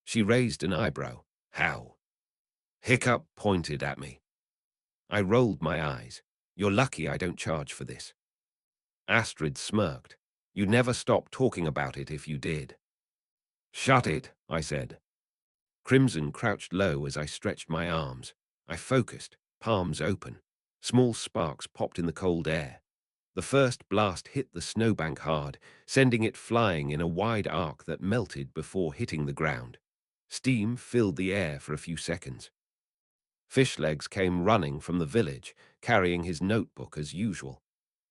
She raised an eyebrow. "How?" Hiccup pointed at me. I rolled my eyes. "You're lucky I don't charge for this." Astrid smirked. "You'd never stop talking about it if you did." "Shut it," I said. Crimson crouched low as I stretched my arms. I focused, palms open. Small sparks popped in the cold air. The first blast hit the snowbank hard, sending it flying in a wide arc that melted before hitting the ground. Steam filled the air for a few seconds. Fishlegs came running from the village, carrying his notebook as usual.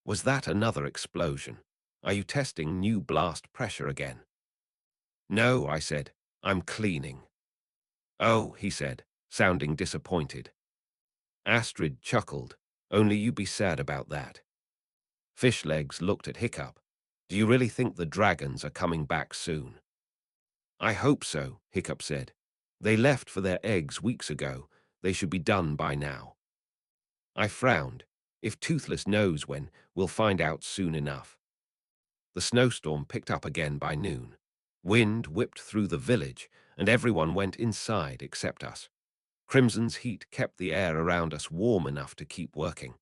Was that another explosion? Are you testing new blast pressure again? No, I said. I'm cleaning. Oh, he said, sounding disappointed. Astrid chuckled. Only you be sad about that. Fishlegs looked at Hiccup. Do you really think the dragons are coming back soon? I hope so, Hiccup said. They left for their eggs weeks ago. They should be done by now. I frowned. If Toothless knows when, we'll find out soon enough. The snowstorm picked up again by noon. Wind whipped through the village, and everyone went inside except us. Crimson's heat kept the air around us warm enough to keep working.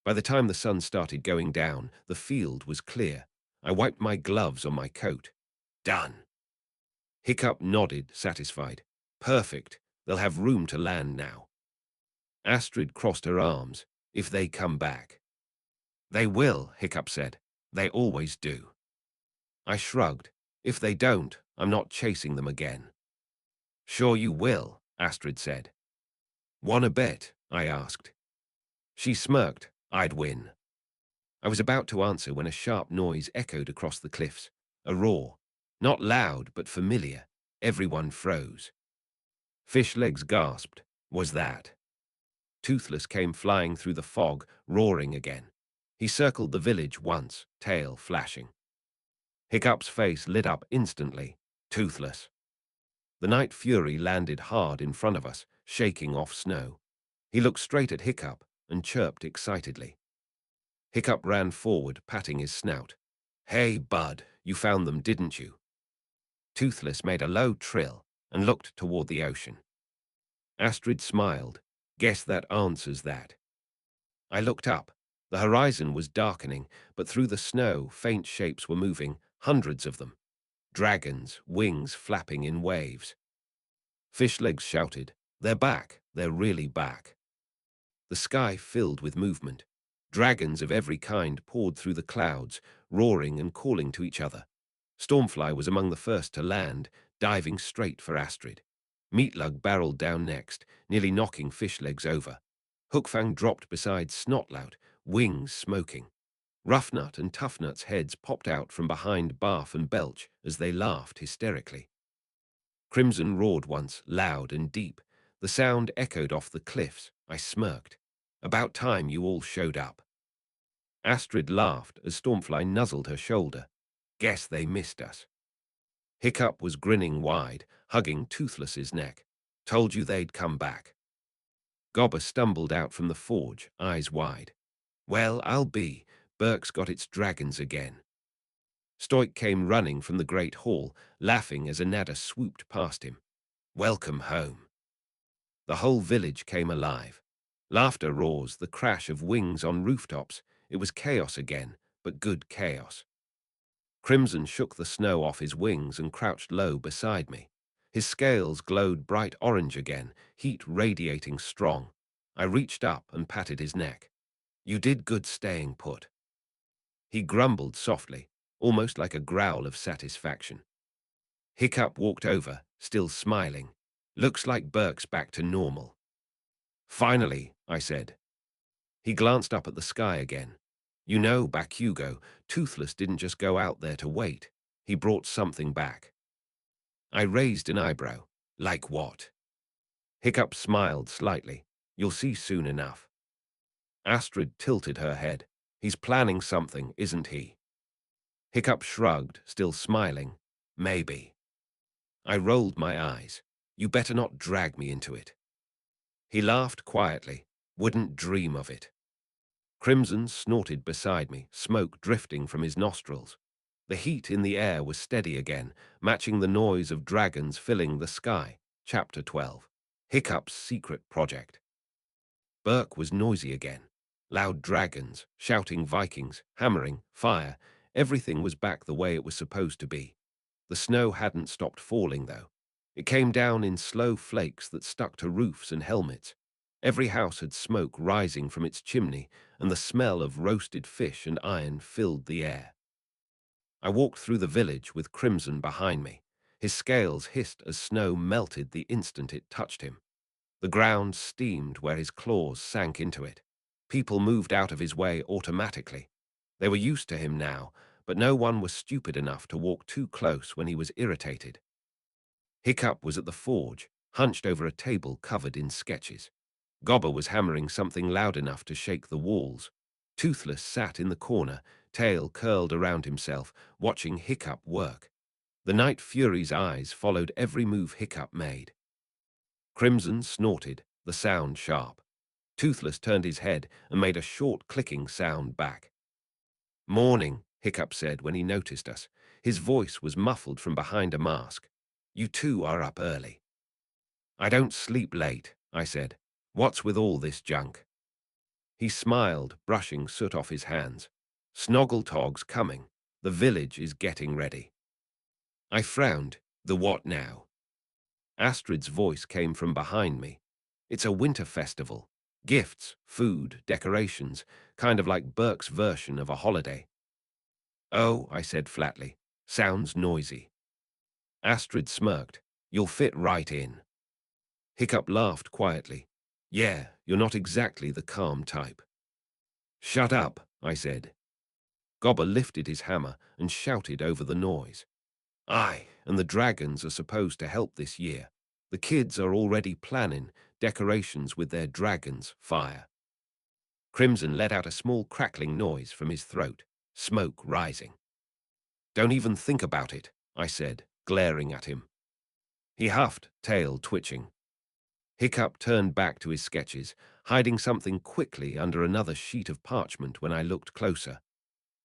By the time the sun started going down, the field was clear. I wiped my gloves on my coat. Done. Hiccup nodded, satisfied. Perfect. They'll have room to land now. Astrid crossed her arms. If they come back. They will, Hiccup said. They always do. I shrugged. If they don't, I'm not chasing them again. Sure you will, Astrid said. Wanna bet? I asked. She smirked. I'd win. I was about to answer when a sharp noise echoed across the cliffs. A roar. Not loud, but familiar. Everyone froze. Fishlegs gasped. Was that? Toothless came flying through the fog, roaring again. He circled the village once, tail flashing. Hiccup's face lit up instantly. Toothless. The night fury landed hard in front of us, shaking off snow. He looked straight at Hiccup and chirped excitedly. Hiccup ran forward, patting his snout. Hey, bud, you found them, didn't you? Toothless made a low trill and looked toward the ocean. Astrid smiled. Guess that answers that. I looked up. The horizon was darkening, but through the snow, faint shapes were moving, hundreds of them. Dragons, wings flapping in waves. Fishlegs shouted, They're back, they're really back. The sky filled with movement. Dragons of every kind poured through the clouds, roaring and calling to each other. Stormfly was among the first to land, diving straight for Astrid. Meatlug barreled down next, nearly knocking Fishlegs over. Hookfang dropped beside Snotlout, wings smoking. Roughnut and Toughnut's heads popped out from behind Barf and Belch as they laughed hysterically. Crimson roared once, loud and deep. The sound echoed off the cliffs. I smirked. About time you all showed up. Astrid laughed as Stormfly nuzzled her shoulder. Guess they missed us. Hiccup was grinning wide, hugging Toothless's neck. Told you they'd come back. Gobber stumbled out from the forge, eyes wide. Well, I'll be. Burke's got its dragons again. Stoik came running from the great hall, laughing as Anada swooped past him. Welcome home. The whole village came alive. Laughter roars, the crash of wings on rooftops. It was chaos again, but good chaos. Crimson shook the snow off his wings and crouched low beside me. His scales glowed bright orange again, heat radiating strong. I reached up and patted his neck. You did good staying put. He grumbled softly, almost like a growl of satisfaction. Hiccup walked over, still smiling. Looks like Burke's back to normal. Finally, I said. He glanced up at the sky again. You know, Bakugou, Toothless didn't just go out there to wait. He brought something back. I raised an eyebrow. Like what? Hiccup smiled slightly. You'll see soon enough. Astrid tilted her head. He's planning something, isn't he? Hiccup shrugged, still smiling. Maybe. I rolled my eyes. You better not drag me into it. He laughed quietly. Wouldn't dream of it. Crimson snorted beside me, smoke drifting from his nostrils. The heat in the air was steady again, matching the noise of dragons filling the sky. Chapter 12. Hiccup's Secret Project. Burke was noisy again. Loud dragons, shouting Vikings, hammering, fire. Everything was back the way it was supposed to be. The snow hadn't stopped falling, though. It came down in slow flakes that stuck to roofs and helmets. Every house had smoke rising from its chimney, and the smell of roasted fish and iron filled the air. I walked through the village with Crimson behind me. His scales hissed as snow melted the instant it touched him. The ground steamed where his claws sank into it. People moved out of his way automatically. They were used to him now, but no one was stupid enough to walk too close when he was irritated. Hiccup was at the forge, hunched over a table covered in sketches. Gobber was hammering something loud enough to shake the walls. Toothless sat in the corner, tail curled around himself, watching Hiccup work. The Night Fury's eyes followed every move Hiccup made. Crimson snorted, the sound sharp. Toothless turned his head and made a short clicking sound back. "Morning," Hiccup said when he noticed us. His voice was muffled from behind a mask. "You two are up early." "I don't sleep late," I said. "What's with all this junk?" He smiled, brushing soot off his hands. "Snoggletog's coming. The village is getting ready." I frowned. "The what now?" Astrid's voice came from behind me. "It's a winter festival. Gifts, food, decorations, kind of like Burke's version of a holiday." "Oh," I said flatly. "Sounds noisy." Astrid smirked. "You'll fit right in." Hiccup laughed quietly. "Yeah, you're not exactly the calm type." "Shut up," I said. Gobber lifted his hammer and shouted over the noise. "Aye, and the dragons are supposed to help this year. The kids are already planning decorations with their dragons' fire." Crimson let out a small crackling noise from his throat, smoke rising. "Don't even think about it," I said, glaring at him. He huffed, tail twitching. Hiccup turned back to his sketches, hiding something quickly under another sheet of parchment when I looked closer.